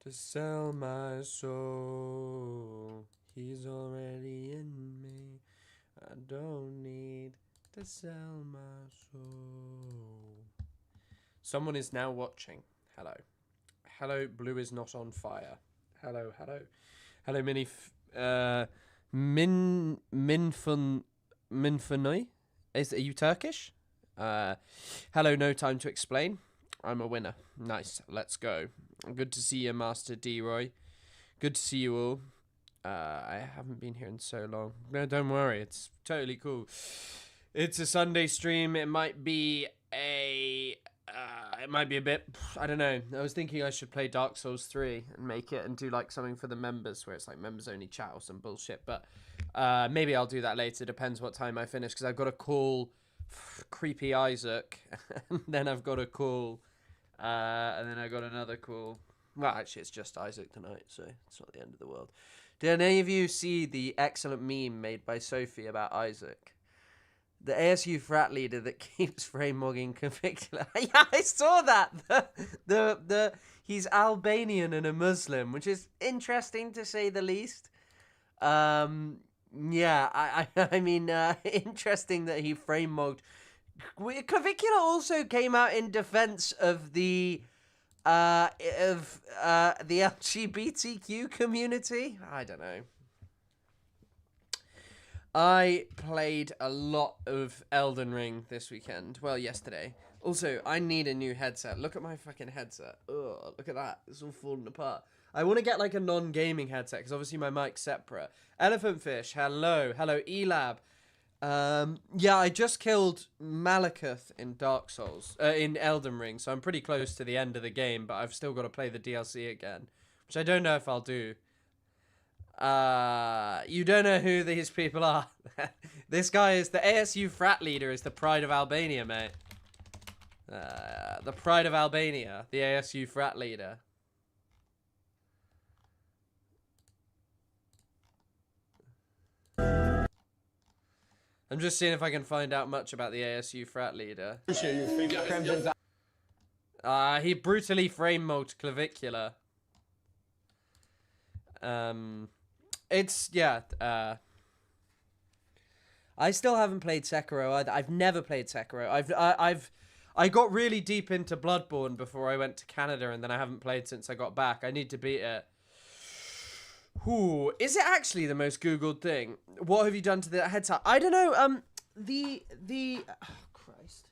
to sell my soul. He's already in me. I don't need to sell my soul. Someone is now watching. Hello. Hello, Blue is not on fire. Hello, hello. Hello, Minfunoi? Are you Turkish? Hello, no time to explain. I'm a winner. Nice, let's go. Good to see you, Master D-Roy. Good to see you all. I haven't been here in so long. No, don't worry, it's totally cool. It's a Sunday stream. It might be a bit, I don't know. I was thinking I should play Dark Souls 3 and make it and do like something for the members where it's like members only chat or some bullshit. But maybe I'll do that later. Depends what time I finish, because I've got to call creepy Isaac and then I've got to call and then I got another call. Well, actually, it's just Isaac tonight, so it's not the end of the world. Did any of you see the excellent meme made by Sophie about Isaac? The ASU frat leader that keeps frame mogging convicted. Yeah, I saw that. He's Albanian and a Muslim, which is interesting to say the least. Yeah, I mean, interesting that he frame mogged. Clavicula also came out in defense of the LGBTQ community. I don't know. I played a lot of Elden Ring this weekend. Well, yesterday. Also, I need a new headset. Look at my fucking headset. Ugh, look at that. It's all falling apart. I want to get like a non-gaming headset, because obviously my mic's separate. Elephant Fish, hello. Hello, Elab. Yeah, I just killed Malekith in Dark Souls, in Elden Ring, so I'm pretty close to the end of the game, but I've still got to play the DLC again, which I don't know if I'll do. You don't know who these people are. This guy is the ASU frat leader, is the pride of Albania, mate. The pride of Albania, the ASU frat leader. I'm just seeing if I can find out much about the ASU frat leader. He brutally frame mogged Clavicula. It's, yeah, I still haven't played Sekiro either. I've never played Sekiro. I got really deep into Bloodborne before I went to Canada, and then I haven't played since I got back. I need to beat it. Ooh, is it actually the most Googled thing? What have you done to the headset? I don't know. Oh, Christ.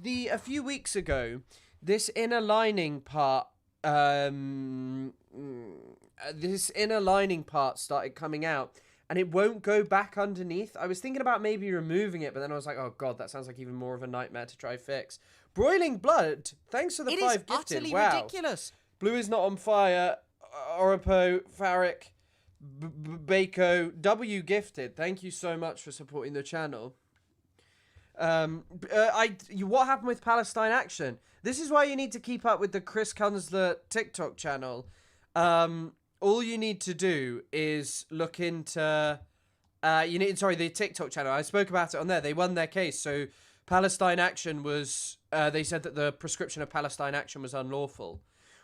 A few weeks ago, this inner lining part, started coming out, and it won't go back underneath. I was thinking about maybe removing it, but then I was like, oh god, that sounds like even more of a nightmare to try fix. Broiling Blood, thanks for the 5 gifted. It is utterly wow. ridiculous. Blue is not on fire. Oripo, Farrick, Bako, W gifted. Thank you so much for supporting the channel. What happened with Palestine Action? This is why you need to keep up with the Chris Kunzler TikTok channel. All you need to do is look into, the TikTok channel. I spoke about it on there. They won their case. So Palestine Action was, they said that the prescription of Palestine Action was unlawful.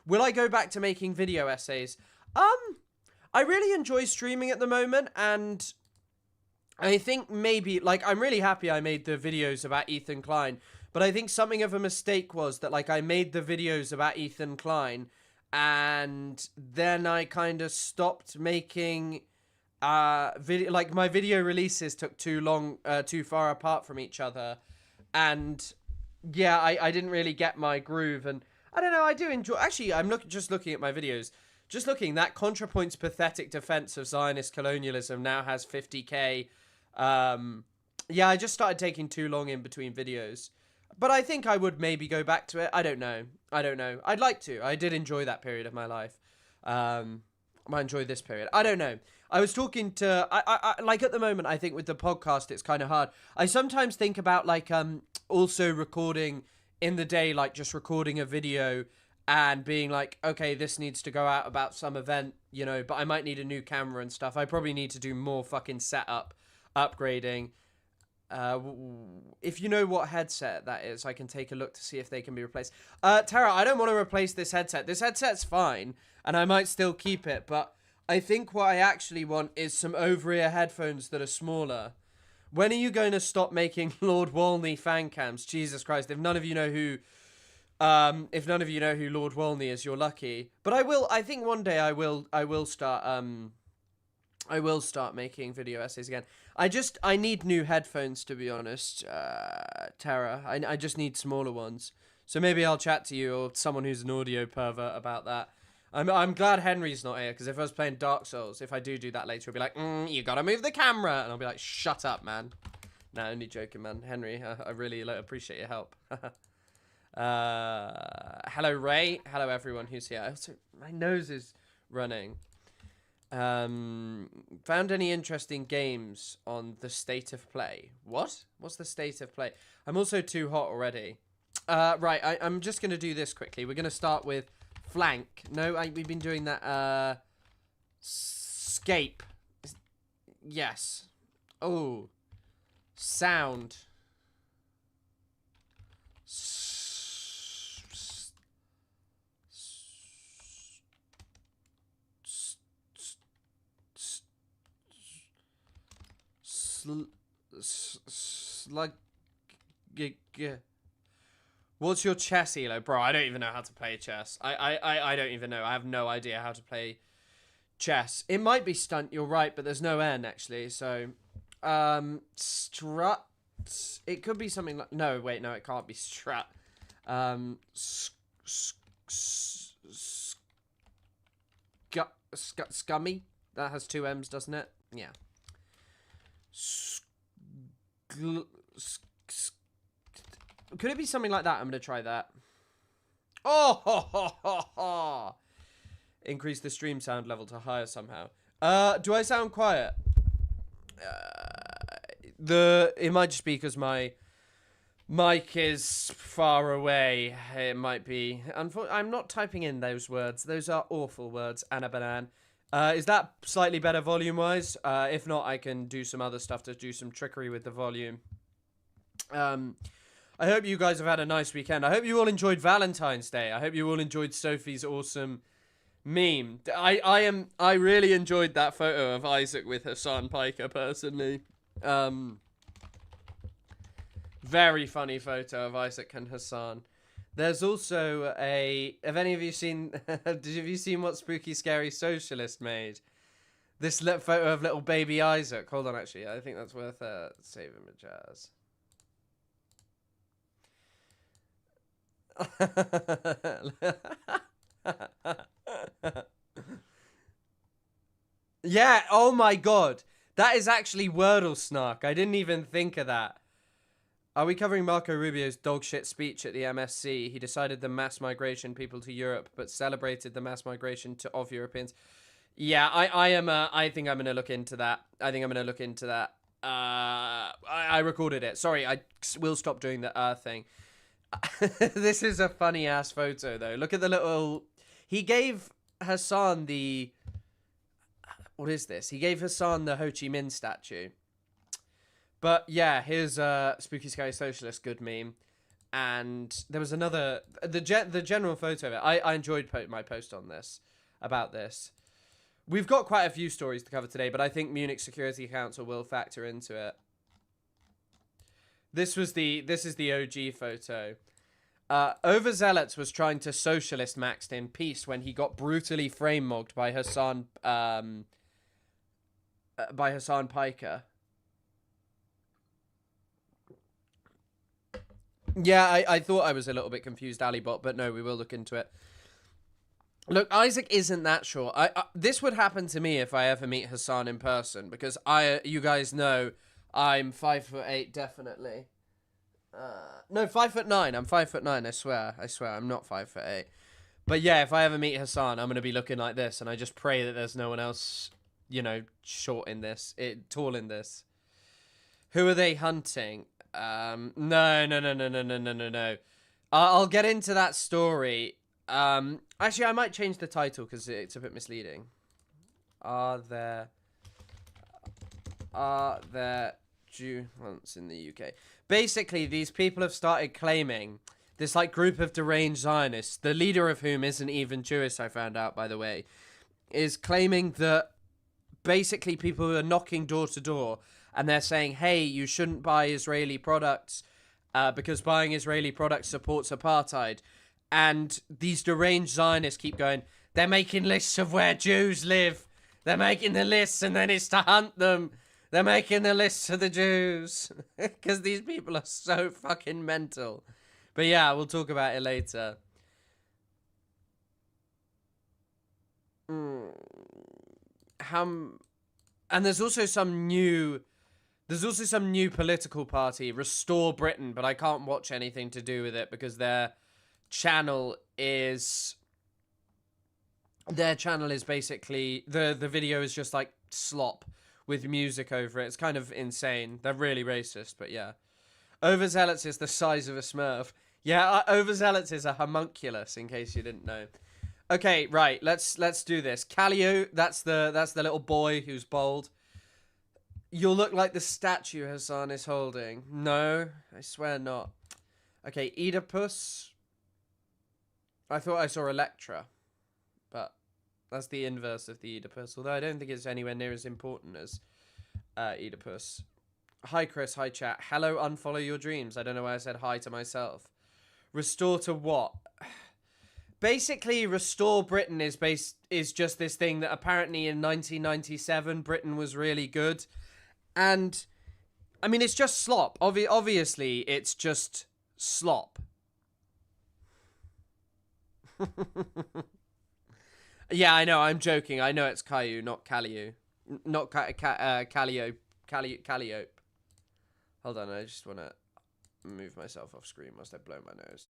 Will I go back to making video essays? I really enjoy streaming at the moment, and I think maybe, like, I'm really happy I made the videos about Ethan Klein, but I think something of a mistake was that, like, I made the videos about Ethan Klein, and then I kind of stopped making, my video releases took too long, too far apart from each other, and, yeah, I didn't really get my groove, and I don't know, I do enjoy... Actually, I'm just looking at my videos. Just looking, that ContraPoint's pathetic defense of Zionist colonialism now has 50k. Yeah, I just started taking too long in between videos. But I think I would maybe go back to it. I don't know. I'd like to. I did enjoy that period of my life. I enjoy this period. I don't know. I was talking to... like, at the moment, I think with the podcast, it's kind of hard. I sometimes think about, like, also recording... in the day, like, just recording a video and being like, okay, this needs to go out about some event, you know, but I might need a new camera and stuff. I probably need to do more fucking setup, upgrading. If you know what headset that is, I can take a look to see if they can be replaced. Tara, I don't want to replace this headset. This headset's fine, and I might still keep it, but I think what I actually want is some over-ear headphones that are smaller. When are you going to stop making Lord Wolney fan cams? Jesus Christ, if none of you know who Lord Wolney is, you're lucky. But I think one day I will start making video essays again. I need new headphones, to be honest, Tara. I just need smaller ones. So maybe I'll chat to you or someone who's an audio pervert about that. I'm glad Henry's not here, because if I was playing Dark Souls, if I do that later, he'll be like, you gotta move the camera. And I'll be like, shut up, man. Nah, only joking, man. Henry, I really appreciate your help. Hello, Ray. Hello, everyone who's here. Also, my nose is running. Found any interesting games on the state of play? What? What's the state of play? I'm also too hot already. Right, I'm just going to do this quickly. We're going to start with flank. No, we've been doing that, scape. Yes. Oh. Sound. Slug. What's your chess elo? Bro, I don't even know how to play chess. I don't even know. I have no idea how to play chess. It might be stunt, you're right, but there's no N actually, so strut. It could be something like, no, wait, no, it can't be strut. Scummy. That has two M's, doesn't it? Yeah. Could it be something like that? I'm going to try that. Oh, ho, ho, ho, ho. Increase the stream sound level to higher somehow. Do I sound quiet? It might just be because my mic is far away. It might be. I'm not typing in those words. Those are awful words. Anna Banan. Is that slightly better volume-wise? If not, I can do some other stuff to do some trickery with the volume. I hope you guys have had a nice weekend. I hope you all enjoyed Valentine's Day. I hope you all enjoyed Sophie's awesome meme. I really enjoyed that photo of Isaac with Hassan Piker, personally. Very funny photo of Isaac and Hassan. There's also have any of you seen, have you seen what Spooky Scary Socialist made? This photo of little baby Isaac. Hold on, actually. I think that's worth saving a jazz. Yeah, oh my god. That is actually Wordle snark. I didn't even think of that. Are we covering Marco Rubio's dogshit speech at the MSC? He decided the mass migration people to Europe, but celebrated the mass migration of Europeans. Yeah, I think I'm going to look into that. I recorded it. Sorry, I will stop doing the thing. This is a funny ass photo though. Look at the little. He gave Hassan the. What is this? He gave Hassan the Ho Chi Minh statue. But yeah, here's Spooky Scary Socialist, good meme. And there was another. The general photo of it. I enjoyed my post on this about this. We've got quite a few stories to cover today, but I think Munich Security Council will factor into it. This is the OG photo. Overzealots was trying to socialist Maxed in peace when he got brutally frame mogged by Hassan Piker. Yeah, I thought I was a little bit confused, Alibot, but no, we will look into it. Look, Isaac isn't that short. This would happen to me if I ever meet Hassan in person, because you guys know I'm 5'8", definitely. No, 5'9". I'm 5'9". I swear. I'm not 5'8". But yeah, if I ever meet Hassan, I'm gonna be looking like this, and I just pray that there's no one else, you know, tall in this. Who are they hunting? No. I'll get into that story. Actually, I might change the title because it's a bit misleading. Are there once in the UK. Basically, these people have started claiming, this like group of deranged Zionists, the leader of whom isn't even Jewish, I found out, by the way, is claiming that basically people who are knocking door to door and they're saying, hey, you shouldn't buy Israeli products because buying Israeli products supports apartheid. And these deranged Zionists keep going, they're making lists of where Jews live. They're making the lists and then it's to hunt them. They're making the lists of the Jews. Because these people are so fucking mental. But yeah, we'll talk about it later. And there's also some new political party, Restore Britain, but I can't watch anything to do with it because their channel is basically the video is just like slop with music over it. It's kind of insane. They're really racist, but yeah. Overzealots is the size of a Smurf. Yeah, overzealots is a homunculus, in case you didn't know. Okay, right. Let's do this. Callio, that's the little boy who's bald. You'll look like the statue Hassan is holding. No, I swear not. Okay, Oedipus. I thought I saw Electra, but that's the inverse of the Oedipus, although I don't think it's anywhere near as important as Oedipus. Hi, Chris. Hi, chat. Hello, unfollow your dreams. I don't know why I said hi to myself. Restore to what? Basically, Restore Britain is just this thing that apparently in 1997 Britain was really good. And, I mean, it's just slop. Obviously, it's just slop. Yeah, I know. I'm joking. I know it's Caillou, not Calliope. Not Calliope. Hold on. I just want to move myself off screen whilst I blow my nose.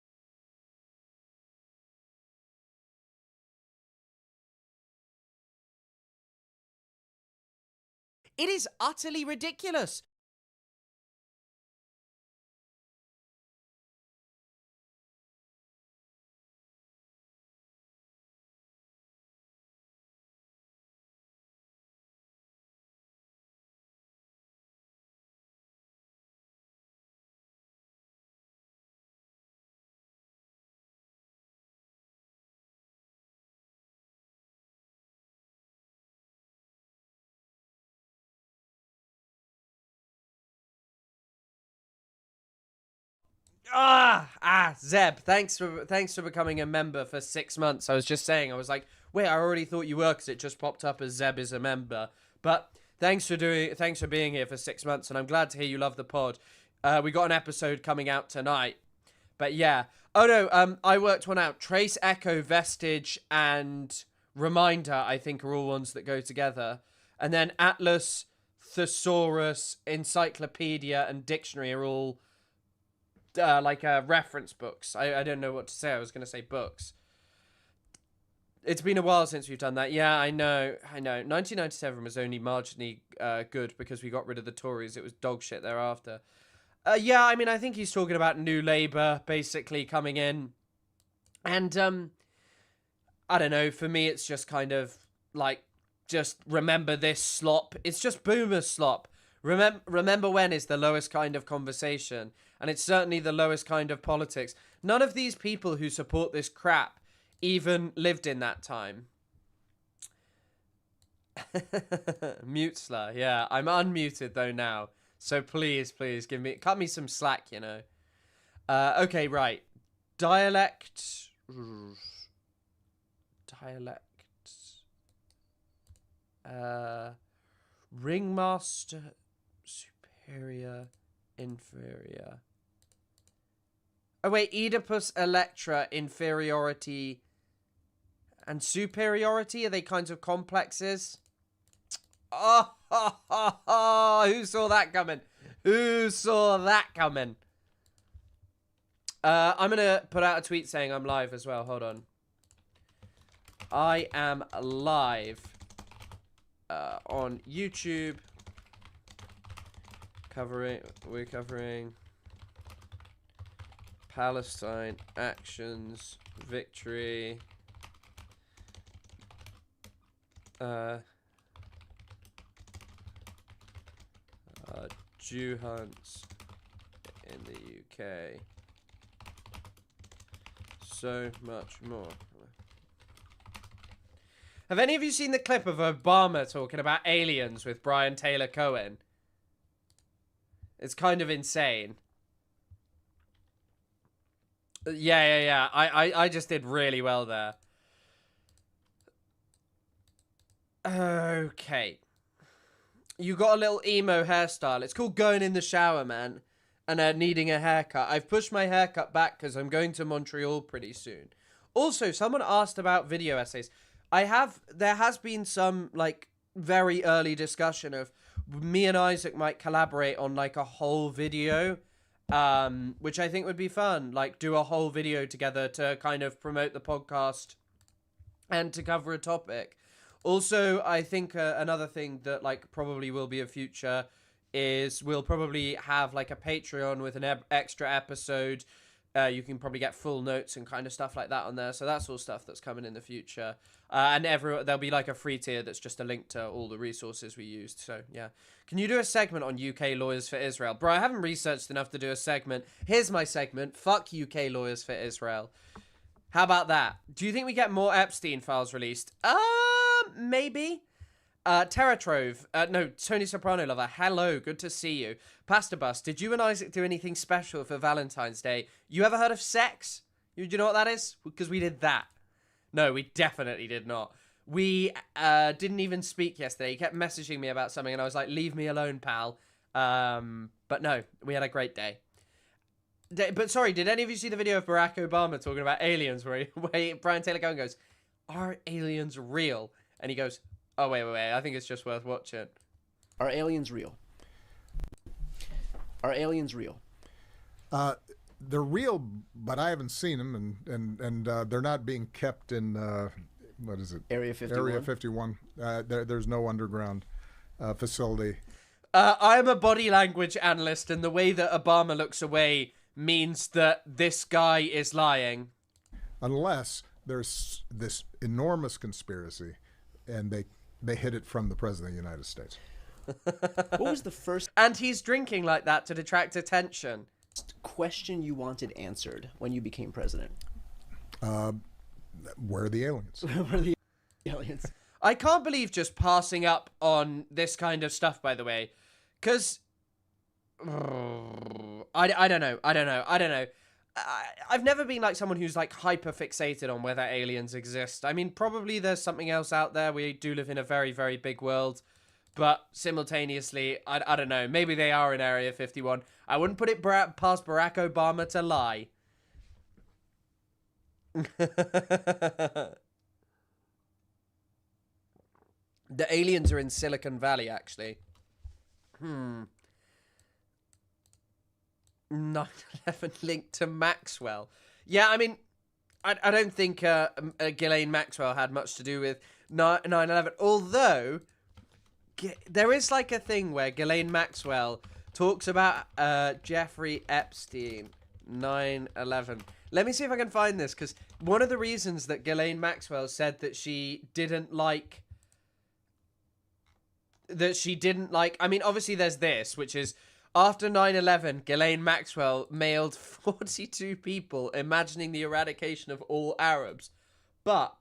It is utterly ridiculous. Zeb, thanks for becoming a member for 6 months. I was just saying, I was like, wait, I already thought you were because it just popped up as Zeb is a member. But thanks for being here for 6 months, and I'm glad to hear you love the pod. We got an episode coming out tonight, but yeah. Oh no, I worked one out. Trace, Echo, Vestige, and Reminder, I think, are all ones that go together, and then Atlas, Thesaurus, Encyclopedia, and Dictionary are all reference books. I don't know what to say. I was going to say books. It's been a while since we've done that. Yeah, I know. 1997 was only marginally good because we got rid of the Tories. It was dog shit thereafter. Yeah, I mean, I think he's talking about New Labour basically coming in. And, I don't know. For me, it's just kind of like, just remember this slop. It's just boomer slop. Remember when is the lowest kind of conversation. And it's certainly the lowest kind of politics. None of these people who support this crap even lived in that time. Mutesler, yeah. I'm unmuted though now. So please, cut me some slack, you know. Okay, right. Dialect. Ringmaster. Superior. Inferior. Oh wait, Oedipus, Electra, inferiority, and superiority, are they kinds of complexes? Oh, who saw that coming? Who saw that coming? I'm gonna put out a tweet saying I'm live as well. Hold on. I am live on YouTube. We're covering Palestine actions, victory, Jew hunts in the UK. So much more. Have any of you seen the clip of Obama talking about aliens with Brian Taylor Cohen? It's kind of insane. Yeah. I just did really well there. Okay. You got a little emo hairstyle. It's called going in the shower, man. And needing a haircut. I've pushed my haircut back because I'm going to Montreal pretty soon. Also, someone asked about video essays. There has been some, like, very early discussion of me and Isaac might collaborate on, like, a whole video, which I think would be fun. Like, do a whole video together to kind of promote the podcast and to cover a topic. Also, I think another thing that, like, probably will be a future is we'll probably have, like, a Patreon with an extra episode. You can probably get full notes and kind of stuff like that on there. So that's all stuff that's coming in the future. And there'll be, like, a free tier that's just a link to all the resources we used. So, yeah. Can you do a segment on UK lawyers for Israel? Bro, I haven't researched enough to do a segment. Here's my segment. Fuck UK lawyers for Israel. How about that? Do you think we get more Epstein files released? Maybe. Terratrove. No, Tony Soprano lover. Hello, good to see you. Pastor Bus, did you and Isaac do anything special for Valentine's Day? You ever heard of sex? Do you know what that is? Because we did that. No, we definitely did not. We didn't even speak yesterday. He kept messaging me about something, and I was like, leave me alone, pal. But no, we had a great day. But sorry, did any of you see the video of Barack Obama talking about aliens where Brian Taylor Cohen goes, are aliens real? And he goes, oh, wait, I think it's just worth watching. Are aliens real? Are aliens real? They're real, but I haven't seen them, and they're not being kept in, what is it? Area 51? Area 51. There's no underground facility. I'm a body language analyst, and the way that Obama looks away means that this guy is lying. Unless there's this enormous conspiracy, and they hid it from the President of the United States. What was the first And he's drinking like that to detract attention. question you wanted answered when you became president? Where are the aliens? Where are the aliens? I can't believe just passing up on this kind of stuff, by the way. Because... I don't know. I've never been like someone who's like hyper fixated on whether aliens exist. I mean, probably there's something else out there. We do live in a very, very big world. But simultaneously, I don't know. Maybe they are in Area 51. I wouldn't put it past Barack Obama to lie. The aliens are in Silicon Valley, actually. 9/11 linked to Maxwell. Yeah, I mean, I don't think Ghislaine Maxwell had much to do with 9/11. Although, there is like a thing where Ghislaine Maxwell talks about Jeffrey Epstein, 9/11. Let me see if I can find this, because one of the reasons that Ghislaine Maxwell said that she didn't like... I mean, obviously there's this, which is... After 9/11, Ghislaine Maxwell mailed 42 people imagining the eradication of all Arabs. But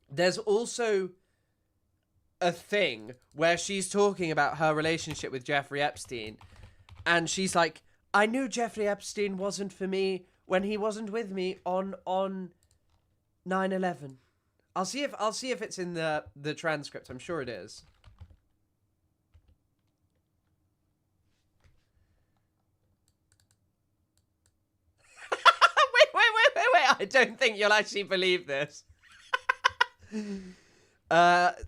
there's also a thing where she's talking about her relationship with Jeffrey Epstein. And she's like, I knew Jeffrey Epstein wasn't for me when he wasn't with me on 9/11. I'll see if it's in the transcript. I'm sure it is. Wait. I don't think you'll actually believe this.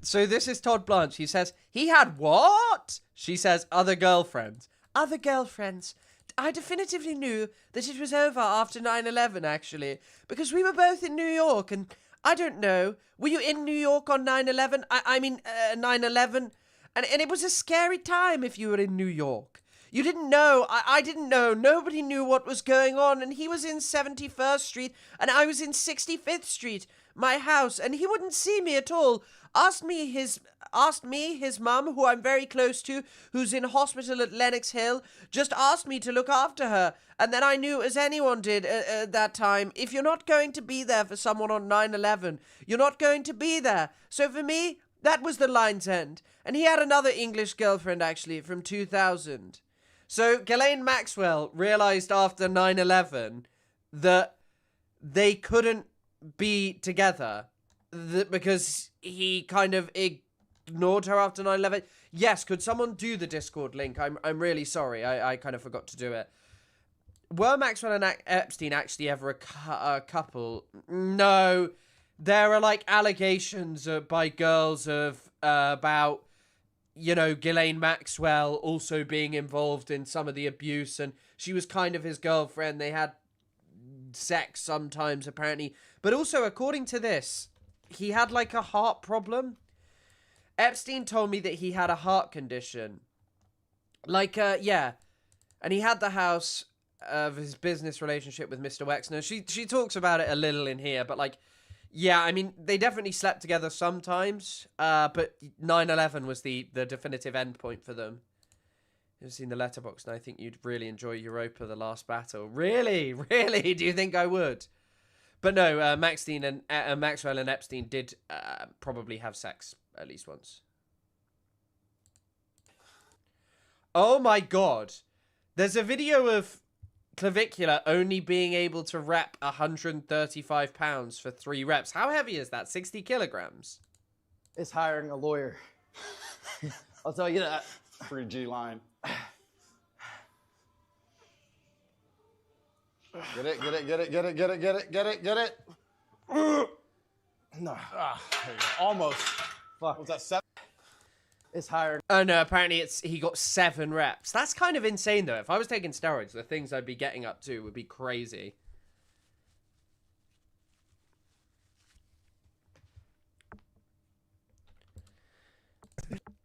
So this is Todd Blanche. He says, he had what? She says, other girlfriends. Other girlfriends. I definitively knew that it was over after 9/11, actually. Because we were both in New York, and I don't know. Were you in New York on 9/11? I mean, 9/11? And it was a scary time if you were in New York. You didn't know. I didn't know. Nobody knew what was going on. And he was in 71st Street and I was in 65th Street, my house, and he wouldn't see me at all. Asked me, his mum, who I'm very close to, who's in hospital at Lenox Hill, just asked me to look after her. And then I knew, as anyone did at that time, if you're not going to be there for someone on 9/11, you're not going to be there. So for me, that was the line's end. And he had another English girlfriend, actually, from 2000. So Ghislaine Maxwell realized after 9/11 that they couldn't be together because he kind of ignored her after 9/11. Yes, could someone do the Discord link? I'm really sorry. I kind of forgot to do it. Were Maxwell and Epstein actually ever a couple? No. There are like allegations by girls about, you know, Ghislaine Maxwell also being involved in some of the abuse, and she was kind of his girlfriend. They had sex sometimes, apparently. But also, according to this, he had like a heart problem. Epstein told me that he had a heart condition. Like, yeah. And he had the house of his business relationship with Mr. Wexner. She talks about it a little in here, but like, yeah, I mean, they definitely slept together sometimes, but 9/11 was the definitive endpoint for them. You've seen the letterbox, and I think you'd really enjoy Europa: The Last Battle. Really? Really? Do you think I would? But no, Maxwell and Epstein did probably have sex at least once. Oh my god. There's a video of Clavicular only being able to rep 135 pounds for 3 reps. How heavy is that? 60 kilograms? It's hiring a lawyer. I'll tell you that. Free G line. Get it, get it, get it, get it, get it, get it, get it, get it. No. There you go. Almost. Fuck. Was that 7? It's hiring. Oh no, apparently he got 7 reps. That's kind of insane though. If I was taking steroids, the things I'd be getting up to would be crazy.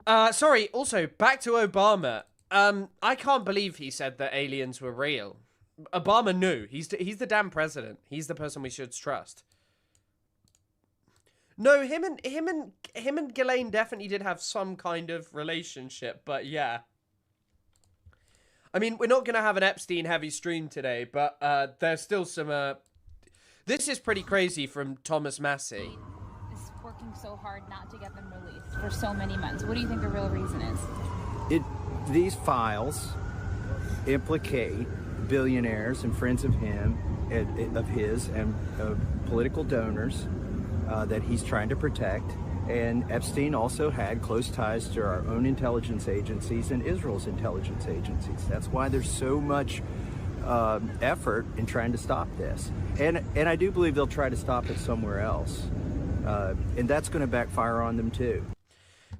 Sorry, also, back to Obama. I can't believe he said that aliens were real. Obama knew. He's the damn president. He's the person we should trust. No, him and Ghislaine definitely did have some kind of relationship, but yeah. I mean, we're not going to have an Epstein heavy stream today, but there's still some this is pretty crazy from Thomas Massey. Is working so hard not to get them released for so many months. What do you think the real reason is? These files implicate billionaires and friends of his and political donors that he's trying to protect. And Epstein also had close ties to our own intelligence agencies and Israel's intelligence agencies. That's why there's so much effort in trying to stop this. And I do believe they'll try to stop it somewhere else. And that's going to backfire on them too.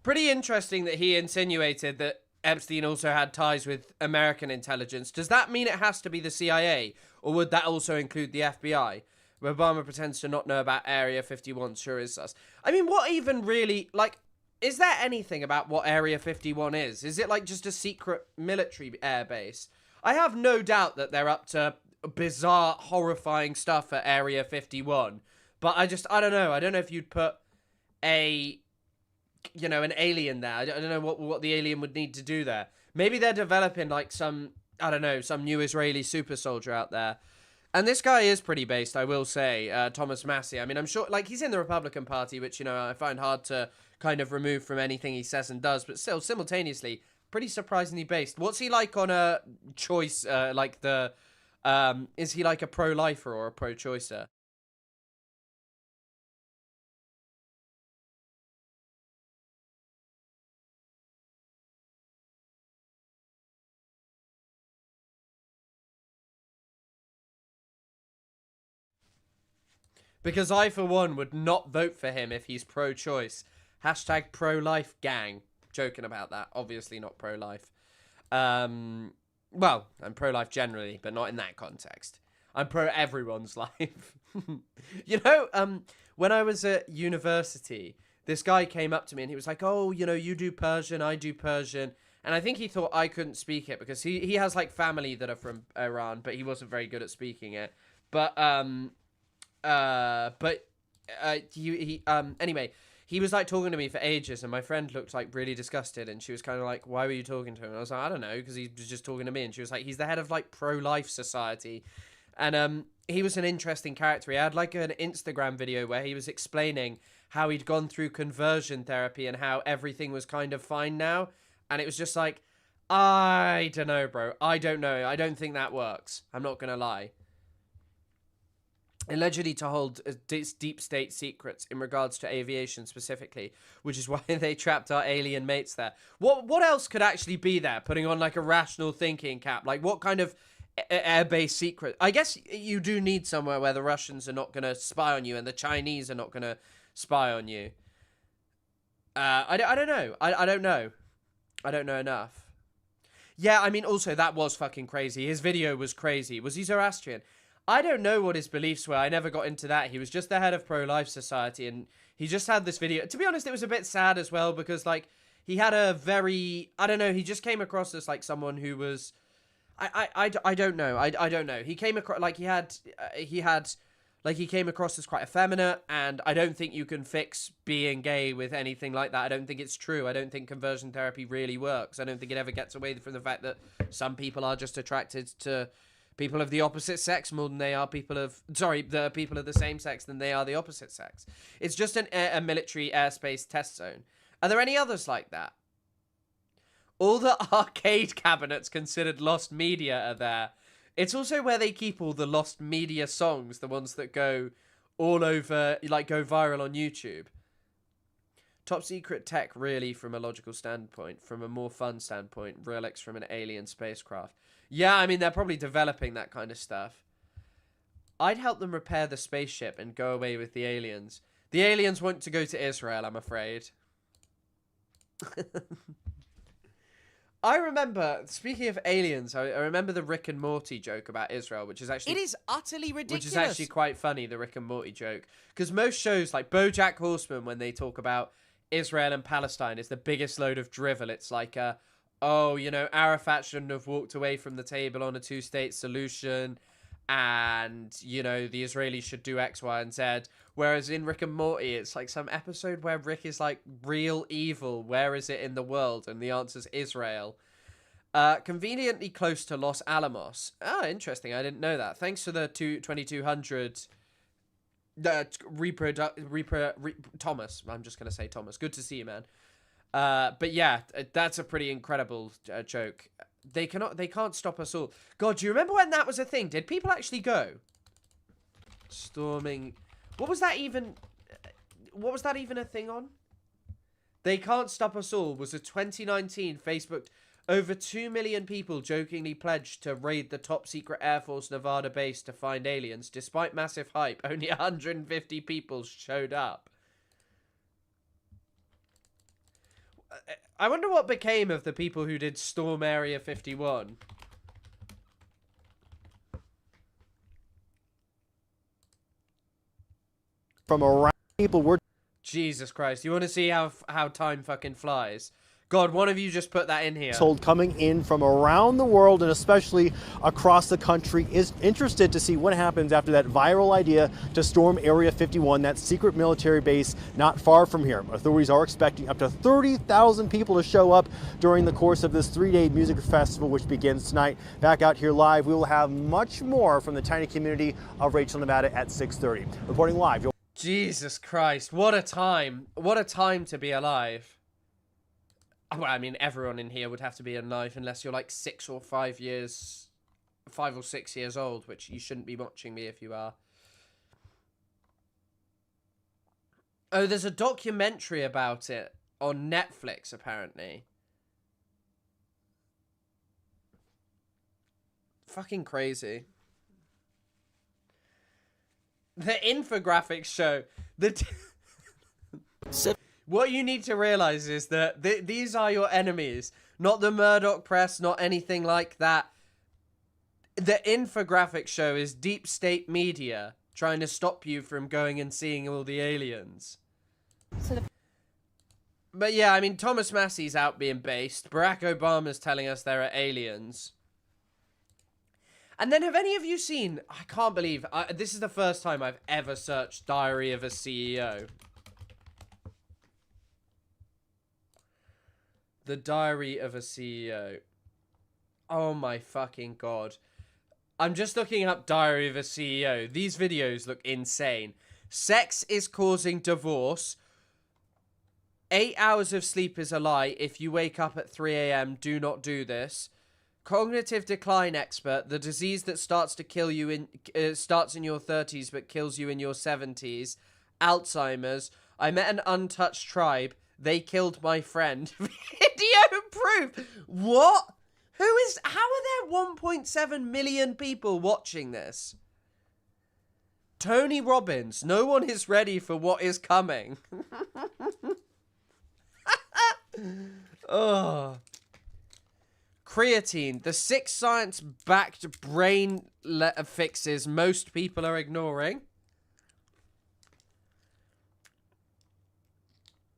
Pretty interesting that he insinuated that Epstein also had ties with American intelligence. Does that mean it has to be the CIA? Or would that also include the FBI? Obama pretends to not know about Area 51, sure is sus. I mean, what even really, like, is there anything about what Area 51 is? Is it like just a secret military airbase? I have no doubt that they're up to bizarre, horrifying stuff at Area 51. But I don't know. I don't know if you'd put an alien there. I don't know what the alien would need to do there. Maybe they're developing like some new Israeli super soldier out there. And this guy is pretty based, I will say, Thomas Massey. I mean, I'm sure, like, he's in the Republican Party, which, you know, I find hard to kind of remove from anything he says and does, but still, simultaneously, pretty surprisingly based. What's he like on a choice, is he like a pro-lifer or a pro-choicer? Because I, for one, would not vote for him if he's pro-choice. Hashtag pro-life gang. Joking about that. Obviously not pro-life. Well, I'm pro-life generally, but not in that context. I'm pro-everyone's life. You know, when I was at university, this guy came up to me and he was like, oh, you know, you do Persian, I do Persian. And I think he thought I couldn't speak it because he has like family that are from Iran, but he wasn't very good at speaking it. Anyway, he was like talking to me for ages, and my friend looked like really disgusted, and she was kind of like, "Why were you talking to him?" And I was like, "I don't know," because he was just talking to me, and she was like, "He's the head of like pro-life society," and he was an interesting character. He had like an Instagram video where he was explaining how he'd gone through conversion therapy and how everything was kind of fine now, and it was just like, I don't know, bro. I don't know. I don't think that works. I'm not gonna lie. Allegedly to hold deep state secrets in regards to aviation specifically, which is why they trapped our alien mates there. What else could actually be there? Putting on like a rational thinking cap. Like what kind of airbase secret? I guess you do need somewhere where the Russians are not going to spy on you and the Chinese are not going to spy on you. I don't know. I don't know. I don't know enough. Yeah, I mean, also, that was fucking crazy. His video was crazy. Was he Zoroastrian? I don't know what his beliefs were. I never got into that. He was just the head of Pro-Life Society, and he just had this video. To be honest, it was a bit sad as well, because, like, he had a very... I don't know, he just came across as, like, someone who was... I don't know. I don't know. He came across... Like, he came across as quite effeminate, and I don't think you can fix being gay with anything like that. I don't think it's true. I don't think conversion therapy really works. I don't think it ever gets away from the fact that some people are just attracted to people of the opposite sex more than they are people of... Sorry, the people of the same sex than they are the opposite sex. It's just a military airspace test zone. Are there any others like that? All the arcade cabinets considered lost media are there. It's also where they keep all the lost media songs, the ones that go all over, like go viral on YouTube. Top secret tech, really, from a logical standpoint, from a more fun standpoint, relics from an alien spacecraft. Yeah, I mean, they're probably developing that kind of stuff. I'd help them repair the spaceship and go away with the aliens. The aliens want to go to Israel, I'm afraid. I remember, speaking of aliens, I remember the Rick and Morty joke about Israel, which is actually... It is utterly ridiculous. Which is actually quite funny, the Rick and Morty joke. Because most shows, like BoJack Horseman, when they talk about Israel and Palestine, is the biggest load of drivel. It's like, oh, you know, Arafat shouldn't have walked away from the table on a two-state solution, and, you know, the Israelis should do X, Y, and Z. Whereas in Rick and Morty, it's like some episode where Rick is like, real evil, where is it in the world? And the answer's Israel. Conveniently close to Los Alamos. Ah, interesting. I didn't know that. Thanks for the 2200 Thomas. I'm just going to say Thomas. Good to see you, man. But yeah, that's a pretty incredible joke. They can't stop us all. God, do you remember when that was a thing? Did people actually go? Storming. What was that even a thing on? They Can't Stop Us All was a 2019 Facebook. Over 2 million people jokingly pledged to raid the top secret Air Force Nevada base to find aliens. Despite massive hype, only 150 people showed up. I wonder what became of the people who did Storm Area 51. From around people were... Jesus Christ. You want to see how time fucking flies? God, one of you just put that in here. Told coming in from around the world and especially across the country is interested to see what happens after that viral idea to storm Area 51, that secret military base not far from here. Authorities are expecting up to 30,000 people to show up during the course of this 3-day music festival, which begins tonight. Back out here live, we will have much more from the tiny community of Rachel, Nevada at 6:30. Reporting live. Jesus Christ, what a time. What a time to be alive. Well, I mean, everyone in here would have to be alive unless you're like 5 or 6 years old, which you shouldn't be watching me if you are. Oh, there's a documentary about it on Netflix, apparently. Fucking crazy. The infographics show what you need to realize is that these are your enemies, not the Murdoch press, not anything like that. The infographics show is deep state media trying to stop you from going and seeing all the aliens. So But yeah, I mean, Thomas Massey's out being based. Barack Obama's telling us there are aliens. And then have any of you seen... I can't believe... this is the first time I've ever searched Diary of a CEO. The Diary of a CEO. Oh my fucking god. I'm just looking up Diary of a CEO. These videos look insane. Sex is causing divorce. 8 hours of sleep is a lie. If you wake up at 3 a.m., do not do this. Cognitive decline expert. The disease that starts to kill you starts in your 30s but kills you in your 70s. Alzheimer's. I met an untouched tribe. They killed my friend. Video proof. What? How are there 1.7 million people watching this? Tony Robbins. No one is ready for what is coming. Oh. Creatine. The 6 science-backed brain fixes most people are ignoring.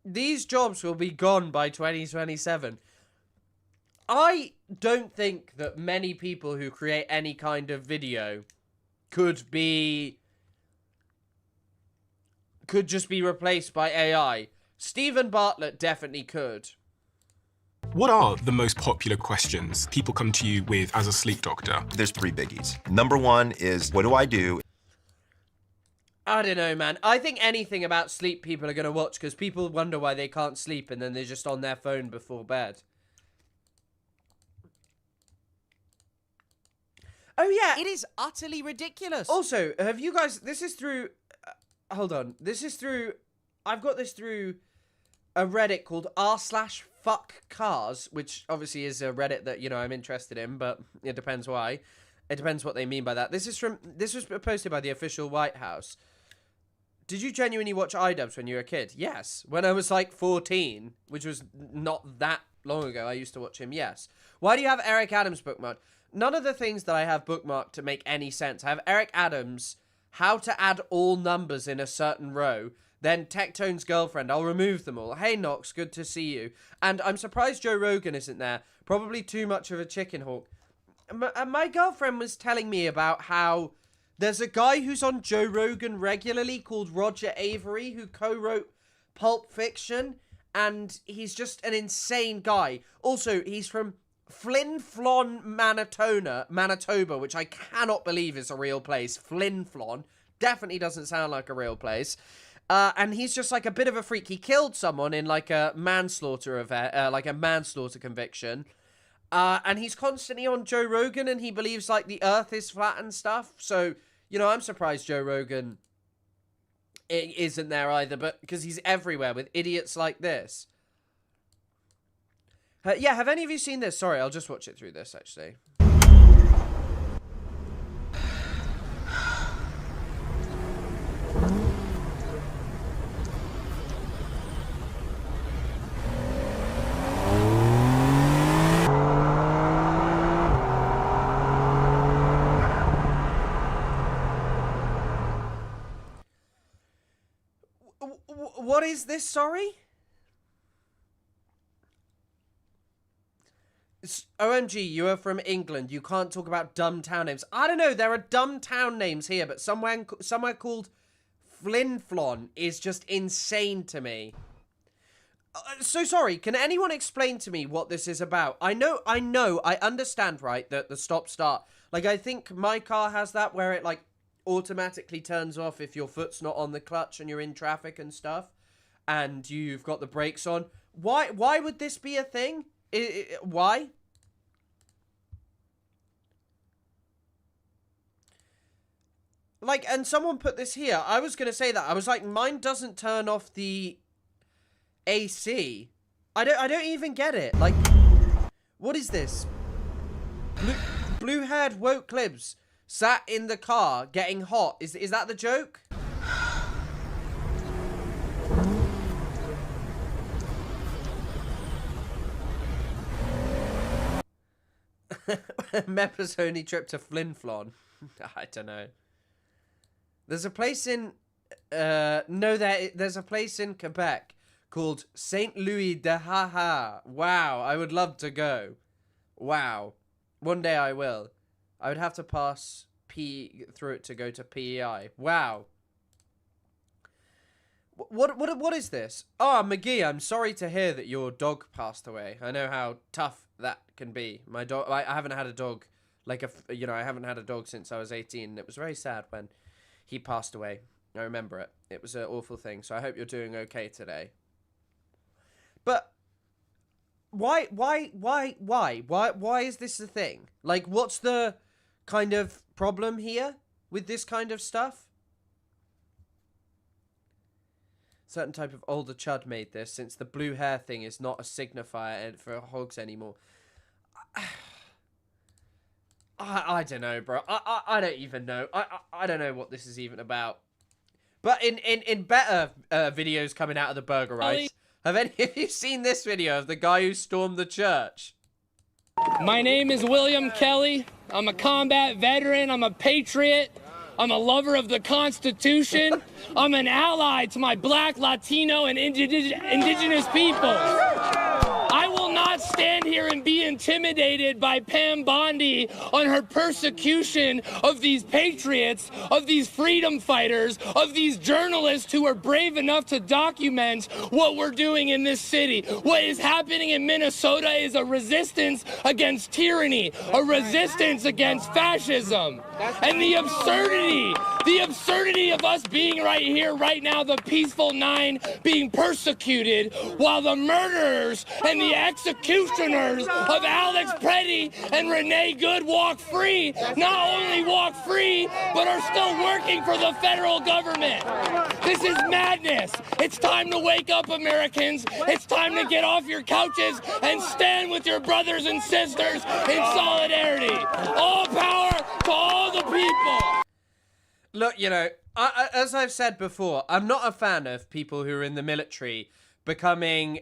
These jobs will be gone by 2027. I don't think that many people who create any kind of video could just be replaced by AI. Stephen Bartlett definitely could. What are the most popular questions people come to you with as a sleep doctor? There's 3 biggies. Number 1 is, what do I do? I don't know, man. I think anything about sleep people are going to watch because people wonder why they can't sleep and then they're just on their phone before bed. Oh, yeah. It is utterly ridiculous. Also, have you guys... This is through... hold on. This is through... I've got this through a Reddit called r/fuckcars, which obviously is a Reddit that, you know, I'm interested in, but it depends why. It depends what they mean by that. This was posted by the official White House. Did you genuinely watch iDubbbz when you were a kid? Yes. When I was like 14, which was not that long ago, I used to watch him, yes. Why do you have Eric Adams bookmarked? None of the things that I have bookmarked to make any sense. I have Eric Adams, how to add all numbers in a certain row, then Tectone's girlfriend. I'll remove them all. Hey, Knox, good to see you. And I'm surprised Joe Rogan isn't there. Probably too much of a chicken hawk. My girlfriend was telling me about how there's a guy who's on Joe Rogan regularly called Roger Avery who co-wrote Pulp Fiction, and he's just an insane guy. Also, he's from Flin Flon, Manitoba, which I cannot believe is a real place. Flin Flon. Definitely doesn't sound like a real place. And he's just like a bit of a freak. He killed someone in like a manslaughter conviction. And he's constantly on Joe Rogan and he believes like the earth is flat and stuff. So, you know, I'm surprised Joe Rogan isn't there either, but because he's everywhere with idiots like this. Yeah, have any of you seen this? Sorry, I'll just watch it through this actually. What is this, sorry? OMG, you are from England. You can't talk about dumb town names. I don't know, there are dumb town names here, but somewhere called Flin Flon is just insane to me. So sorry, can anyone explain to me what this is about? I understand, right, that the stop-start. Like, I think my car has that where it, like, automatically turns off if your foot's not on the clutch and you're in traffic and stuff. And you've got the brakes on. Why would this be a thing? Why? Like, and someone put this here. I was going to say that. I was like, mine doesn't turn off the AC. I don't even get it. Like, what is this? Blue-haired woke clibs sat in the car getting hot. Is that the joke? Mepper's only trip to Flin Flon. I don't know. There's a place in... there's a place in Quebec called St. Louis de Haha. Wow, I would love to go. Wow. One day I will. I would have to pass through it to go to PEI. Wow. What is this? Oh, McGee, I'm sorry to hear that your dog passed away. I know how tough that can be. My dog, I haven't had a dog, I haven't had a dog since I was 18. And it was very sad when he passed away. I remember it. It was an awful thing. So I hope you're doing okay today. But why is this a thing? Like, what's the kind of problem here with this kind of stuff? Certain type of older chud made this, since the blue hair thing is not a signifier for hogs anymore. I don't know, bro. I don't even know. I don't know what this is even about. But in better videos coming out of the Burger Rights, have any of you seen this video of the guy who stormed the church? My name is William Kelly. I'm a combat veteran. I'm a patriot. I'm a lover of the Constitution. I'm an ally to my Black, Latino, and indigenous peoples. I will not stand here and be intimidated by Pam Bondi on her persecution of these patriots, of these freedom fighters, of these journalists who are brave enough to document what we're doing in this city. What is happening in Minnesota is a resistance against tyranny, a resistance against fascism. And the absurdity of us being right here, right now, the peaceful nine being persecuted, while the murderers and the executioners of Alex Petty and Renee Good walk free, not only walk free, but are still working for the federal government. This is madness. It's time to wake up, Americans. It's time to get off your couches and stand with your brothers and sisters in solidarity. All power to all the people. Look, as I've said before, I'm not a fan of people who are in the military becoming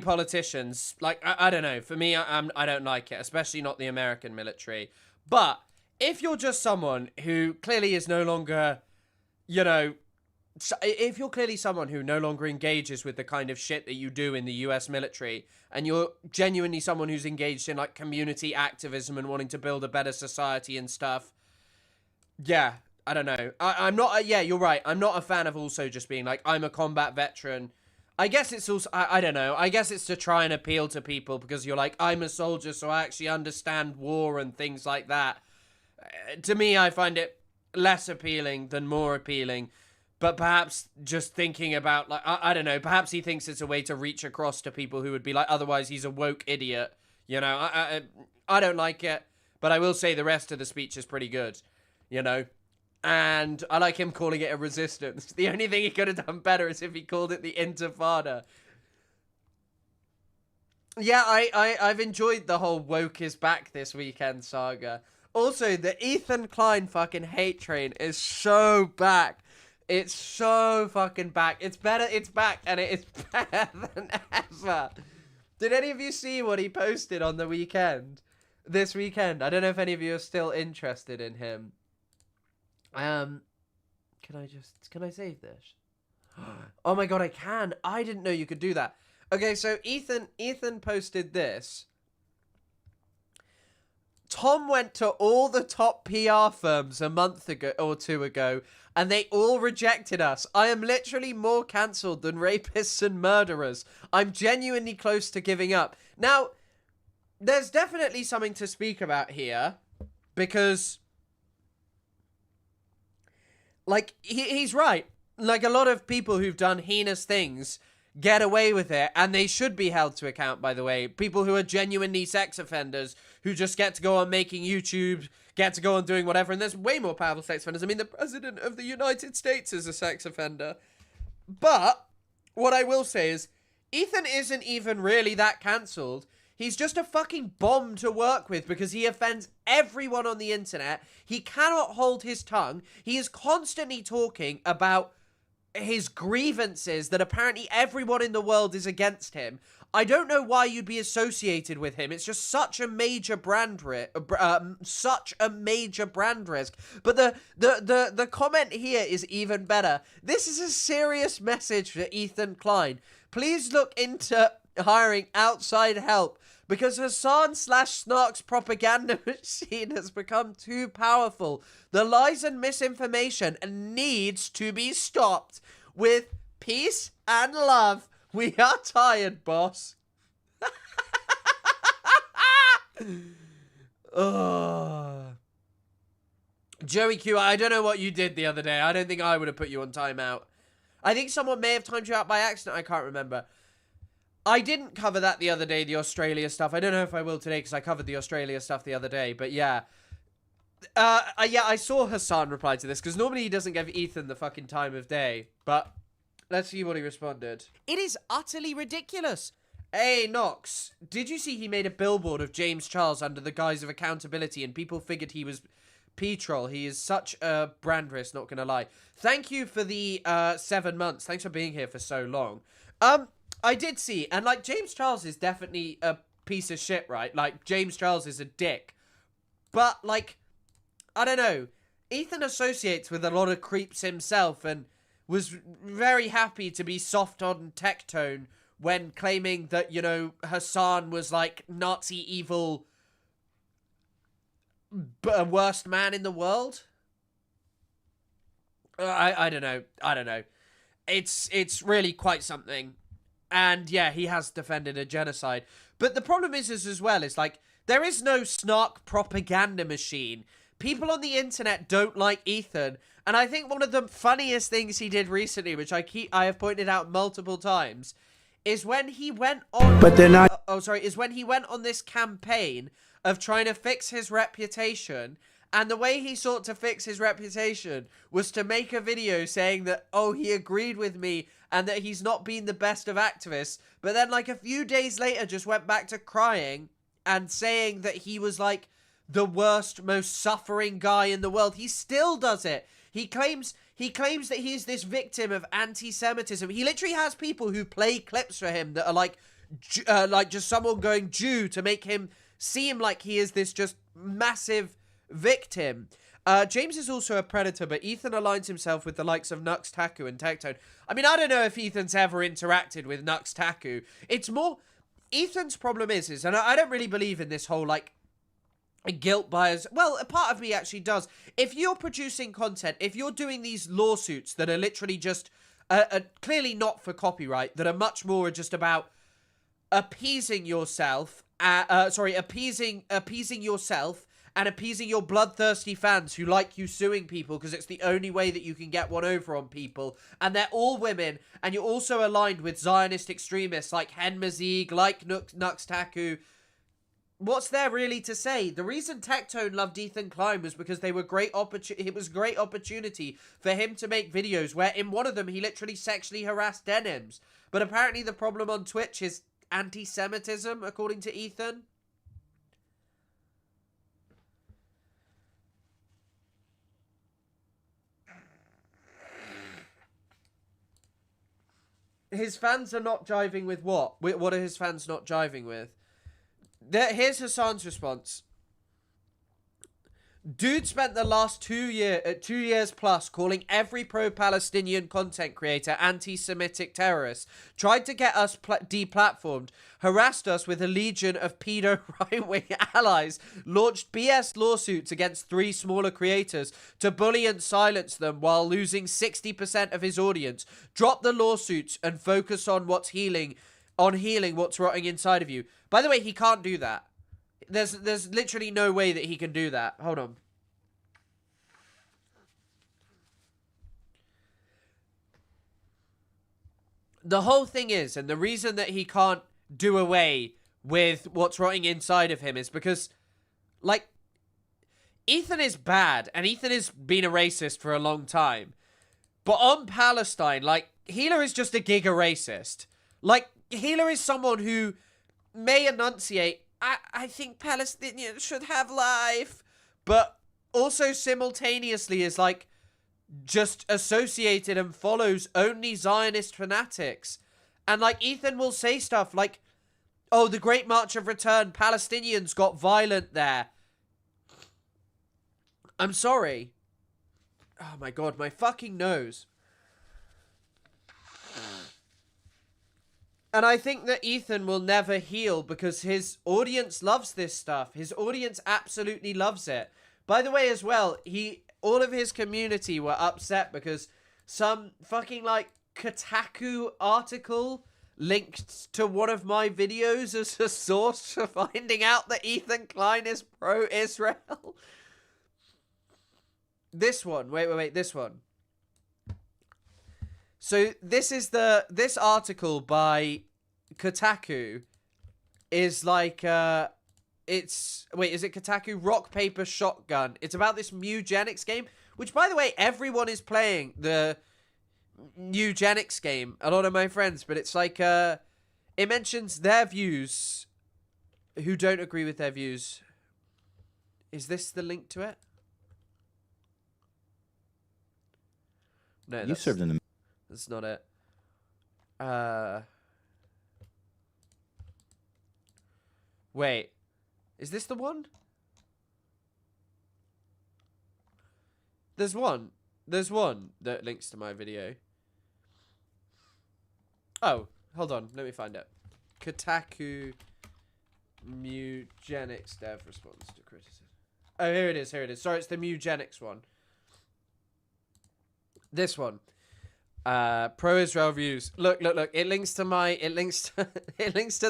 politicians. Like, I don't know. For me, I don't like it, especially not the American military. But if you're just someone who clearly is no longer, if you're clearly someone who no longer engages with the kind of shit that you do in the US military, and you're genuinely someone who's engaged in, like, community activism and wanting to build a better society and stuff, yeah, I don't know. I'm not, yeah, you're right. I'm not a fan of also just being like, I'm a combat veteran. I guess it's also, I don't know. I guess it's to try and appeal to people because you're like, I'm a soldier, so I actually understand war and things like that. To me, I find it less appealing than more appealing. But perhaps just thinking about, like, I don't know, perhaps he thinks it's a way to reach across to people who would be like, otherwise he's a woke idiot. I don't like it, but I will say the rest of the speech is pretty good, And I like him calling it a resistance. The only thing he could have done better is if he called it the Intifada. Yeah, I've enjoyed the whole woke is back this weekend saga. Also, the Ethan Klein fucking hate train is so back. It's so fucking back. It's better. It's back, and it is better than ever. Did any of you see what he posted on the weekend? This weekend. I don't know if any of you are still interested in him. Can I save this? Oh my god, I can. I didn't know you could do that. Okay, so Ethan posted this. Tom went to all the top PR firms a month ago or two ago, and they all rejected us. I am literally more cancelled than rapists and murderers. I'm genuinely close to giving up. Now, there's definitely something to speak about here, because, like, he's right. Like, a lot of people who've done heinous things get away with it, and they should be held to account, by the way. People who are genuinely sex offenders, who just get to go on making YouTube, get to go on doing whatever, and there's way more powerful sex offenders. I mean, the President of the United States is a sex offender. But, what I will say is, Ethan isn't even really that cancelled. He's just a fucking bomb to work with because he offends everyone on the internet. He cannot hold his tongue. He is constantly talking about his grievances that apparently everyone in the world is against him. I don't know why you'd be associated with him. It's just such a major brand risk. Such a major brand risk. But the comment here is even better. This is a serious message for Ethan Klein. Please look into hiring outside help because Hassan/Snark's propaganda machine has become too powerful. The lies and misinformation needs to be stopped. With peace and love. We are tired, boss. Oh. Joey Q, I don't know what you did the other day. I don't think I would have put you on timeout. I think someone may have timed you out by accident. I can't remember. I didn't cover that the other day, the Australia stuff. I don't know if I will today because I covered the Australia stuff the other day. But yeah. I saw Hassan reply to this because normally he doesn't give Ethan the fucking time of day. But let's see what he responded. It is utterly ridiculous. Hey, Knox, did you see he made a billboard of James Charles under the guise of accountability and people figured he was P-troll? He is such a brand risk, not gonna lie. Thank you for the 7 months. Thanks for being here for so long. I did see, and like James Charles is definitely a piece of shit, right? Like James Charles is a dick. But like, I don't know. Ethan associates with a lot of creeps himself and was very happy to be soft on Tectone when claiming that, you know, Hassan was like Nazi evil worst man in the world. I don't know. I don't know. It's really quite something. And yeah, he has defended a genocide. But the problem is as well, is like, there is no snark propaganda machine. People on the internet don't like Ethan. And I think one of the funniest things he did recently, which I have pointed out multiple times, is when he went on... But they're not... is when he went on this campaign of trying to fix his reputation. And the way he sought to fix his reputation was to make a video saying that, oh, he agreed with me and that he's not been the best of activists. But then, like, a few days later just went back to crying and saying that he was, like, the worst, most suffering guy in the world. He still does it. He claims that he's this victim of anti-Semitism. He literally has people who play clips for him that are like just someone going Jew to make him seem like he is this just massive victim. James is also a predator, but Ethan aligns himself with the likes of Nux Taku and Tectone. I mean, I don't know if Ethan's ever interacted with Nux Taku. It's more... Ethan's problem is, and I don't really believe in this whole, like, guilt bias. Well, a part of me actually does. If you're producing content, if you're doing these lawsuits that are literally just clearly not for copyright, that are much more just about appeasing yourself, appeasing yourself and appeasing your bloodthirsty fans who like you suing people because it's the only way that you can get one over on people, and they're all women, and you're also aligned with Zionist extremists like Hen Mazig, like Nux Taku. What's there really to say? The reason Tectone loved Ethan Klein was because they were it was a great opportunity for him to make videos where in one of them he literally sexually harassed denims. But apparently the problem on Twitch is anti-Semitism, according to Ethan. His fans are not jiving with what? What are his fans not jiving with? Here's Hassan's response. Dude spent the last 2 years plus calling every pro-Palestinian content creator anti-Semitic terrorists, tried to get us deplatformed, harassed us with a legion of pedo right-wing allies, launched BS lawsuits against 3 smaller creators to bully and silence them while losing 60% of his audience, dropped the lawsuits and focus on healing what's rotting inside of you. By the way, he can't do that. There's literally no way that he can do that. Hold on. The whole thing is, and the reason that he can't do away with what's rotting inside of him is because, like, Ethan is bad, and Ethan has been a racist for a long time. But on Palestine, like, Healer is just a giga racist. Like, Healer is someone who may enunciate, I think Palestinians should have life, but also simultaneously is like, just associated and follows only Zionist fanatics. And, like, Ethan will say stuff like, oh, the Great March of Return, Palestinians got violent there. I'm sorry. Oh, my God, my fucking nose. And I think that Ethan will never heal because his audience loves this stuff. His audience absolutely loves it. By the way, as well, all of his community were upset because some fucking, like, Kotaku article linked to one of my videos as a source for finding out that Ethan Klein is pro-Israel. This one. Wait, this one. So this article by Kotaku is like is it Kotaku? Rock Paper Shotgun. It's about this Mugenics game, which, by the way, everyone is playing the Mugenics game. A lot of my friends, but it's like it mentions their views who don't agree with their views. Is this the link to it? No, You served in the... That's not it. Wait. Is this the one? There's one. There's one that links to my video. Oh, hold on. Let me find it. Kotaku Mugenics dev response to criticism. Oh, here it is. Here it is. Sorry, it's the Mugenics one. This one. Pro-Israel views. Look. It links to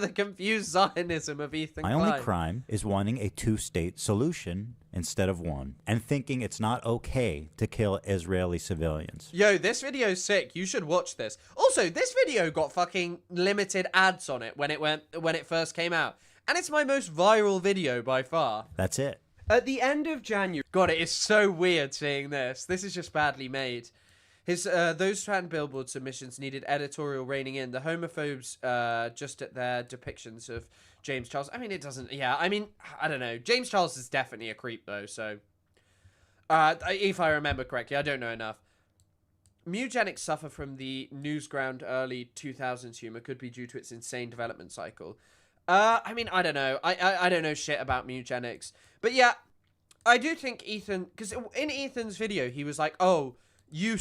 the confused Zionism of Ethan My Klein. only crime is wanting a two-state solution instead of one, and thinking it's not okay to kill Israeli civilians. Yo, this video's sick. You should watch this. Also, this video got fucking limited ads on it when it first came out, and it's my most viral video by far. That's it. At the end of January, God, it is so weird seeing this. This is just badly made. Those fan billboard submissions needed editorial reining in. The homophobes just at their depictions of James Charles. I mean, it doesn't... Yeah, I mean, I don't know. James Charles is definitely a creep, though, so... if I remember correctly, I don't know enough. Mugenics suffer from the newsground early 2000s humor. Could be due to its insane development cycle. I mean, I don't know. I don't know shit about Mugenics. But yeah, I do think Ethan... Because in Ethan's video, he was like, oh... You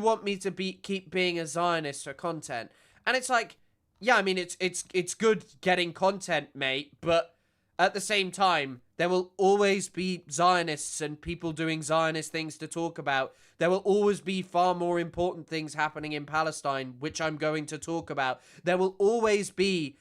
want me to keep being a Zionist for content. And it's like, yeah, I mean, it's good getting content, mate, but at the same time, there will always be Zionists and people doing Zionist things to talk about. There will always be far more important things happening in Palestine, which I'm going to talk about. There will always be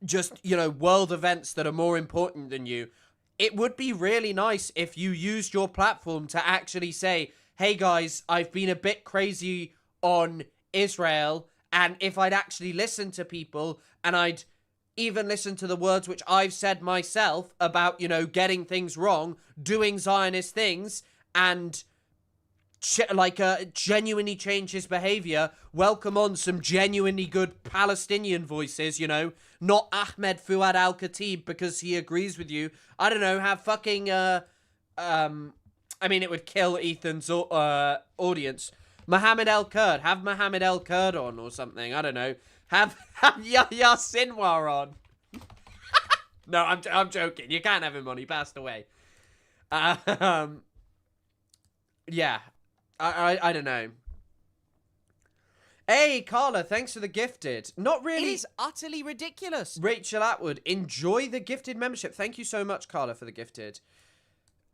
just, world events that are more important than you. It would be really nice if you used your platform to actually say, hey guys, I've been a bit crazy on Israel, and if I'd actually listen to people, and I'd even listen to the words which I've said myself about, getting things wrong, doing Zionist things, and genuinely change his behavior, welcome on some genuinely good Palestinian voices, not Ahmed Fuad al-Khatib because he agrees with you. I don't know, have fucking, I mean, it would kill Ethan's audience. Mohammed El-Kurd, have Mohammed El-Kurd on or something, I don't know. Have Yahya Sinwar on. No, I'm joking, you can't have him on, he passed away. Yeah. I don't know. Hey, Carla, thanks for the gifted. Not really. It is utterly ridiculous. Rachel Atwood, enjoy the gifted membership. Thank you so much, Carla, for the gifted.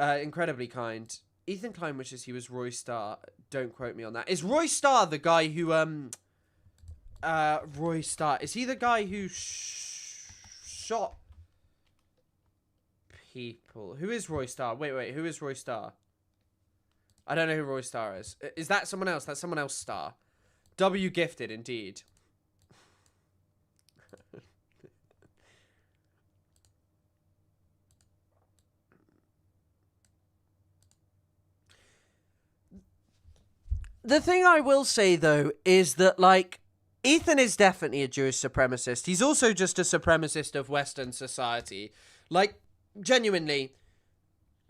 Incredibly kind. Ethan Klein wishes he was Roy Starr. Don't quote me on that. Is Roy Starr the guy who, Roy Starr, is he the guy who shot people? Who is Roy Starr? Wait, who is Roy Starr? I don't know who Roy Starr is. Is that someone else? That's someone else Star. W gifted, indeed. The thing I will say, though, is that, Ethan is definitely a Jewish supremacist. He's also just a supremacist of Western society. Genuinely...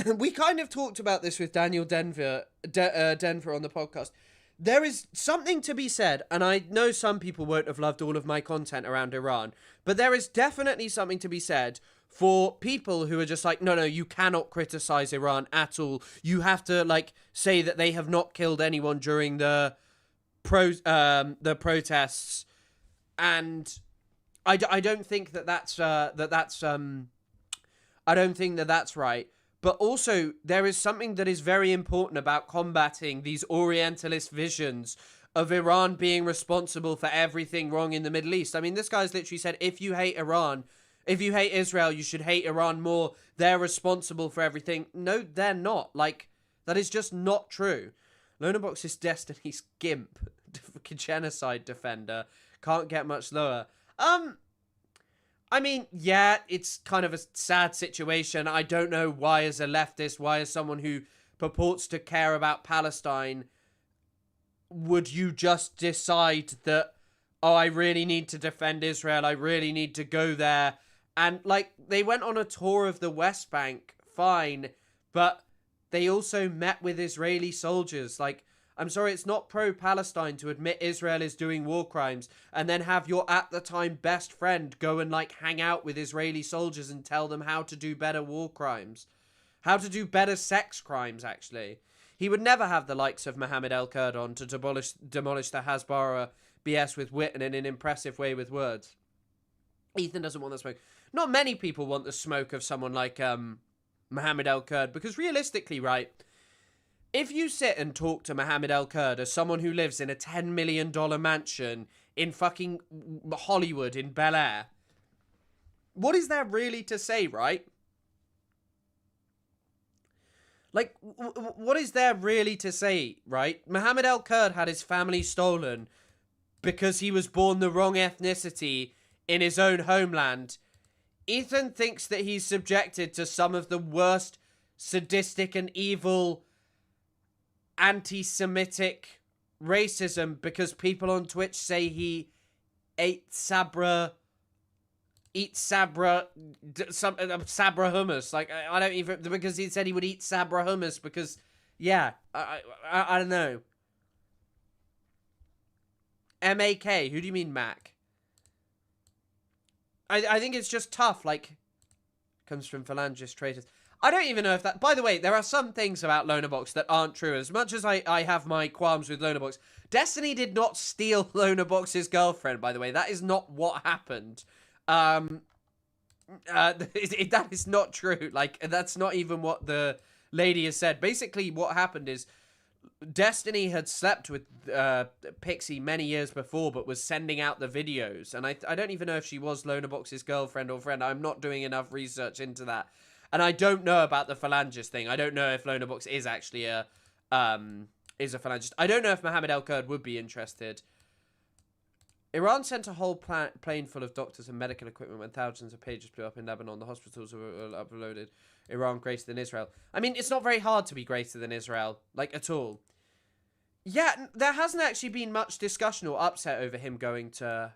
we kind of talked about this with Daniel Denver on the podcast. There is something to be said, and I know some people won't have loved all of my content around Iran, but there is definitely something to be said for people who are just like, no, you cannot criticize Iran at all. You have to, like, say that they have not killed anyone during the protests, and I don't think that's I don't think that that's right. But also, there is something that is very important about combating these Orientalist visions of Iran being responsible for everything wrong in the Middle East. I mean, this guy's literally said, if you hate Israel, you should hate Iran more. They're responsible for everything. No, they're not. Like, that is just not true. Lonabox is Destiny's gimp, genocide defender. Can't get much lower. I mean, yeah, it's kind of a sad situation. I don't know why, as a leftist, why, as someone who purports to care about Palestine, would you just decide that, oh, I really need to defend Israel, I really need to go there. And, like, they went on a tour of the West Bank, fine, but they also met with Israeli soldiers. Like, I'm sorry, it's not pro-Palestine to admit Israel is doing war crimes and then have your, at the time, best friend go and, like, hang out with Israeli soldiers and tell them how to do better war crimes. How to do better sex crimes, actually. He would never have the likes of Mohammed El-Kurd on to demolish the Hasbara BS with wit and in an impressive way with words. Ethan doesn't want the smoke. Not many people want the smoke of someone like Mohammed El-Kurd, because realistically, right, if you sit and talk to Mohammed El-Kurd as someone who lives in a $10 million mansion in fucking Hollywood in Bel Air, what is there really to say, right? Like, what is there really to say, right? Mohammed El-Kurd had his family stolen because he was born the wrong ethnicity in his own homeland. Ethan thinks that he's subjected to some of the worst sadistic and evil anti-Semitic racism because people on Twitch say he ate sabra hummus. Like, I don't even, because he said he would eat sabra hummus because, yeah, I don't know. M-A-K, who do you mean Mac? I think it's just tough, like, comes from phalangist traitors. I don't even know if that... By the way, there are some things about Lonabox that aren't true. As much as I have my qualms with Lonabox, Destiny did not steal Lonabox's girlfriend, by the way. That is not what happened. That is not true. Like, that's not even what the lady has said. Basically, what happened is Destiny had slept with Pixie many years before, but was sending out the videos. And I don't even know if she was Lonabox's girlfriend or friend. I'm not doing enough research into that. And I don't know about the phalangist thing. I don't know if Lonabox is actually a phalangist. I don't know if Mohammed El-Kurd would be interested. Iran sent a whole plane full of doctors and medical equipment when thousands of pages blew up in Lebanon. The hospitals were uploaded. Iran greater than Israel. I mean, it's not very hard to be greater than Israel, like, at all. Yeah, there hasn't actually been much discussion or upset over him going to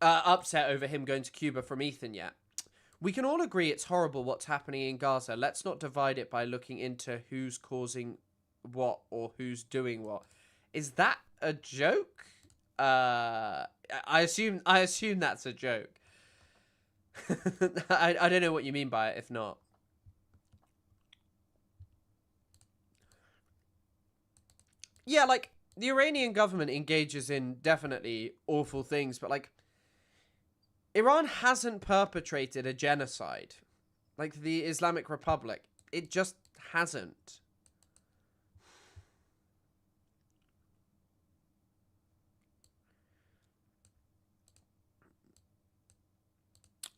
upset over him going to Cuba from Ethan yet. We can all agree it's horrible what's happening in Gaza. Let's not divide it by looking into who's causing what or who's doing what. Is that a joke? I assume that's a joke. I don't know what you mean by it, if not. Yeah, like, the Iranian government engages in definitely awful things, but, like, Iran hasn't perpetrated a genocide. Like the Islamic Republic. It just hasn't.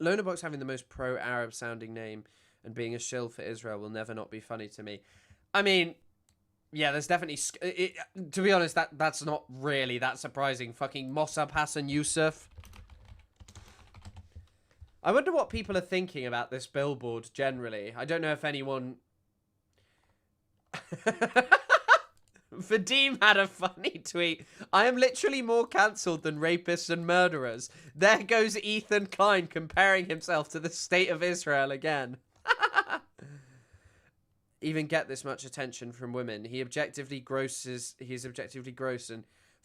Lonabox having the most pro-Arab sounding name and being a shill for Israel will never not be funny to me. I mean, yeah, there's definitely... to be honest, that's not really that surprising. Fucking Mossab Hassan Yusuf. I wonder what people are thinking about this billboard generally. I don't know if anyone... Vadim had a funny tweet. I am literally more cancelled than rapists and murderers. There goes Ethan Klein comparing himself to the state of Israel again. Even get this much attention from women. He's objectively gross and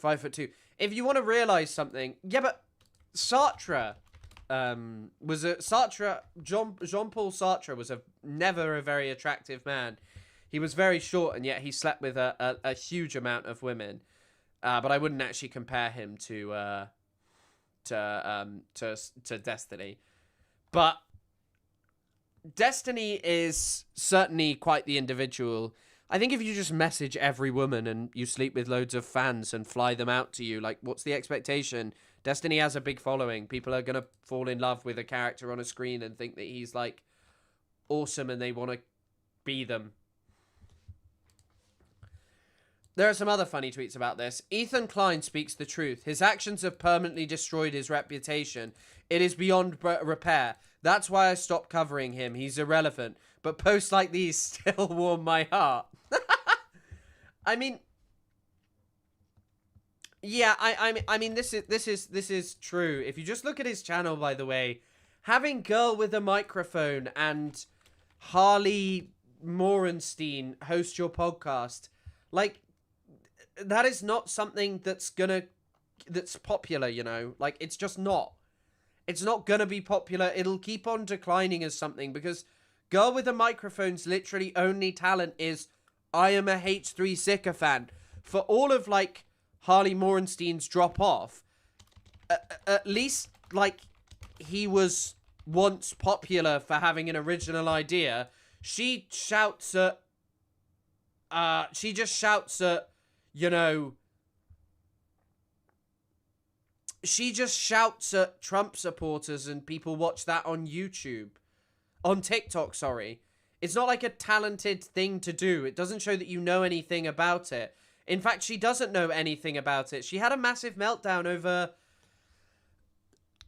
5'2". If you want to realize something, yeah, but Sartre Jean-Paul Sartre was never a very attractive man. He was very short, and yet he slept with a huge amount of women. But I wouldn't actually compare him to Destiny. But Destiny is certainly quite the individual. I think if you just message every woman and you sleep with loads of fans and fly them out to you, like, what's the expectation? Destiny has a big following. People are going to fall in love with a character on a screen and think that he's, like, awesome and they want to be them. There are some other funny tweets about this. Ethan Klein speaks the truth. His actions have permanently destroyed his reputation. It is beyond repair. That's why I stopped covering him. He's irrelevant. But posts like these still warm my heart. I mean, yeah, I mean, this is true. If you just look at his channel, by the way, having Girl with a Microphone and Harley Morenstein host your podcast, like, that is not something that's popular, you know? Like, it's just not. It's not gonna be popular. It'll keep on declining as something because Girl with a Microphone's literally only talent is I am a H3 sycophant. For all of, like, Harley Morenstein's drop off, at least, like, he was once popular for having an original idea. She shouts at, you know, she just shouts at Trump supporters and people watch that on YouTube. On TikTok, sorry. It's not like a talented thing to do. It doesn't show that you know anything about it. In fact, she doesn't know anything about it. She had a massive meltdown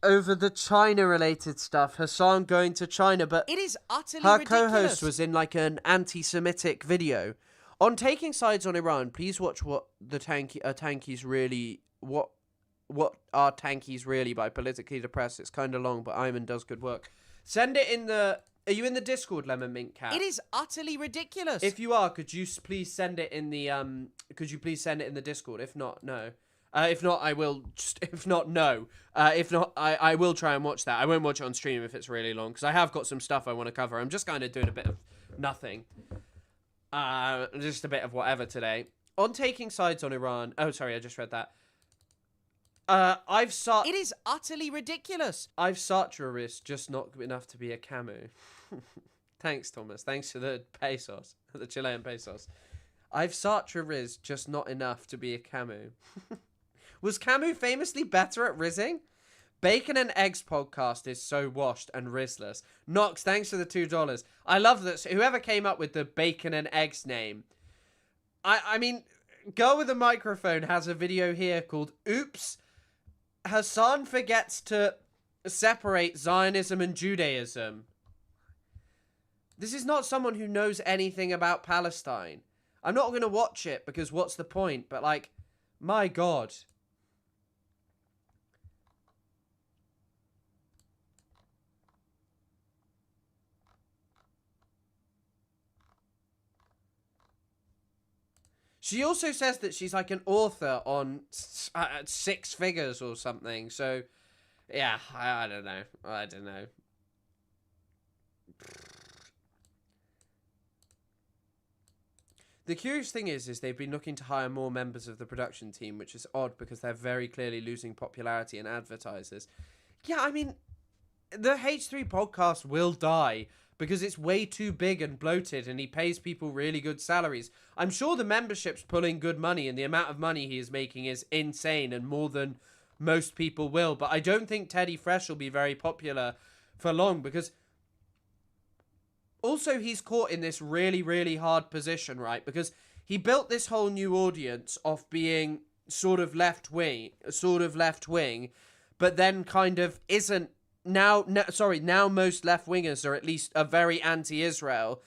over the China-related stuff. Hassan going to China, but it is utterly her ridiculous. co-host was in, like, an anti-Semitic video. On taking sides on Iran, please watch what are tankies really by Politically Depressed. It's kind of long, but Ayman does good work. Send it in the... Are you in the Discord, Lemon Mint Cat? It is utterly ridiculous. If you are, could you please send it in the Discord? If not, no. If not, I will. If not, no. If not, I will try and watch that. I won't watch it on stream if it's really long because I have got some stuff I want to cover. I'm just kind of doing a bit of nothing. Just a bit of whatever today. On taking sides on Iran. Oh, sorry, I just read that. It is utterly ridiculous. I've Sartre is just not enough to be a Camus. Thanks, Thomas. Thanks for the pesos, the Chilean pesos. I've Sartre is just not enough to be a Camus. Was Camus famously better at rizzing? Bacon and Eggs podcast is so washed and rizless. Knox, thanks for the $2. I love this. Whoever came up with the Bacon and Eggs name. I mean, Girl with a Microphone has a video here called Oops. Hassan forgets to separate Zionism and Judaism. This is not someone who knows anything about Palestine. I'm not going to watch it because what's the point? But, like, my God. She also says that she's like an author on Six Figures or something. So, yeah, I don't know. I don't know. The curious thing is they've been looking to hire more members of the production team, which is odd because they're very clearly losing popularity in advertisers. Yeah, I mean, the H3 podcast will die because it's way too big and bloated and he pays people really good salaries. I'm sure the membership's pulling good money and the amount of money he is making is insane and more than most people will. But I don't think Teddy Fresh will be very popular for long because also he's caught in this really, really hard position, right? Because he built this whole new audience off being sort of left-wing, but then kind of isn't. Now most left-wingers are at least very anti-Israel.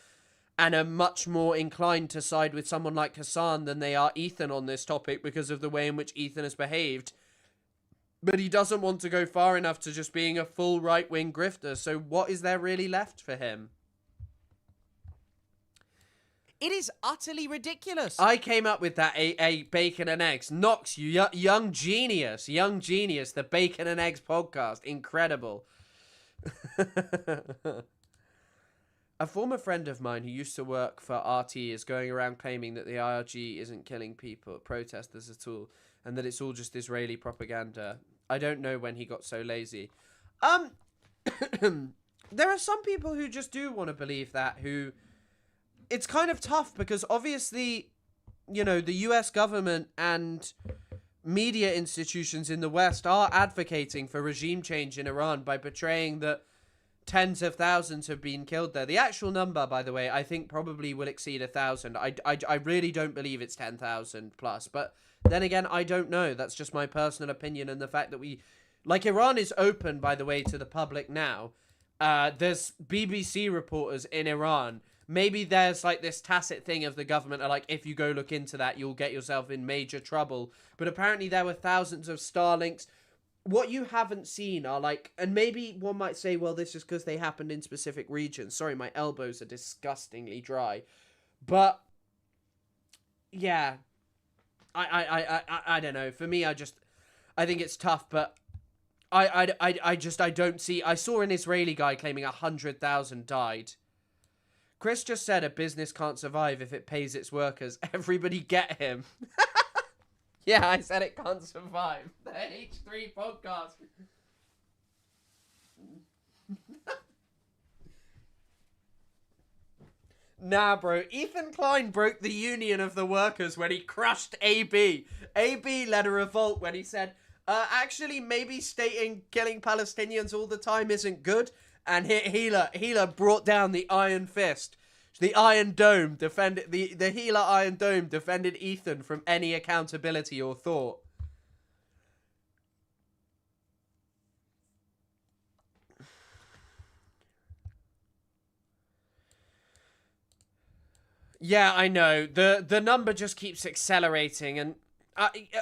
and are much more inclined to side with someone like Hassan than they are Ethan on this topic because of the way in which Ethan has behaved. But he doesn't want to go far enough to just being a full right-wing grifter. So what is there really left for him? It is utterly ridiculous. I came up with that, a bacon and eggs. Knox, you young genius, the bacon and eggs podcast. Incredible. A former friend of mine who used to work for RT is going around claiming that the IRG isn't killing people, protesters at all, and that it's all just Israeli propaganda. I don't know when he got so lazy. There are some people who just do want to believe that, who... It's kind of tough because obviously, you know, the US government and media institutions in the West are advocating for regime change in Iran by portraying that tens of thousands have been killed there. The actual number, by the way, I think probably will exceed 1,000. I really don't believe it's 10,000 plus. But then again, I don't know. That's just my personal opinion. And the fact that like, Iran is open, by the way, to the public now. There's BBC reporters in Iran. Maybe there's like this tacit thing of the government are like, if you go look into that, you'll get yourself in major trouble. But apparently there were thousands of Starlinks. What you haven't seen are like, and maybe one might say, well, this is because they happened in specific regions. Sorry, my elbows are disgustingly dry. But yeah, I don't know. For me, I think it's tough, but I don't see. I saw an Israeli guy claiming 100,000 died. Chris just said a business can't survive if it pays its workers. Everybody get him. Yeah, I said it can't survive. The H3 podcast. Nah, bro. Ethan Klein broke the union of the workers when he crushed AB. AB led a revolt when he said, actually, maybe stating killing Palestinians all the time isn't good. And Healer brought down the Iron Fist. The Iron Dome defended the Healer Iron Dome defended Ethan from any accountability or thought. Yeah, I know. The number just keeps accelerating, and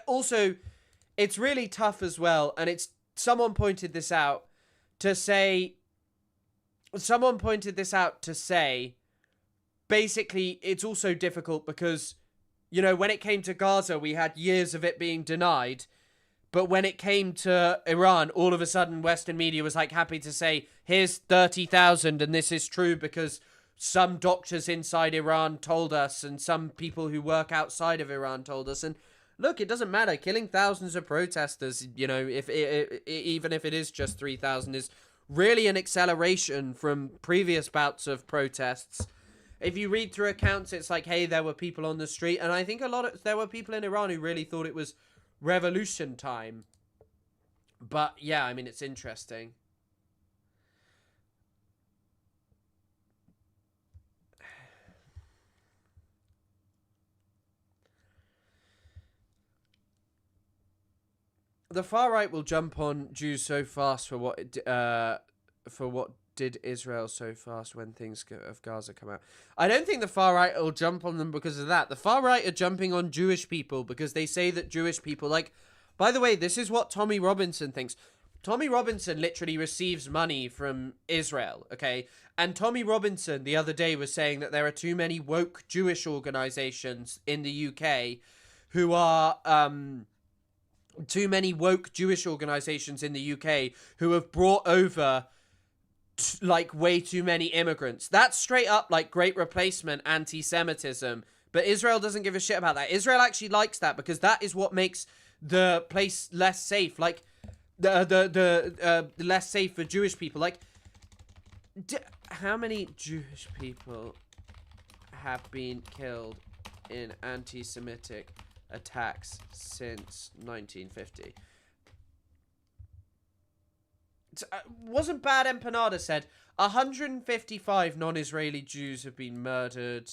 also it's really tough as well. And someone pointed this out to say. Basically, it's also difficult because, you know, when it came to Gaza, we had years of it being denied. But when it came to Iran, all of a sudden, Western media was like happy to say, here's 30,000 and this is true because some doctors inside Iran told us and some people who work outside of Iran told us. And look, it doesn't matter. Killing thousands of protesters, you know, even if it is just 3,000, is really an acceleration from previous bouts of protests. If you read through accounts, it's like, hey, there were people on the street. And I think there were people in Iran who really thought it was revolution time. But yeah, I mean, it's interesting. The far right will jump on Jews so fast for what did Israel so fast when things of Gaza come out. I don't think the far right will jump on them because of that. The far right are jumping on Jewish people because they say that Jewish people, like, by the way, this is what Tommy Robinson thinks. Tommy Robinson literally receives money from Israel, okay? And Tommy Robinson the other day was saying that there are too many woke Jewish organizations in the UK who are, too many woke Jewish organizations in the UK who have brought over like way too many immigrants. That's straight up like Great Replacement anti-Semitism. But Israel doesn't give a shit about that. Israel actually likes that because that is what makes the place less safe. Like the less safe for Jewish people. Like, how many Jewish people have been killed in anti-Semitic attacks since 1950? Wasn't Bad Empanada said 155 non-Israeli Jews have been murdered.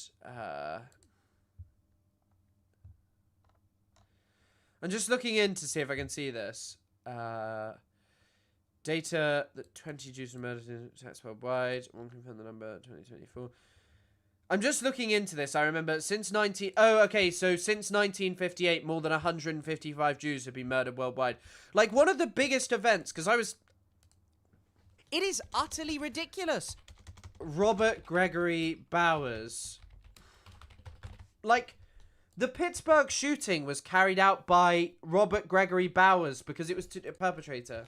I'm just looking in to see if I can see this. Data that 20 Jews were murdered in attacks worldwide. One confirmed the number 2024. I'm just looking into this. I remember since 1958, more than 155 Jews have been murdered worldwide. Like, one of the biggest events, because I was... It is utterly ridiculous. Robert Gregory Bowers. Like, the Pittsburgh shooting was carried out by Robert Gregory Bowers because it was a perpetrator.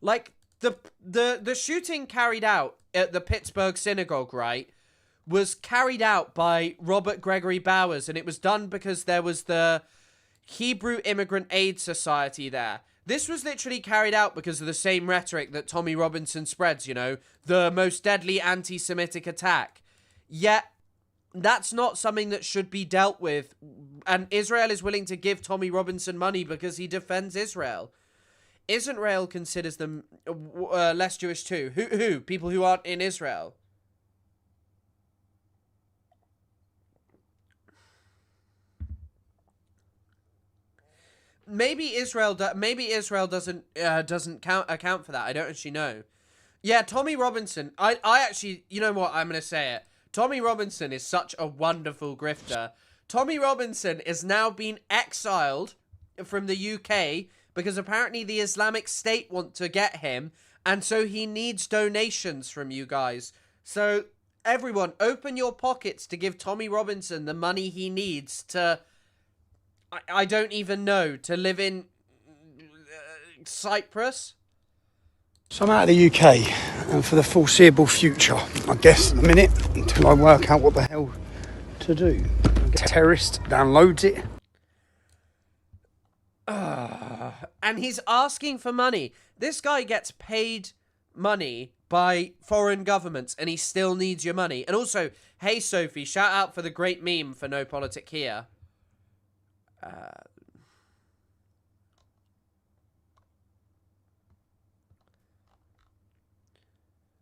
Like, the shooting carried out at the Pittsburgh synagogue, right, was carried out by Robert Gregory Bowers, and it was done because there was the Hebrew Immigrant Aid Society there. This was literally carried out because of the same rhetoric that Tommy Robinson spreads, you know, the most deadly anti-Semitic attack. Yet, that's not something that should be dealt with, and Israel is willing to give Tommy Robinson money because he defends Israel. Israel considers them less Jewish too. Who? People who aren't in Israel. Maybe Israel doesn't account for that. I don't actually know. Yeah, Tommy Robinson. I actually, you know what? I'm gonna say it. Tommy Robinson is such a wonderful grifter. Tommy Robinson is now being exiled from the UK because apparently the Islamic State want to get him, and so he needs donations from you guys. So, everyone, open your pockets to give Tommy Robinson the money he needs to, I don't even know, to live in Cyprus? So I'm out of the UK, and for the foreseeable future, I guess, in a minute, until I work out what the hell to do. Terrorist downloads it. And he's asking for money. This guy gets paid money by foreign governments, and he still needs your money. And also, hey Sophie, shout out for the great meme for No Politic Here.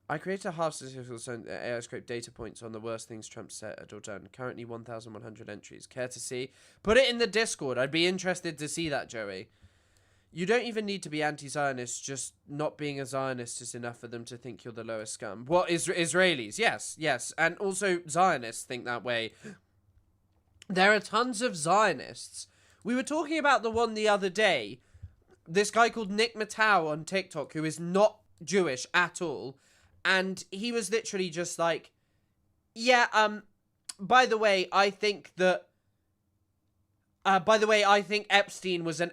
I created a half statistical zone that AI scraped data points on the worst things Trump said or done. Currently 1,100 entries. Care to see? Put it in the Discord. I'd be interested to see that, Joey. You don't even need to be anti-Zionist. Just not being a Zionist is enough for them to think you're the lowest scum. What, Israelis? Yes, yes. And also Zionists think that way. There are tons of Zionists. We were talking about the one the other day. This guy called Nick Matau on TikTok, who is not Jewish at all. And he was literally just like, yeah, by the way, I think Epstein was an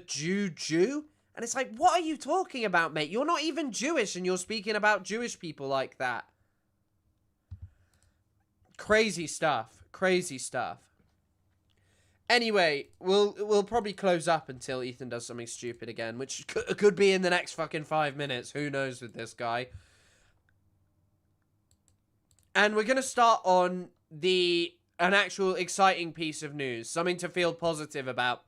Jew. And it's like, what are you talking about, mate? You're not even Jewish and you're speaking about Jewish people like that. Crazy stuff. Crazy stuff. Anyway, we'll probably close up until Ethan does something stupid again, which could be in the next fucking 5 minutes. Who knows with this guy. And we're going to start on an actual exciting piece of news. Something to feel positive about.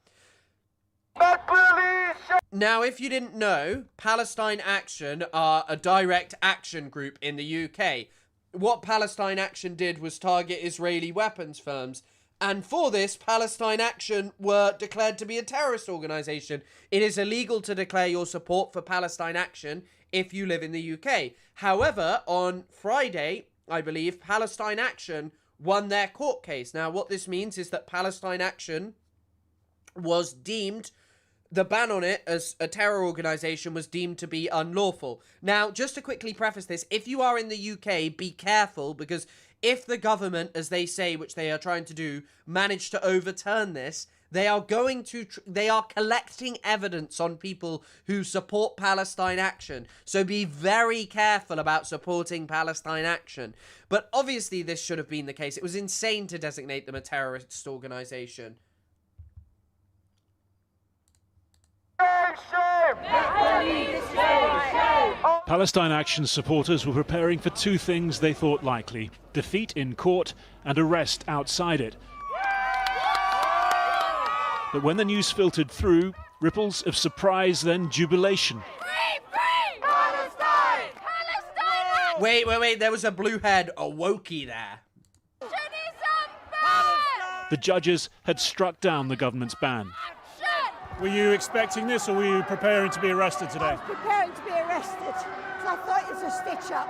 Now, if you didn't know, Palestine Action are a direct action group in the UK. What Palestine Action did was target Israeli weapons firms. And for this, Palestine Action were declared to be a terrorist organization. It is illegal to declare your support for Palestine Action if you live in the UK. However, on Friday, I believe, Palestine Action won their court case. Now, what this means is that Palestine Action was deemed, the ban on it as a terror organization was deemed to be unlawful. Now, just to quickly preface this, if you are in the UK, be careful, because if the government, as they say, which they are trying to do, manage to overturn this, they are collecting evidence on people who support Palestine Action. So be very careful about supporting Palestine Action. But obviously this should have been the case. It was insane to designate them a terrorist organization. Palestine Action supporters were preparing for two things they thought likely: defeat in court and arrest outside it. But when the news filtered through, ripples of surprise, then jubilation. Free Palestine! Palestine! Wait, there was a blue-haired Awoki there. The judges had struck down the government's ban. Were you expecting this, or were you preparing to be arrested today? I was preparing to be arrested, so I thought it was a stitch-up.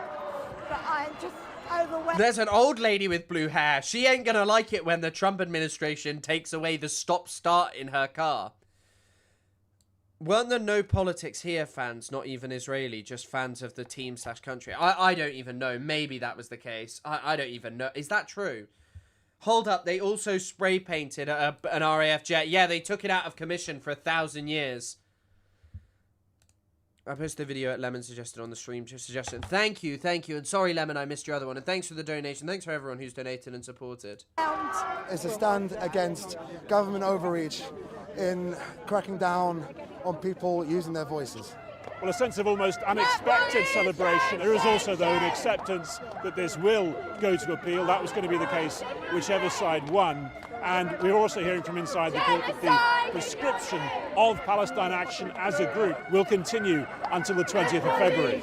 but I'm just overwhelmed. There's an old lady with blue hair. She ain't gonna like it when the Trump administration takes away the stop-start in her car. Weren't there no politics here fans, not even Israeli, just fans of the team/country? I don't even know. Maybe that was the case. I don't even know. Is that true? Hold up, they also spray painted an RAF jet. Yeah, they took it out of commission for 1,000 years. I posted the video at Lemon suggested on the stream. Suggestion. Thank you. And sorry, Lemon, I missed your other one. And thanks for the donation. Thanks for everyone who's donated and supported. It's a stand against government overreach in cracking down on people using their voices. Well, a sense of almost unexpected celebration. There is also, though, an acceptance that this will go to appeal. That was going to be the case whichever side won. And we're also hearing from inside the court that the prescription of Palestine Action as a group will continue until the 20th of February.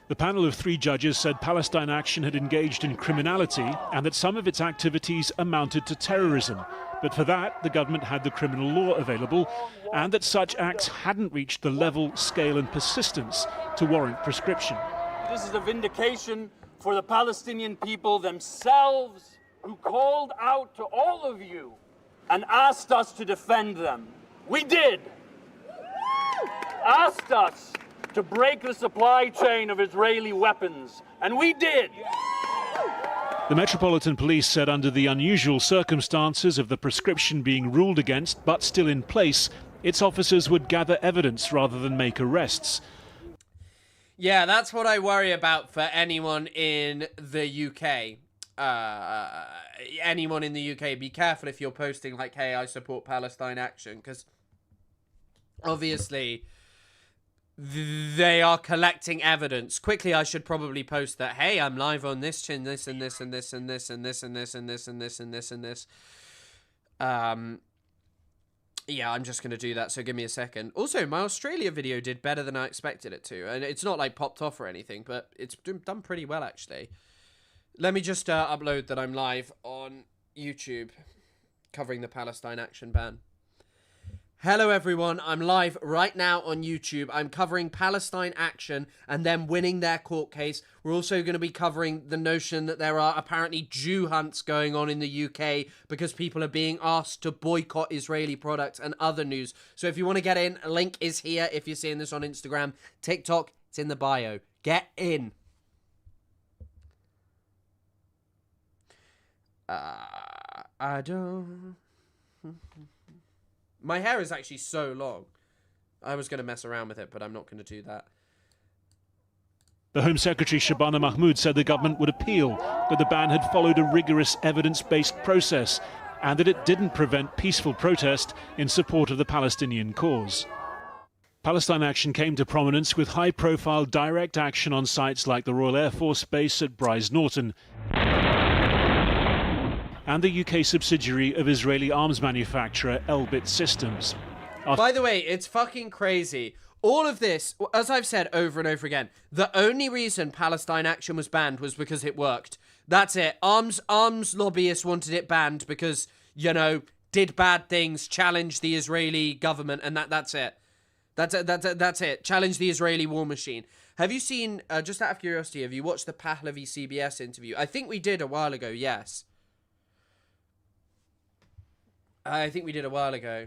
The panel of 3 judges said Palestine Action had engaged in criminality and that some of its activities amounted to terrorism. But for that, the government had the criminal law available, and that such acts hadn't reached the level, scale and persistence to warrant prescription. This is a vindication for the Palestinian people themselves, who called out to all of you and asked us to defend them. We did. Asked us to break the supply chain of Israeli weapons, and we did. The Metropolitan Police said under the unusual circumstances of the prescription being ruled against but still in place, its officers would gather evidence rather than make arrests. Yeah, that's what I worry about for anyone in the UK. Anyone in the UK, be careful if you're posting like, hey, I support Palestine Action, because obviously they are collecting evidence. Quickly, I should probably post that, hey, I'm live on this and this and this and this and this and this and this and this and this and this and this. Yeah, I'm just going to do that, so give me a second. Also, my Australia video did better than I expected it to. And it's not like popped off or anything, but it's done pretty well, actually. Let me just upload that I'm live on YouTube covering the Palestine Action ban. Hello everyone, I'm live right now on YouTube. I'm covering Palestine Action and them winning their court case. We're also going to be covering the notion that there are apparently Jew hunts going on in the UK because people are being asked to boycott Israeli products and other news. So if you want to get in, a link is here if you're seeing this on Instagram. TikTok, it's in the bio. Get in. I don't... My hair is actually so long. I was going to mess around with it, but I'm not going to do that. The Home Secretary Shabana Mahmood said the government would appeal, that the ban had followed a rigorous evidence-based process and that it didn't prevent peaceful protest in support of the Palestinian cause. Palestine Action came to prominence with high-profile direct action on sites like the Royal Air Force Base at Brize Norton and the UK subsidiary of Israeli arms manufacturer Elbit Systems. By the way, it's fucking crazy. All of this, as I've said over and over again, the only reason Palestine Action was banned was because it worked. That's it. Arms lobbyists wanted it banned because, you know, did bad things, challenged the Israeli government, and that's it. That's it. Challenged the Israeli war machine. Have you seen, just out of curiosity, have you watched the Pahlavi CBS interview? I think we did a while ago, yes. I think we did a while ago.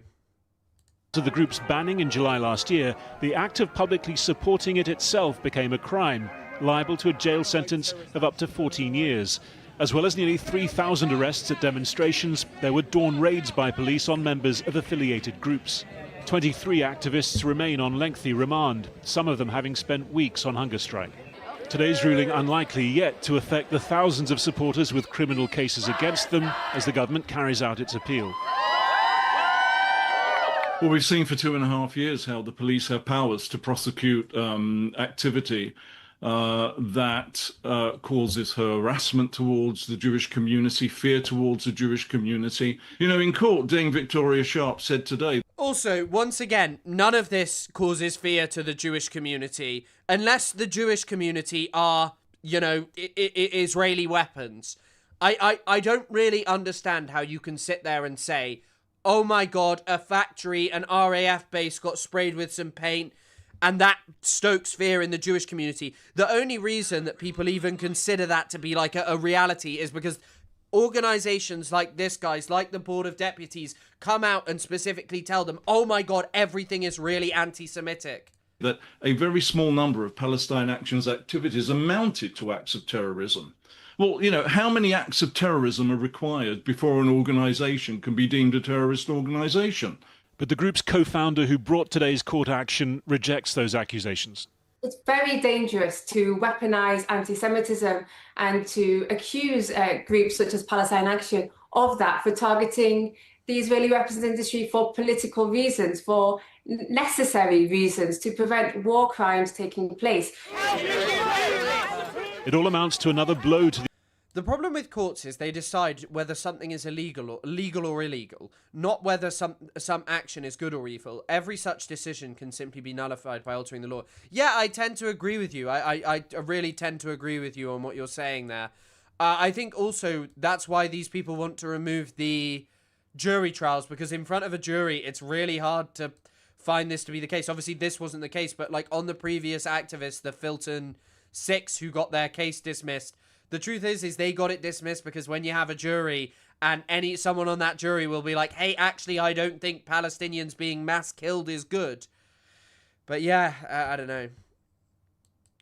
To the group's banning in July last year, the act of publicly supporting it itself became a crime, liable to a jail sentence of up to 14 years. As well as nearly 3,000 arrests at demonstrations, there were dawn raids by police on members of affiliated groups. 23 activists remain on lengthy remand, some of them having spent weeks on hunger strike. Today's ruling unlikely yet to affect the thousands of supporters with criminal cases against them as the government carries out its appeal. Well, we've seen for 2.5 years how the police have powers to prosecute activity that causes harassment towards the Jewish community, fear towards the Jewish community. You know, in court, Dame Victoria Sharp said today. Also, once again, none of this causes fear to the Jewish community unless the Jewish community are, you know, Israeli weapons. I don't really understand how you can sit there and say, oh my God, a factory, an RAF base got sprayed with some paint, And that stokes fear in the Jewish community. The only reason that people even consider that to be like a reality is because organizations like this, guys, like the Board of Deputies, come out and specifically tell them, oh my God, everything is really anti-Semitic. That a very small number of Palestine Action's activities amounted to acts of terrorism. Well, you know, how many acts of terrorism are required before an organization can be deemed a terrorist organization? But the group's co-founder who brought today's court action rejects those accusations. It's very dangerous to weaponize anti-Semitism and to accuse groups such as Palestine Action of that, for targeting the Israeli weapons industry for political reasons, for necessary reasons, to prevent war crimes taking place. It all amounts to another blow to The problem with courts is they decide whether something is illegal or illegal, not whether some action is good or evil. Every such decision can simply be nullified by altering the law. Yeah, I tend to agree with you. I really tend to agree with you on what you're saying there. I think also that's why these people want to remove the jury trials, because in front of a jury, it's really hard to find this to be the case. Obviously, this wasn't the case, but like on the previous activists, the Filton 6 who got their case dismissed, the truth is they got it dismissed because when you have a jury and someone on that jury will be like, hey, actually, I don't think Palestinians being mass killed is good. But yeah, I don't know.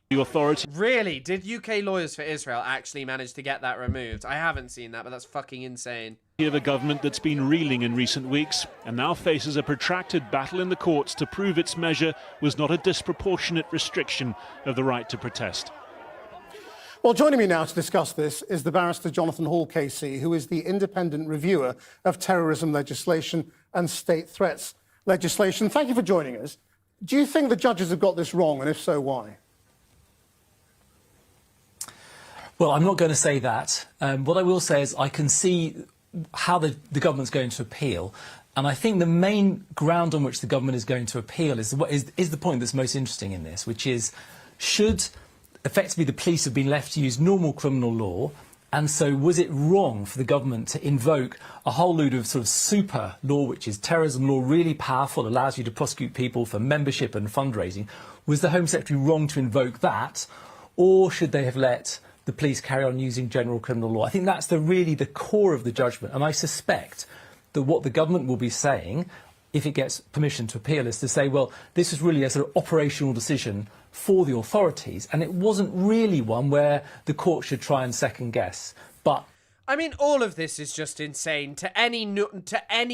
the authority. Really? Did UK Lawyers for Israel actually manage to get that removed? I haven't seen that, but that's fucking insane. Of a government that's been reeling in recent weeks and now faces a protracted battle in the courts to prove its measure was not a disproportionate restriction of the right to protest. Well, joining me now to discuss this is the barrister Jonathan Hall, KC, who is the independent reviewer of terrorism legislation and state threats legislation. Thank you for joining us. Do you think the judges have got this wrong, and if so, why? Well, I'm not going to say that. What I will say is I can see how the government's going to appeal. And I think the main ground on which the government is going to appeal is the point that's most interesting in this, which is, should effectively the police have been left to use normal criminal law, and so was it wrong for the government to invoke a whole load of sort of super law, which is terrorism law, really powerful, allows you to prosecute people for membership and fundraising? Was the Home Secretary wrong to invoke that, or should they have let the police carry on using general criminal law? I think that's really the core of the judgment, and I suspect that what the government will be saying, if it gets permission to appeal, is to say, well, this is really a sort of operational decision for the authorities, and it wasn't really one where the court should try and second guess. But I mean, all of this is just insane to any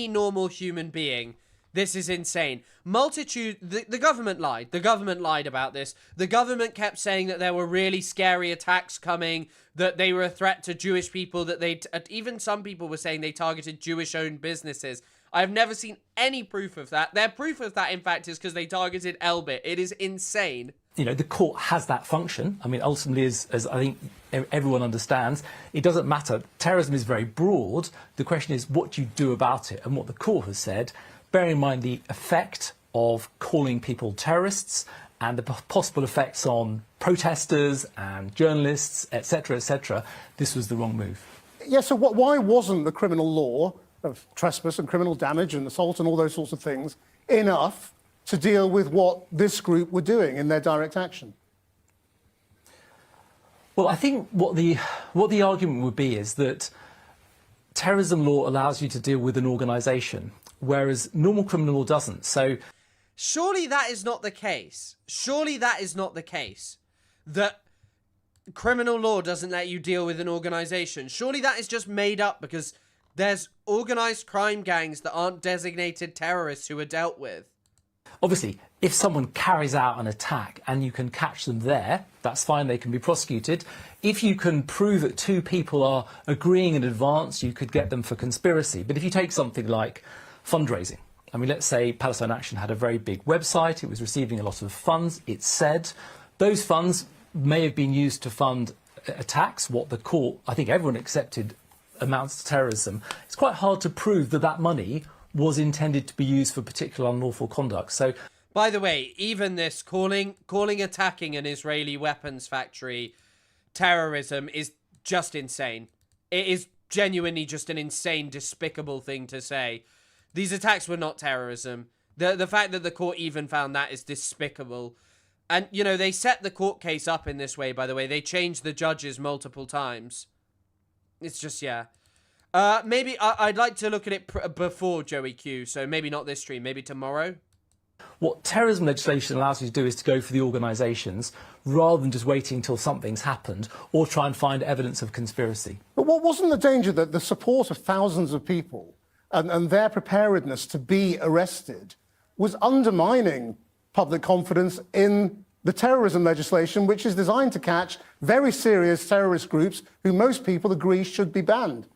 normal human being. This is insane. The government lied. The government lied about this. The government kept saying that there were really scary attacks coming, that they were a threat to Jewish people, that even some people were saying they targeted Jewish-owned businesses. I've never seen any proof of that. Their proof of that, in fact, is because they targeted Elbit. It is insane. You know, the court has that function. I mean, ultimately, as I think everyone understands, it doesn't matter. Terrorism is very broad. The question is, what do you do about it? And what the court has said, bearing in mind the effect of calling people terrorists and the possible effects on protesters and journalists, etc., this was the wrong move. Yeah, so why wasn't the criminal law of trespass and criminal damage and assault and all those sorts of things enough to deal with what this group were doing in their direct action? Well, I think what the argument would be is that terrorism law allows you to deal with an organisation, whereas normal criminal law doesn't. So surely that is not the case. Surely that is not the case. That criminal law doesn't let you deal with an organisation. Surely that is just made up because there's organised crime gangs that aren't designated terrorists who are dealt with. Obviously, if someone carries out an attack and you can catch them there, that's fine, they can be prosecuted. If you can prove that two people are agreeing in advance, you could get them for conspiracy. But if you take something like fundraising, I mean, let's say Palestine Action had a very big website, it was receiving a lot of funds, it said those funds may have been used to fund attacks, what the court, I think everyone accepted, amounts to terrorism. It's quite hard to prove that that money was intended to be used for particular unlawful conduct. So, by the way, even this calling attacking an Israeli weapons factory terrorism is just insane. It is genuinely just an insane, despicable thing to say. These attacks were not terrorism. The fact that the court even found that is despicable. And, you know, they set the court case up in this way, by the way. They changed the judges multiple times. It's just, yeah. Maybe I'd like to look at it before Joey Q, so maybe not this stream, maybe tomorrow. What terrorism legislation allows you to do is to go for the organisations rather than just waiting until something's happened or try and find evidence of conspiracy. But what wasn't the danger that the support of thousands of people and their preparedness to be arrested was undermining public confidence in the terrorism legislation, which is designed to catch very serious terrorist groups who most people agree should be banned?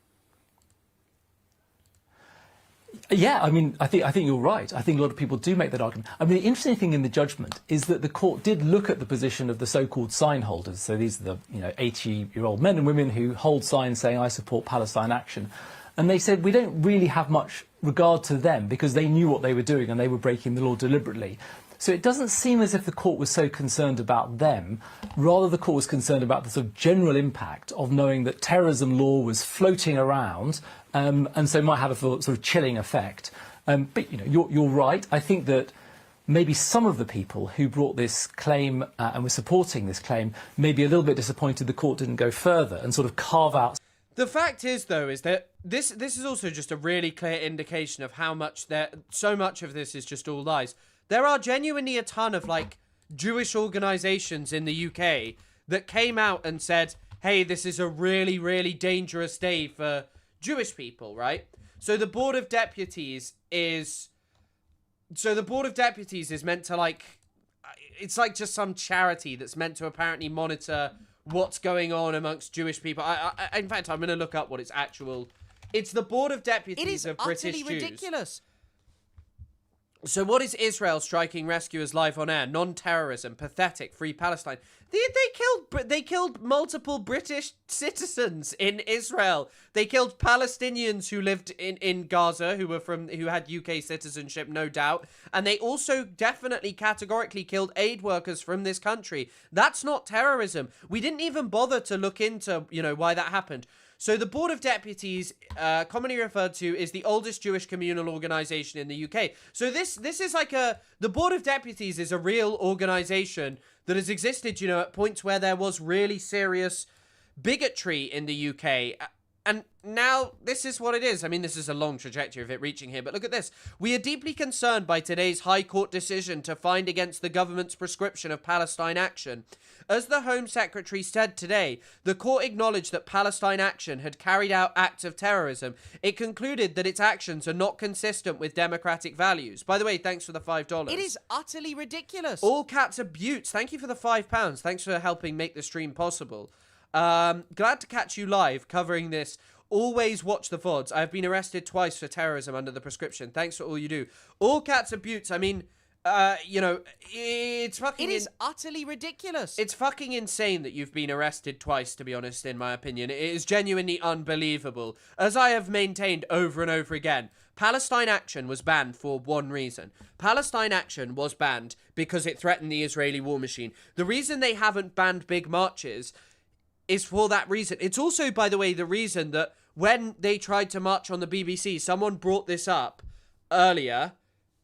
Yeah, I mean, I think you're right. I think a lot of people do make that argument. I mean, the interesting thing in the judgment is that the court did look at the position of the so-called sign holders. So these are the 80-year-old men and women who hold signs saying, "I support Palestine Action." And they said, we don't really have much regard to them because they knew what they were doing and they were breaking the law deliberately. So it doesn't seem as if the court was so concerned about them. Rather, the court was concerned about the sort of general impact of knowing that terrorism law was floating around, and so might have a sort of chilling effect. But, you know, you're right. I think that maybe some of the people who brought this claim and were supporting this claim may be a little bit disappointed the court didn't go further and sort of carve out. The fact is, though, is that this is also just a really clear indication of how much so much of this is just all lies. There are genuinely a ton of, like, Jewish organisations in the UK that came out and said, hey, this is a really, really dangerous day for Jewish people, right? So the Board of Deputies is meant to, like, it's like just some charity that's meant to apparently monitor what's going on amongst Jewish people. In fact, I'm going to look up what its actual... It's the Board of Deputies of British Jews. It is utterly ridiculous. So what is Israel striking rescuers live on air? Non-terrorism, pathetic, free Palestine. They killed multiple British citizens in Israel. They killed Palestinians who lived in Gaza, who had UK citizenship, no doubt. And they also definitely categorically killed aid workers from this country. That's not terrorism. We didn't even bother to look into, you know, why that happened. So the Board of Deputies, commonly referred to, is the oldest Jewish communal organisation in the UK. So this is like the Board of Deputies is a real organisation that has existed, you know, at points where there was really serious bigotry in the UK. And now this is what it is. I mean, this is a long trajectory of it reaching here, but look at this. We are deeply concerned by today's High Court decision to find against the government's prescription of Palestine Action. As the Home Secretary said today, the court acknowledged that Palestine Action had carried out acts of terrorism. It concluded that its actions are not consistent with democratic values. By the way, thanks for the $5. It is utterly ridiculous. All cats are buttes. Thank you for the £5. Thanks for helping make the stream possible. Glad to catch you live covering this. Always watch the VODs. I've been arrested twice for terrorism under the prescription. Thanks for all you do. All cats are buttes. I mean, you know, it's fucking... It is utterly ridiculous. It's fucking insane that you've been arrested twice, to be honest, in my opinion. It is genuinely unbelievable. As I have maintained over and over again, Palestine Action was banned for one reason. Palestine Action was banned because it threatened the Israeli war machine. The reason they haven't banned big marches is for that reason. It's also, by the way, the reason that when they tried to march on the BBC, someone brought this up earlier,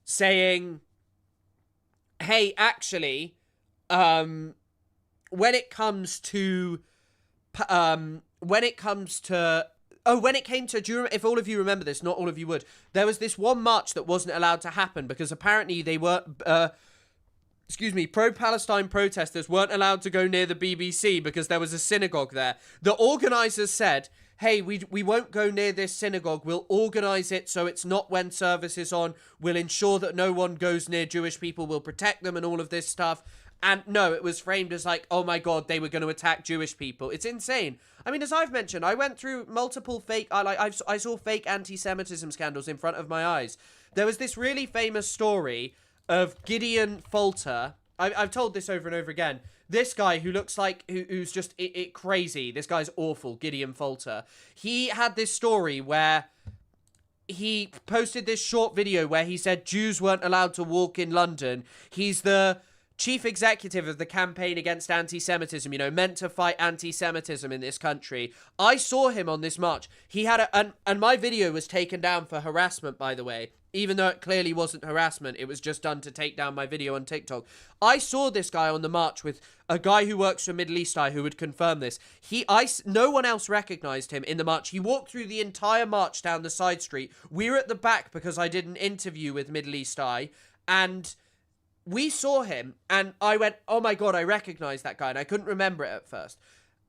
saying, hey, actually, when it came to, if all of you remember this, not all of you would, there was this one march that wasn't allowed to happen because apparently they were, pro-Palestine protesters weren't allowed to go near the BBC because there was a synagogue there. The organisers said, hey, we won't go near this synagogue. We'll organise it so it's not when service is on. We'll ensure that no one goes near Jewish people. We'll protect them and all of this stuff. And no, it was framed as like, oh my God, they were going to attack Jewish people. It's insane. I mean, as I've mentioned, I went through multiple I saw fake anti-Semitism scandals in front of my eyes. There was this really famous story of Gideon Falter. I've told this over and over again. This guy who looks like, who's just crazy. This guy's awful, Gideon Falter. He had this story where he posted this short video where he said Jews weren't allowed to walk in London. He's the chief executive of the campaign against anti-Semitism, you know, meant to fight anti-Semitism in this country. I saw him on this march. He had and my video was taken down for harassment, by the way. Even though it clearly wasn't harassment, it was just done to take down my video on TikTok. I saw this guy on the march with a guy who works for Middle East Eye who would confirm this. No one else recognized him in the march. He walked through the entire march down the side street. We were at the back because I did an interview with Middle East Eye, and we saw him, and I went, oh my God, I recognize that guy, and I couldn't remember it at first.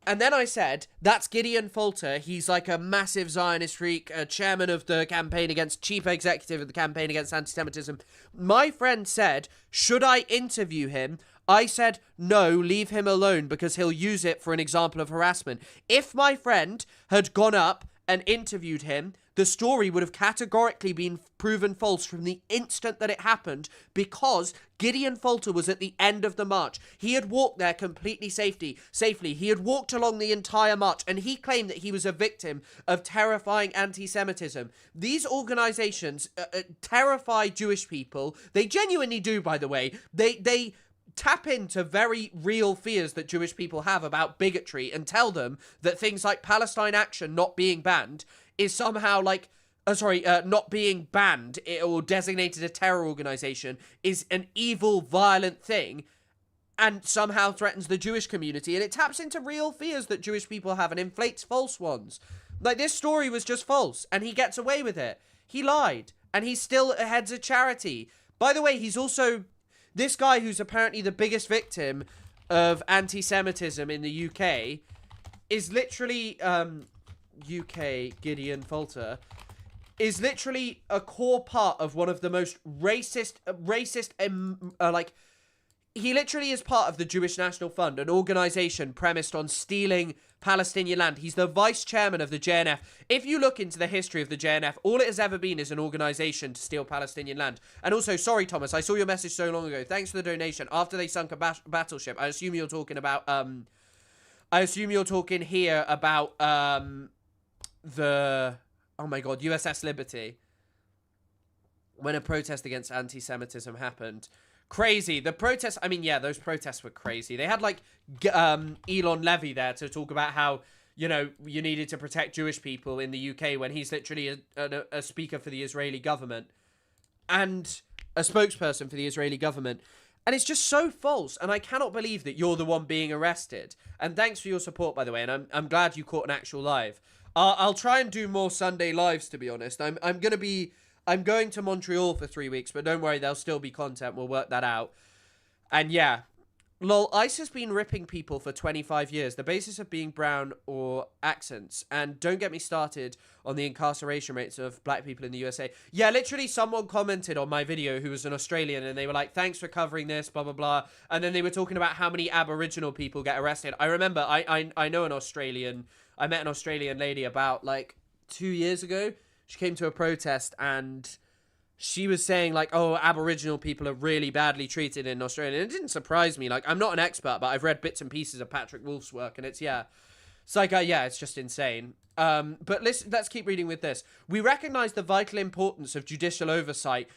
And then I said, that's Gideon Falter. He's like a massive Zionist freak, chairman of the campaign against, chief executive of the campaign against anti-Semitism. My friend said, should I interview him? I said, no, leave him alone because he'll use it for an example of harassment. If my friend had gone up and interviewed him, the story would have categorically been proven false from the instant that it happened, because Gideon Falter was at the end of the march. He had walked there completely safely. He had walked along the entire march, and he claimed that he was a victim of terrifying anti-Semitism. These organizations terrify Jewish people. They genuinely do, by the way. They tap into very real fears that Jewish people have about bigotry and tell them that things like Palestine Action not being banned is somehow like, not being banned or designated a terror organization is an evil, violent thing and somehow threatens the Jewish community. And it taps into real fears that Jewish people have and inflates false ones. Like, this story was just false, and he gets away with it. He lied, and he still heads a charity. By the way, he's also this guy who's apparently the biggest victim of anti-Semitism in the UK is literally, UK Gideon Falter is literally a core part of one of the most racist, he literally is part of the Jewish National Fund, an organization premised on stealing Palestinian land. He's the vice chairman of the JNF. If you look into the history of the JNF, all it has ever been is an organization to steal Palestinian land. And also, sorry, Thomas, I saw your message so long ago. Thanks for the donation. After they sunk a battleship, I assume you're talking about, here about, the, oh my God, USS Liberty. When a protest against anti-Semitism happened. Crazy. The protests, I mean, yeah, those protests were crazy. They had, like, Elon Levy there to talk about how, you know, you needed to protect Jewish people in the UK when he's literally a speaker for the Israeli government and a spokesperson for the Israeli government. And it's just so false, and I cannot believe that you're the one being arrested. And thanks for your support, by the way, and I'm glad you caught an actual live. I'll try and do more Sunday lives, to be honest. I'm going to Montreal for 3 weeks, but don't worry, there'll still be content. We'll work that out. And yeah, lol, ICE has been ripping people for 25 years, the basis of being brown or accents. And don't get me started on the incarceration rates of black people in the USA. Yeah, literally someone commented on my video who was an Australian, and they were like, thanks for covering this, blah, blah, blah. And then they were talking about how many Aboriginal people get arrested. I remember, I know an Australian, I met an Australian lady about like 2 years ago. She came to a protest and she was saying like, oh, Aboriginal people are really badly treated in Australia. And it didn't surprise me. Like, I'm not an expert, but I've read bits and pieces of Patrick Wolf's work, and it's, yeah. It's like, yeah, it's just insane. But let's keep reading with this. We recognize the vital importance of judicial oversight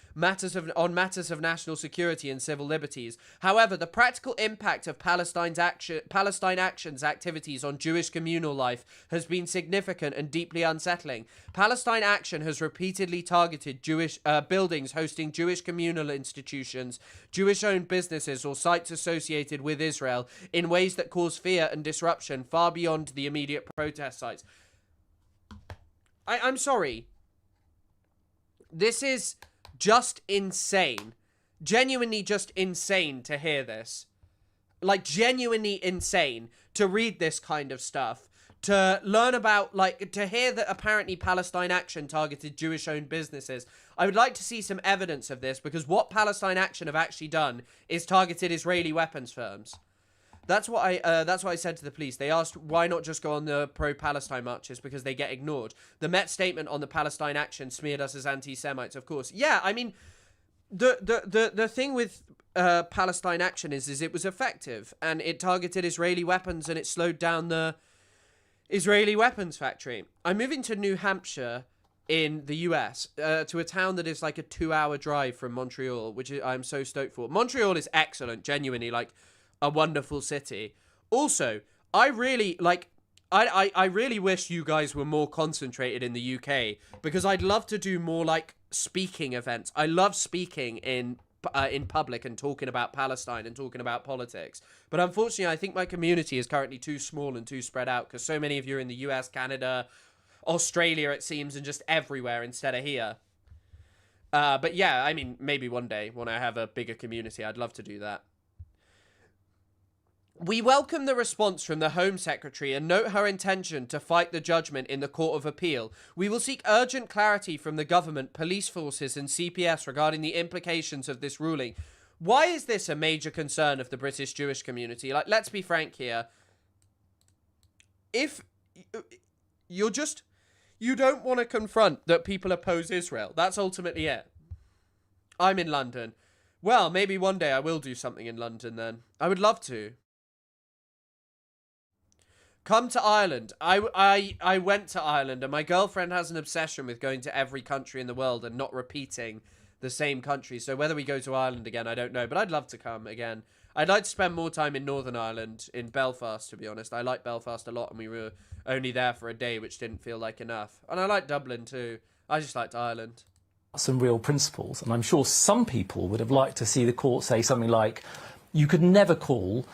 on matters of national security and civil liberties. However, the practical impact of Palestine Action's activities on Jewish communal life has been significant and deeply unsettling. Palestine Action has repeatedly targeted Jewish buildings hosting Jewish communal institutions, Jewish-owned businesses, or sites associated with Israel in ways that cause fear and disruption far beyond the immediate protest sites. I'm sorry. This is just insane. Genuinely just insane to hear this. Like, genuinely insane to read this kind of stuff. To learn about, like, to hear that apparently Palestine Action targeted Jewish-owned businesses. I would like to see some evidence of this, because what Palestine Action have actually done is targeted Israeli weapons firms. That's what I said to the police. They asked why not just go on the pro-Palestine marches, because they get ignored. The Met statement on the Palestine Action smeared us as anti-Semites, of course. Yeah, I mean, the thing with Palestine Action is it was effective, and it targeted Israeli weapons, and it slowed down the Israeli weapons factory. I'm moving to New Hampshire. in the US to a town that is like a 2-hour drive from Montreal, which I'm so stoked for. Montreal is excellent, genuinely, like a wonderful city. Also, I really like. I really wish you guys were more concentrated in the UK, because I'd love to do more like speaking events. I love speaking in public and talking about Palestine and talking about politics. But unfortunately, I think my community is currently too small and too spread out, because so many of you are in the US, Canada, Australia, it seems, and just everywhere instead of here. But yeah, I mean, maybe one day when I have a bigger community, I'd love to do that. We welcome the response from the Home Secretary and note her intention to fight the judgment in the Court of Appeal. We will seek urgent clarity from the government, police forces and CPS regarding the implications of this ruling. Why is this a major concern of the British Jewish community? Like, let's be frank here. If you don't want to confront that people oppose Israel, that's ultimately it. I'm in London. Well, maybe one day I will do something in London then. I would love to. Come to Ireland. I went to Ireland, and my girlfriend has an obsession with going to every country in the world and not repeating the same country. So whether we go to Ireland again, I don't know. But I'd love to come again. I'd like to spend more time in Northern Ireland, in Belfast, to be honest. I like Belfast a lot, and we were only there for a day, which didn't feel like enough. And I like Dublin too. I just liked Ireland. Some real principles, and I'm sure some people would have liked to see the court say something like, you could never call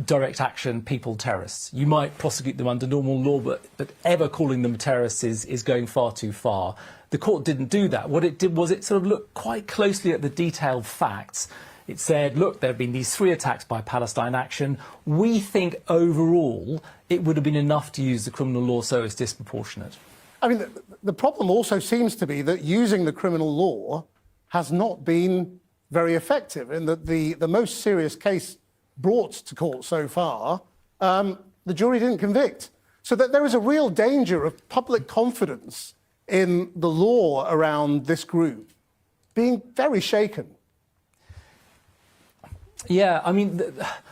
direct action people terrorists. You might prosecute them under normal law, but ever calling them terrorists is going far too far. The court didn't do that. What it did was it sort of looked quite closely at the detailed facts. It said, look, there have been these 3 attacks by Palestine Action. We think overall it would have been enough to use the criminal law, so it's disproportionate. I mean, the problem also seems to be that using the criminal law has not been very effective, in that the most serious case brought to court so far, the jury didn't convict. So that there is a real danger of public confidence in the law around this group being very shaken. Yeah, I mean,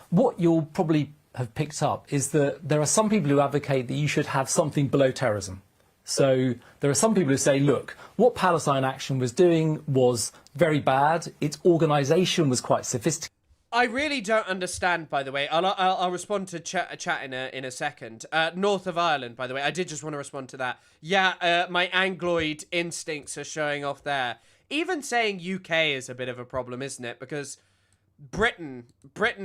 what you'll probably have picked up is that there are some people who advocate that you should have something below terrorism. So there are some people who say, look, what Palestine Action was doing was very bad. Its organisation was quite sophisticated. I really don't understand, by the way. I'll respond to chat in a second. North of Ireland, by the way. I did just want to respond to that. Yeah, my Angloid instincts are showing off there. Even saying UK is a bit of a problem, isn't it? Because Britain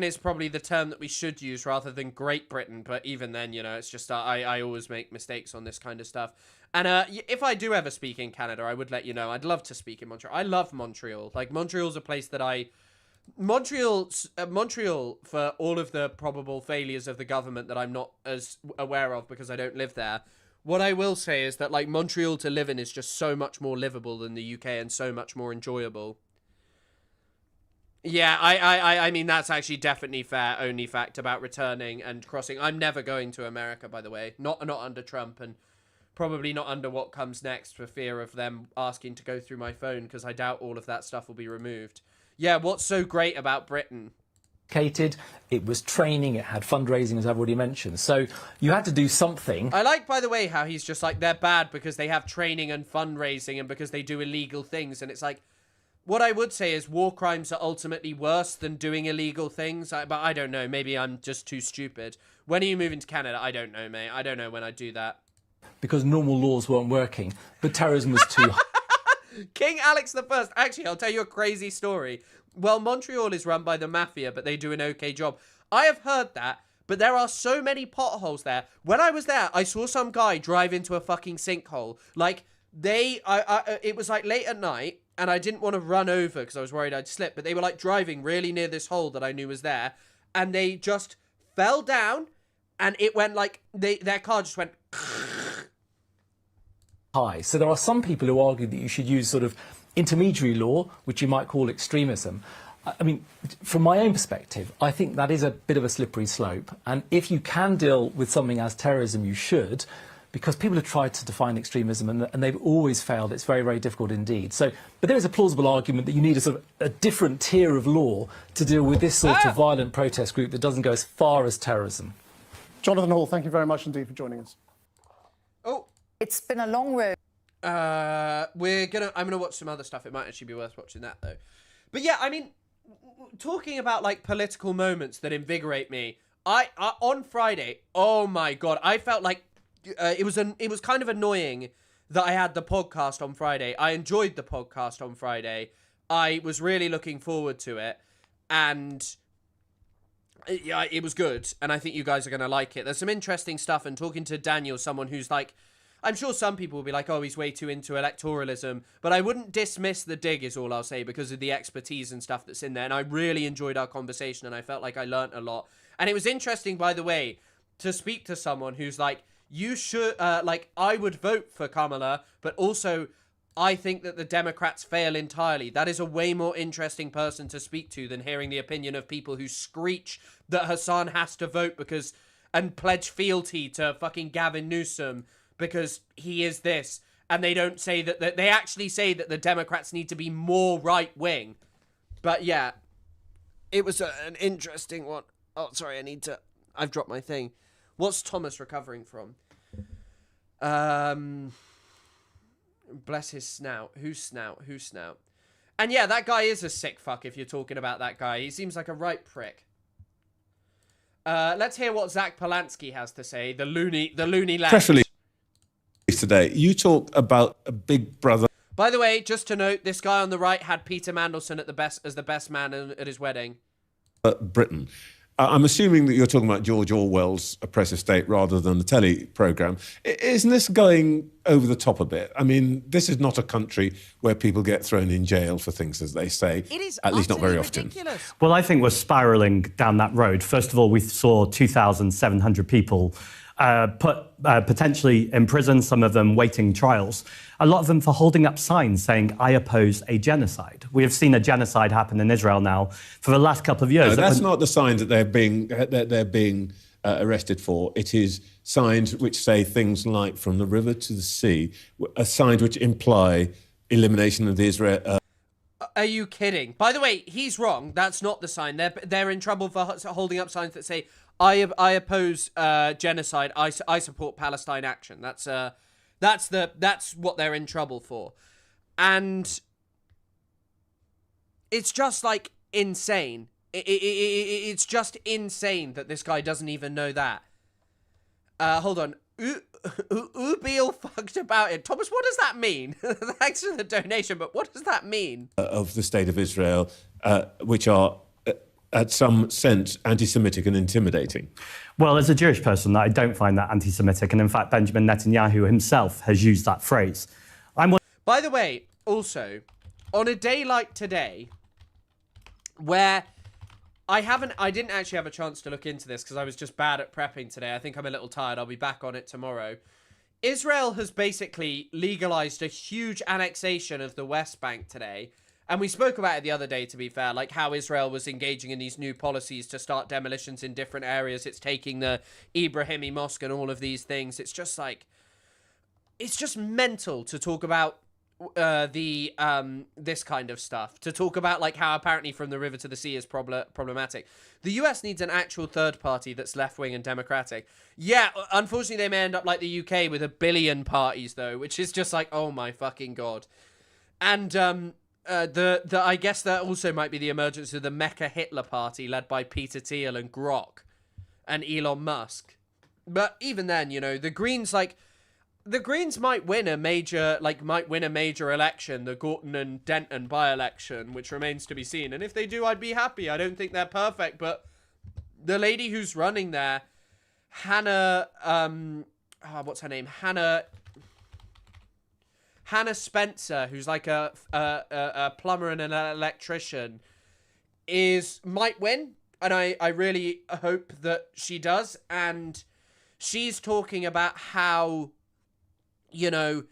is probably the term that we should use rather than Great Britain. But even then, you know, it's just I always make mistakes on this kind of stuff. And if I do ever speak in Canada, I would let you know. I'd love to speak in Montreal. I love Montreal. Like, Montreal's a place that Montreal, for all of the probable failures of the government that I'm not as aware of because I don't live there, what I will say is that, like, Montreal to live in is just so much more livable than the UK and so much more enjoyable. Yeah, I mean, that's actually definitely fair. Only fact about returning and crossing. I'm never going to America, by the way. Not under Trump, and probably not under what comes next, for fear of them asking to go through my phone, because I doubt all of that stuff will be removed. Yeah, what's so great about Britain? It was training, it had fundraising, as I've already mentioned. So you had to do something. I like, by the way, how he's just like, they're bad because they have training and fundraising and because they do illegal things. And it's like, what I would say is war crimes are ultimately worse than doing illegal things. But I don't know. Maybe I'm just too stupid. When are you moving to Canada? I don't know, mate. I don't know when I do that. Because normal laws weren't working, but terrorism was too high. King Alex I. Actually, I'll tell you a crazy story. Well, Montreal is run by the mafia, but they do an okay job. I have heard that, but there are so many potholes there. When I was there, I saw some guy drive into a fucking sinkhole. Like, it was like late at night, and I didn't want to run over because I was worried I'd slip, but they were like driving really near this hole that I knew was there, and they just fell down, and it went like, their car just went high. So there are some people who argue that you should use sort of intermediary law, which you might call extremism. I mean, from my own perspective, I think that is a bit of a slippery slope. And if you can deal with something as terrorism, you should, because people have tried to define extremism and they've always failed. It's very, very difficult indeed. So, but there is a plausible argument that you need a sort of a different tier of law to deal with this sort of violent protest group that doesn't go as far as terrorism. Jonathan Hall, thank you very much indeed for joining us. Oh, it's been a long road. I'm gonna watch some other stuff. It might actually be worth watching that though. But yeah, I mean, talking about like political moments that invigorate me. I on Friday, oh my god, I felt like it was kind of annoying that I had the podcast on Friday. I enjoyed the podcast on Friday. I was really looking forward to it, and yeah, it was good. And I think you guys are gonna like it. There's some interesting stuff. And talking to Daniel, someone who's like, I'm sure some people will be like, oh, he's way too into electoralism. But I wouldn't dismiss the dig, is all I'll say, because of the expertise and stuff that's in there. And I really enjoyed our conversation, and I felt like I learnt a lot. And it was interesting, by the way, to speak to someone who's like, you should, I would vote for Kamala, but also I think that the Democrats fail entirely. That is a way more interesting person to speak to than hearing the opinion of people who screech that Hassan has to vote and pledge fealty to fucking Gavin Newsom because he is this. And they don't say that they actually say that the Democrats need to be more right-wing. But yeah, it was an interesting one. Oh, sorry, I've dropped my thing. What's Thomas recovering from? Bless his snout. Whose snout? Whose snout? And yeah, that guy is a sick fuck if you're talking about that guy. He seems like a right prick. Let's hear what Zach Polanski has to say. The loony lad. Press release today. You talk about a big brother. By the way, just to note, this guy on the right had Peter Mandelson as the best man at his wedding. Britain. I'm assuming that you're talking about George Orwell's Oppressive State rather than the telly programme. Isn't this going over the top a bit? I mean, this is not a country where people get thrown in jail for things, as they say. It is at least not very ridiculous. often. Well, I think we're spiralling down that road. First of all, we saw 2,700 people put potentially in prison, some of them waiting trials, a lot of them for holding up signs saying, I oppose a genocide. We have seen a genocide happen in Israel now for the last couple of years. No, that's not the signs that they're being arrested for. It is signs which say things like from the river to the sea, signs which imply elimination of the Israel... Are you kidding? By the way, he's wrong. That's not the sign. They're in trouble for holding up signs that say, I oppose genocide. I support Palestine action. That's what they're in trouble for. And it's just like insane. It's just insane that this guy doesn't even know that. Hold on. Ubil fucked about it. Thomas, what does that mean? Thanks for the donation, but what does that mean? Of the state of Israel, which are, at some sense, anti-Semitic and intimidating. Well, as a Jewish person, I don't find that anti-Semitic. And in fact, Benjamin Netanyahu himself has used that phrase. By the way, also, on a day like today, where I didn't actually have a chance to look into this because I was just bad at prepping today. I think I'm a little tired. I'll be back on it tomorrow. Israel has basically legalized a huge annexation of the West Bank today. And we spoke about it the other day, to be fair, like how Israel was engaging in these new policies to start demolitions in different areas. It's taking the Ibrahimi Mosque and all of these things. It's just like, it's just mental to talk about this kind of stuff, to talk about like how apparently from the river to the sea is problematic. The US needs an actual third party that's left-wing and democratic. Yeah, unfortunately they may end up like the UK with 1 billion parties though, which is just like, oh my fucking god. And I guess that also might be the emergence of the Mecca Hitler party led by Peter Thiel and Grok and Elon Musk. But even then, you know, the Greens might win a major election, the Gorton and Denton by-election, which remains to be seen. And if they do, I'd be happy. I don't think they're perfect, but the lady who's running there, Hannah, what's her name? Hannah Spencer, who's like a plumber and an electrician, might win. And I really hope that she does. And she's talking about how, you know,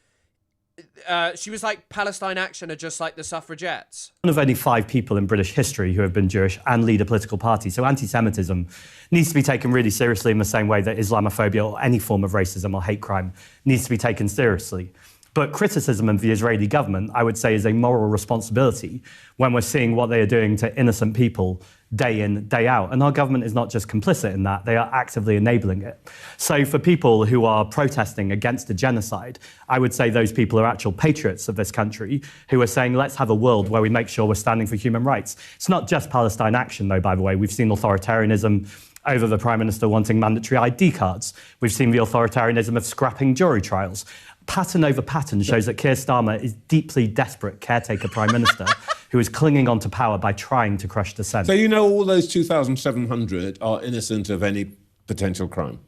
she was like, Palestine action are just like the suffragettes. One of only 5 people in British history who have been Jewish and lead a political party. So anti-Semitism needs to be taken really seriously in the same way that Islamophobia or any form of racism or hate crime needs to be taken seriously. But criticism of the Israeli government, I would say, is a moral responsibility when we're seeing what they are doing to innocent people day in, day out. And our government is not just complicit in that, they are actively enabling it. So for people who are protesting against a genocide, I would say those people are actual patriots of this country who are saying, let's have a world where we make sure we're standing for human rights. It's not just Palestine Action, though, by the way. We've seen authoritarianism over the Prime Minister wanting mandatory ID cards. We've seen the authoritarianism of scrapping jury trials. Pattern over pattern shows that Keir Starmer is deeply desperate caretaker Prime Minister who is clinging on to power by trying to crush dissent. So you know all those 2,700 are innocent of any potential crime?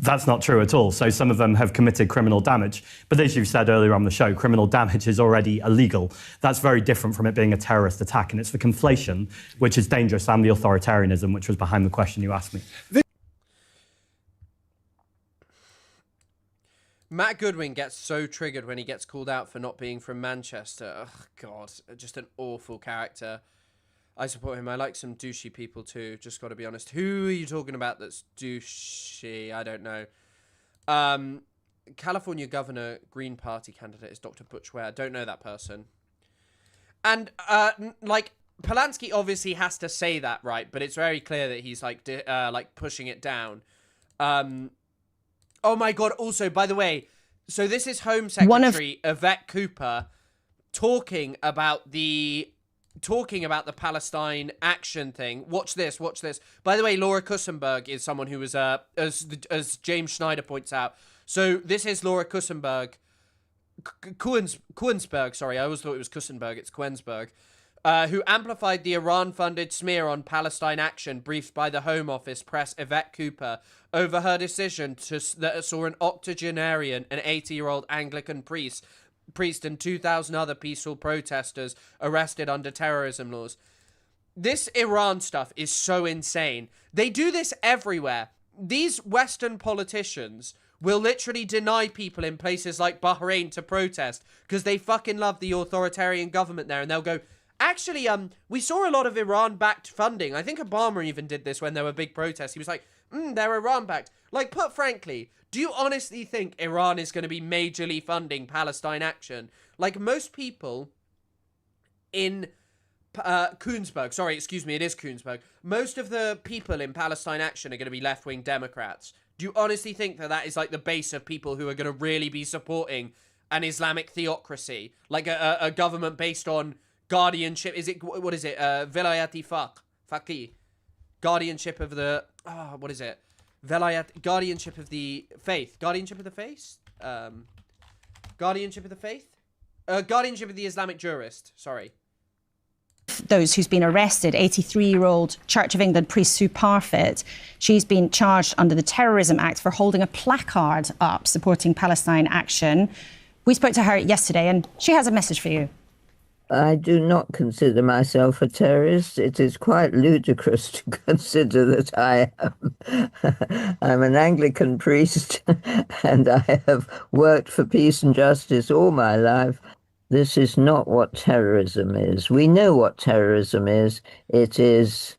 That's not true at all. So some of them have committed criminal damage. But as you said earlier on the show, criminal damage is already illegal. That's very different from it being a terrorist attack. And it's the conflation which is dangerous, and the authoritarianism which was behind the question you asked me. Matt Goodwin gets so triggered when he gets called out for not being from Manchester. Ugh, God, just an awful character. I support him. I like some douchey people too, just got to be honest. Who are you talking about that's douchey? I don't know. California Governor Green Party candidate is Dr. Butch Ware. Don't know that person. And, like, Polanski obviously has to say that, right? But it's very clear that he's, like, pushing it down. Oh my God, also, by the way, so this is Home Secretary Yvette Cooper talking about the Palestine Action thing. Watch this. By the way, Laura Kussenberg is someone who was, as James Schneider points out. So this is Laura Kussenberg, Kuensberg, sorry, I always thought it was Kussenberg, it's Kuensberg, who amplified the Iran-funded smear on Palestine Action, briefed by the Home Office press Yvette Cooper over her decision that saw an octogenarian, an 80-year-old Anglican priest and 2,000 other peaceful protesters arrested under terrorism laws. This Iran stuff is so insane. They do this everywhere. These Western politicians will literally deny people in places like Bahrain to protest because they fucking love the authoritarian government there, and they'll go, actually, we saw a lot of Iran-backed funding. I think Obama even did this when there were big protests. He was like, they're Iran-backed. Like, put frankly, do you honestly think Iran is going to be majorly funding Palestine Action? Like, most people in Kuensberg, sorry, excuse me, it is Kuensberg. Most of the people in Palestine Action are going to be left-wing Democrats. Do you honestly think that that is, like, the base of people who are going to really be supporting an Islamic theocracy? Like, a government based on guardianship? Is it, what is it? Velayati Faqih. Guardianship of the, what is it? Guardianship of the faith. Guardianship of the faith? Guardianship of the faith? Guardianship of the Islamic jurist. Sorry. Those who's been arrested, 83-year-old Church of England priest Sue Parfitt. She's been charged under the Terrorism Act for holding a placard up supporting Palestine Action. We spoke to her yesterday and she has a message for you. I do not consider myself a terrorist. It is quite ludicrous to consider that I am. I'm an Anglican priest and I have worked for peace and justice all my life. This is not what terrorism is. We know what terrorism is. It is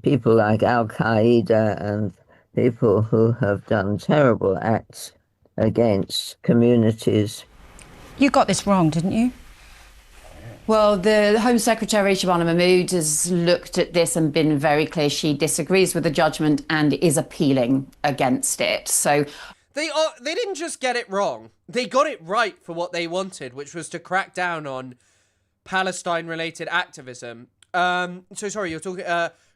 people like Al-Qaeda and people who have done terrible acts against communities. You got this wrong, didn't you? Well, the Home Secretary, Shabana Mahmood, has looked at this and been very clear. She disagrees with the judgment and is appealing against it. So they didn't just get it wrong. They got it right for what they wanted, which was to crack down on Palestine-related activism. So sorry, you're talking...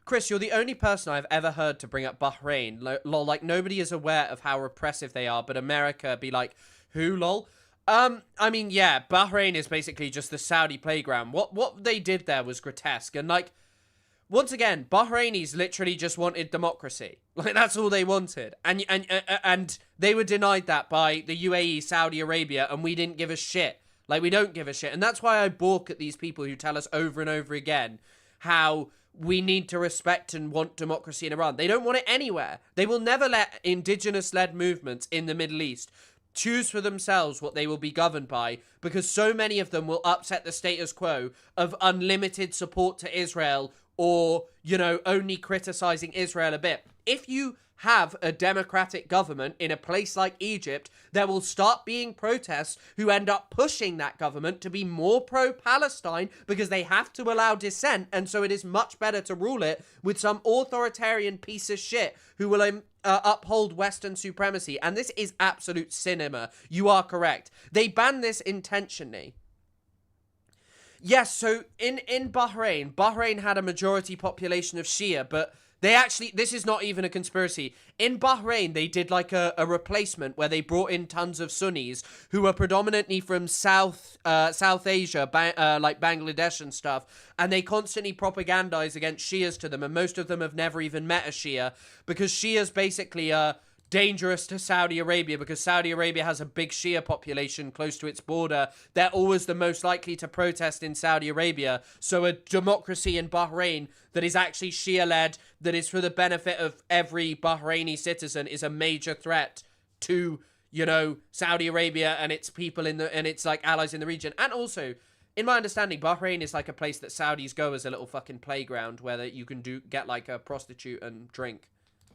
Chris, you're the only person I've ever heard to bring up Bahrain. Lol, like, nobody is aware of how repressive they are, but America be like, who, lol? I mean, yeah, Bahrain is basically just the Saudi playground. What they did there was grotesque. And, like, once again, Bahrainis literally just wanted democracy. Like, that's all they wanted. And they were denied that by the UAE, Saudi Arabia, and we didn't give a shit. Like, we don't give a shit. And that's why I balk at these people who tell us over and over again how we need to respect and want democracy in Iran. They don't want it anywhere. They will never let indigenous-led movements in the Middle East choose for themselves what they will be governed by, because so many of them will upset the status quo of unlimited support to Israel or, you know, only criticizing Israel a bit. If you have a democratic government in a place like Egypt, there will start being protests who end up pushing that government to be more pro-Palestine because they have to allow dissent, and so it is much better to rule it with some authoritarian piece of shit who will uphold Western supremacy. And this is absolute cinema. You are correct. They banned this intentionally. Yes, so in Bahrain had a majority population of Shia, but they actually, this is not even a conspiracy. In Bahrain, they did like a replacement where they brought in tons of Sunnis who were predominantly from South Asia, like Bangladesh and stuff, and they constantly propagandize against Shias to them, and most of them have never even met a Shia, because Shias basically are dangerous to Saudi Arabia, because Saudi Arabia has a big Shia population close to its border. They're always the most likely to protest in Saudi Arabia. So a democracy in Bahrain that is actually Shia-led, that is for the benefit of every Bahraini citizen, is a major threat to, you know, Saudi Arabia and its people and its like allies in the region. And also, in my understanding, Bahrain is like a place that Saudis go as a little fucking playground where you can get like a prostitute and drink.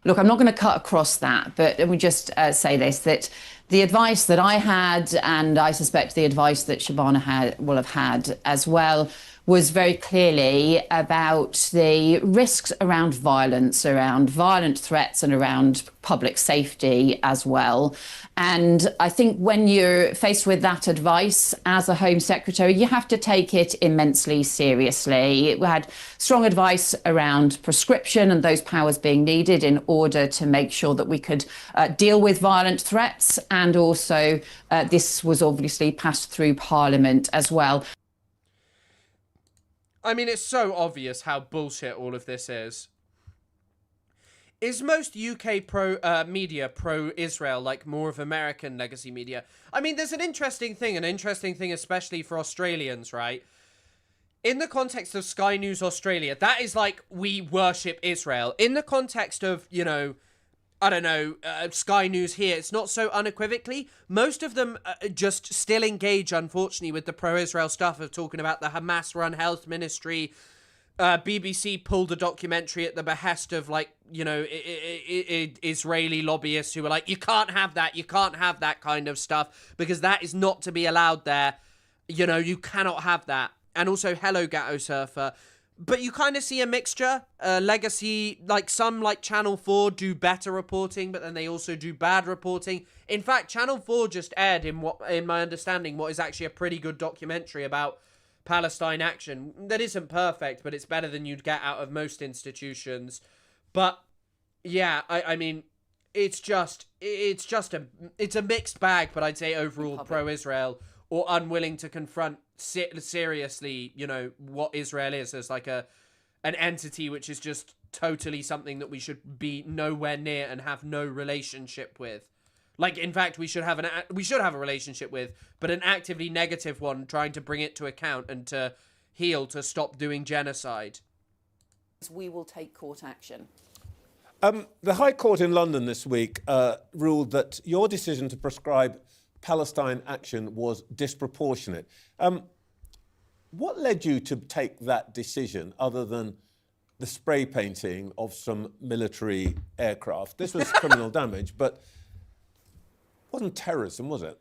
Look, I'm not going to cut across that, but let me just say this, that the advice that I had, and I suspect the advice that Shabana will have had as well, was very clearly about the risks around violence, around violent threats and around public safety as well. And I think when you're faced with that advice as a Home Secretary, you have to take it immensely seriously. We had strong advice around prescription and those powers being needed in order to make sure that we could deal with violent threats. And also this was obviously passed through Parliament as well. I mean, it's so obvious how bullshit all of this is. Is most UK media pro-Israel like more of American legacy media? I mean, there's an interesting thing especially for Australians, right? In the context of Sky News Australia, that is like, we worship Israel. In the context of, you know, I don't know, Sky News here, it's not so unequivocally. Most of them just still engage, unfortunately, with the pro-Israel stuff of talking about the Hamas-run health ministry. BBC pulled a documentary at the behest of, like, you know, Israeli lobbyists who were like, you can't have that kind of stuff, because that is not to be allowed there. You know, you cannot have that. And also, hello, Gatto Surfer. But you kind of see a mixture. Legacy, like some like Channel 4 do better reporting, but then they also do bad reporting. In fact, Channel 4 just aired, in my understanding, what is actually a pretty good documentary about Palestine action. That isn't perfect, but it's better than you'd get out of most institutions. But yeah, I mean, it's a mixed bag, but I'd say overall pro-Israel, or unwilling to confront seriously, you know, what Israel is as like an entity which is just totally something that we should be nowhere near and have no relationship with. Like, in fact, we should have a relationship with, but an actively negative one, trying to bring it to account and to heal, to stop doing genocide. We will take court action. The High Court in London this week ruled that your decision to prescribe Palestine action was disproportionate. What led you to take that decision, other than the spray painting of some military aircraft? This was criminal damage, but it wasn't terrorism, was it?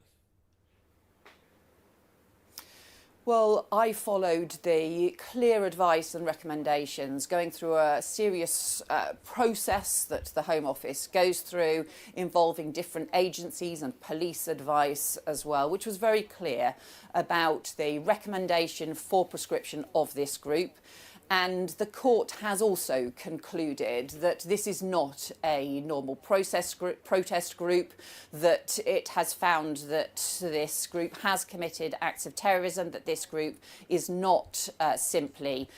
Well, I followed the clear advice and recommendations, going through a serious process that the Home Office goes through, involving different agencies and police advice as well, which was very clear about the recommendation for prescription of this group. And the court has also concluded that this is not a normal protest group, that it has found that this group has committed acts of terrorism, that this group is not simply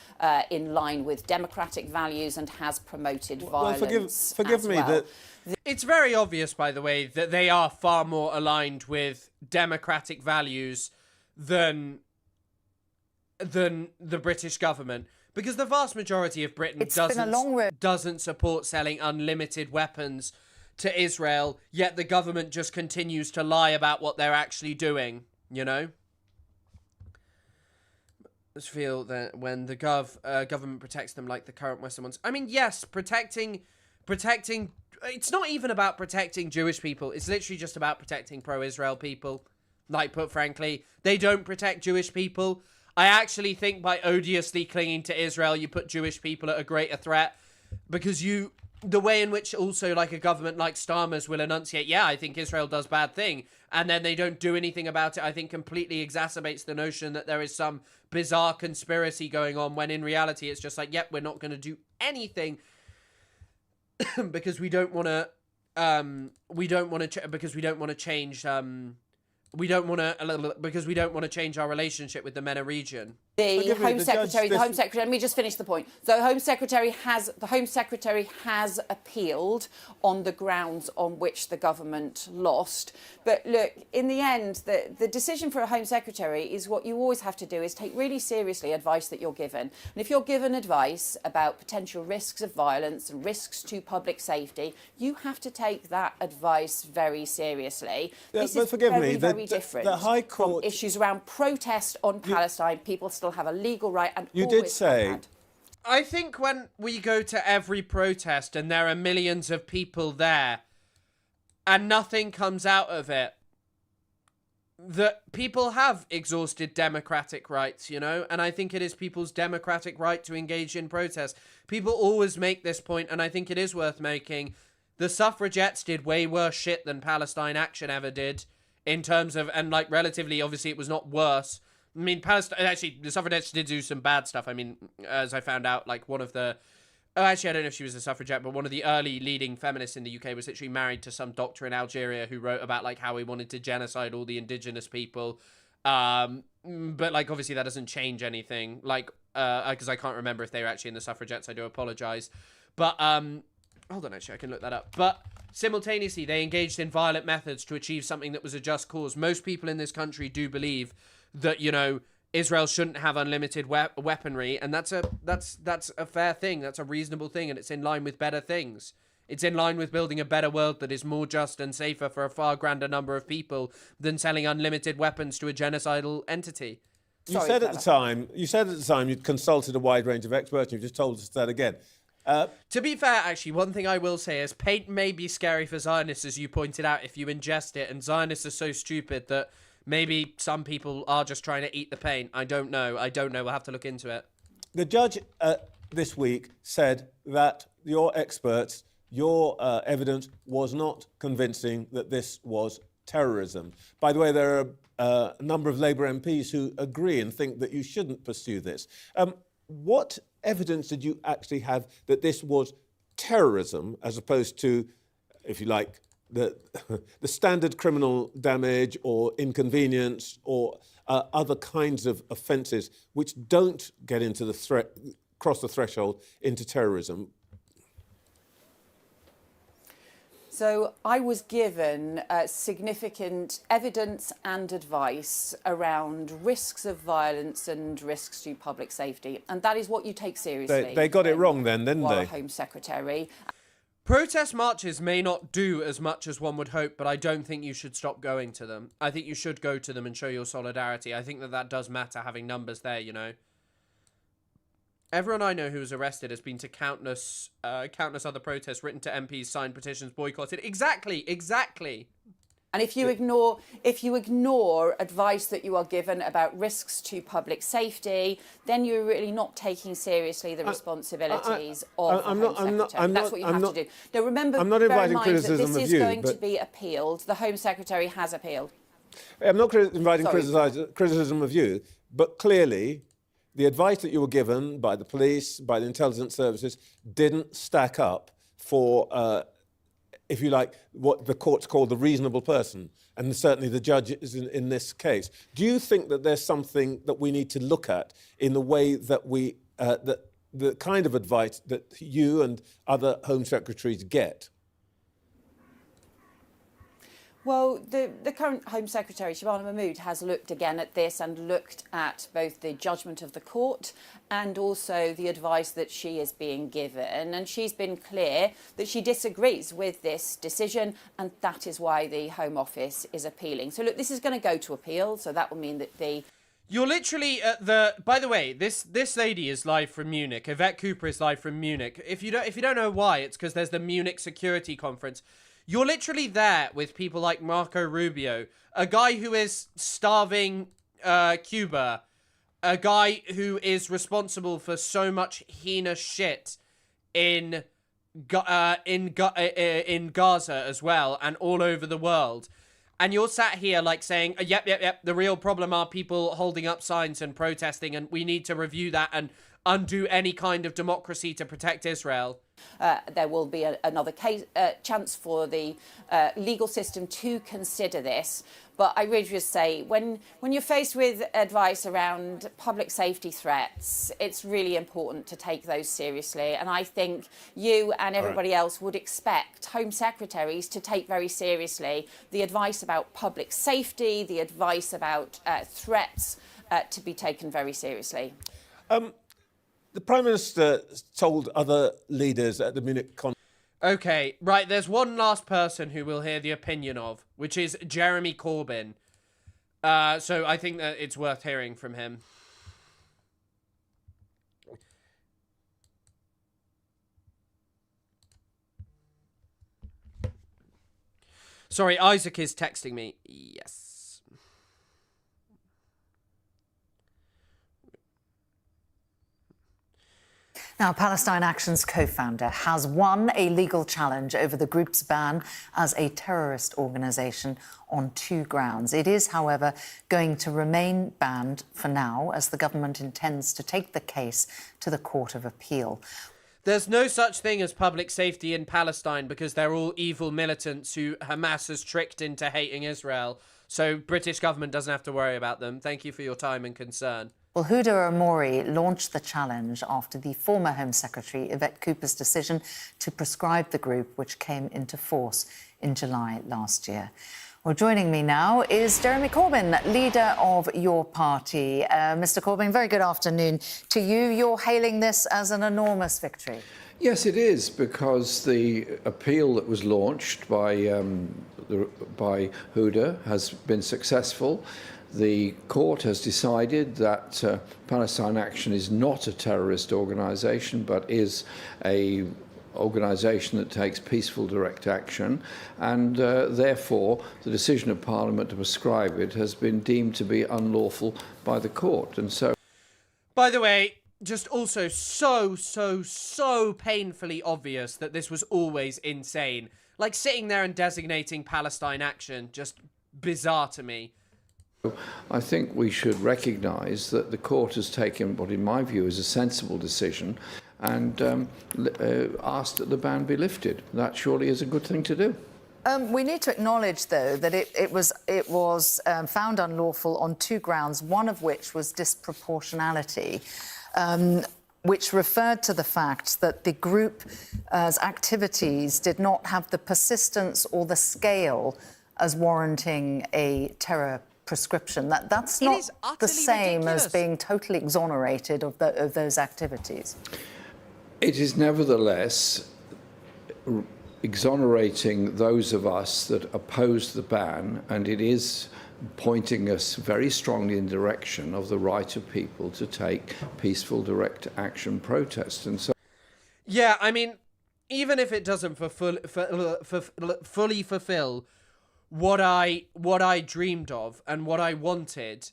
in line with democratic values and has promoted violence. Forgive me. That it's very obvious, by the way, that they are far more aligned with democratic values than the British government. Because the vast majority of Britain doesn't support selling unlimited weapons to Israel, yet the government just continues to lie about what they're actually doing, you know? I just feel that when the government protects them like the current Western ones... I mean, yes, protecting protecting... It's not even about protecting Jewish people. It's literally just about protecting pro-Israel people. Like, put frankly, they don't protect Jewish people. I actually think by odiously clinging to Israel, you put Jewish people at a greater threat, because the way in which also like a government like Starmer's will enunciate, yeah, I think Israel does bad thing, and then they don't do anything about it, I think completely exacerbates the notion that there is some bizarre conspiracy going on, when in reality it's just like, yep, we're not going to do anything because we don't want to change because we don't want to change our relationship with the MENA region. The Home Secretary, let me just finish the point. The Home Secretary has appealed on the grounds on which the government lost. But look, in the end, the decision for a Home Secretary is what you always have to do, is take really seriously advice that you're given. And if you're given advice about potential risks of violence and risks to public safety, you have to take that advice very seriously. Yeah, this but is forgive very, me, very different the High Court... from issues around protest on Palestine. People still have a legal right, and you always did say... have had. I think when we go to every protest and there are millions of people there and nothing comes out of it, that people have exhausted democratic rights, you know? And I think it is people's democratic right to engage in protest. People always make this point, and I think it is worth making. The suffragettes did way worse shit than Palestine Action ever did, in terms of, and like relatively, obviously it was not worse. I mean, Palestine, actually, the suffragettes did do some bad stuff. I mean, as I found out, like one of the, actually, I don't know if she was a suffragette, but one of the early leading feminists in the UK was literally married to some doctor in Algeria who wrote about like how he wanted to genocide all the indigenous people. But like, obviously that doesn't change anything. Like, because I can't remember if they were actually in the suffragettes. I do apologize. But, hold on, actually, I can look that up. But simultaneously, they engaged in violent methods to achieve something that was a just cause. Most people in this country do believe that, you know, Israel shouldn't have unlimited weaponry, and that's a fair thing. That's a reasonable thing, and it's in line with better things. It's in line with building a better world that is more just and safer for a far grander number of people than selling unlimited weapons to a genocidal entity. You said at the time you'd consulted a wide range of experts, and you've just told us that again. To be fair, actually, one thing I will say is paint may be scary for Zionists, as you pointed out, if you ingest it, and Zionists are so stupid that maybe some people are just trying to eat the paint. I don't know. We'll have to look into it. The judge this week said that your experts, your evidence was not convincing that this was terrorism. By the way, there are a number of Labour MPs who agree and think that you shouldn't pursue this. What evidence did you actually have that this was terrorism, as opposed to, if you like, the standard criminal damage or inconvenience or other kinds of offences which don't get into the cross the threshold into terrorism? So I was given significant evidence and advice around risks of violence and risks to public safety, and that is what you take seriously. They got it wrong then, didn't while they? a Home Secretary. Protest marches may not do as much as one would hope, but I don't think you should stop going to them. I think you should go to them and show your solidarity. I think that does matter, having numbers there, you know. Everyone I know who was arrested has been to countless other protests, written to MPs, signed petitions, boycotted. Exactly. And if you ignore advice that you are given about risks to public safety, then you're really not taking seriously the responsibilities of the Home Secretary. That's what you have to do. Now remember, I'm not bear in inviting mind that criticism this of is you, going but to be appealed. The Home Secretary has appealed. I'm not inviting criticism of you, but clearly the advice that you were given by the police, by the intelligence services, didn't stack up for, if you like, what the courts call the reasonable person, and certainly the judge is in this case. Do you think that there's something that we need to look at in the way that we, the kind of advice that you and other Home Secretaries get? Well, the current Home Secretary, Shabana Mahmood, has looked again at this and looked at both the judgment of the court and also the advice that she is being given. And she's been clear that she disagrees with this decision, and that is why the Home Office is appealing. So, look, this is going to go to appeal, so that will mean that the... You're literally at the. By the way, this lady is live from Munich. Yvette Cooper is live from Munich. If you don't know why, it's because there's the Munich Security Conference. You're literally there with people like Marco Rubio, a guy who is starving Cuba, a guy who is responsible for so much heinous shit in Gaza as well, and all over the world. And you're sat here like saying, yep, the real problem are people holding up signs and protesting, and we need to review that and undo any kind of democracy to protect Israel. There will be another chance for the legal system to consider this. But I would just say, when you're faced with advice around public safety threats, it's really important to take those seriously. And I think you and everybody else would expect Home Secretaries to take very seriously the advice about public safety, the advice about threats to be taken very seriously. The Prime Minister told other leaders at the Munich conference. Okay, right, there's one last person who we'll hear the opinion of, which is Jeremy Corbyn. So I think that it's worth hearing from him. Sorry, Isaac is texting me. Yes. Now, Palestine Action's co-founder has won a legal challenge over the group's ban as a terrorist organisation on 2 grounds. It is, however, going to remain banned for now, as the government intends to take the case to the Court of Appeal. There's no such thing as public safety in Palestine because they're all evil militants who Hamas has tricked into hating Israel. So British government doesn't have to worry about them. Thank you for your time and concern. Well, Huda Amori launched the challenge after the former Home Secretary Yvette Cooper's decision to proscribe the group, which came into force in July last year. Well, joining me now is Jeremy Corbyn, leader of your party. Mr. Corbyn, very good afternoon to you. You're hailing this as an enormous victory. Yes, it is, because the appeal that was launched by Huda has been successful. The court has decided that Palestine Action is not a terrorist organisation, but is a organisation that takes peaceful direct action, and therefore the decision of Parliament to prescribe it has been deemed to be unlawful by the court. And so, by the way, just also so painfully obvious that this was always insane. Like sitting there and designating Palestine Action, just bizarre to me. I think we should recognise that the court has taken what, in my view, is a sensible decision and asked that the ban be lifted. That surely is a good thing to do. We need to acknowledge, though, that it was found unlawful on 2 grounds, one of which was disproportionality, which referred to the fact that the group's activities did not have the persistence or the scale as warranting a terror prescription. That's not the same as being totally exonerated of those activities. It is nevertheless exonerating those of us that oppose the ban, and it is pointing us very strongly in the direction of the right of people to take peaceful direct action protest. And so, yeah, I mean, even if it doesn't fully fulfill what I dreamed of and what I wanted,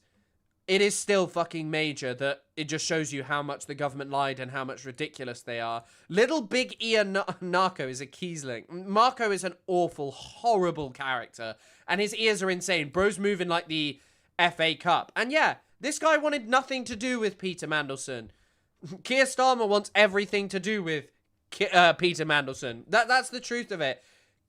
it is still fucking major that it just shows you how much the government lied and how much ridiculous they are. Little Big Ian Narco is a Kiesling. Marco is an awful, horrible character, and his ears are insane. Bro's moving like the FA Cup. And yeah, this guy wanted nothing to do with Peter Mandelson. Keir Starmer wants everything to do with Peter Mandelson. That's the truth of it.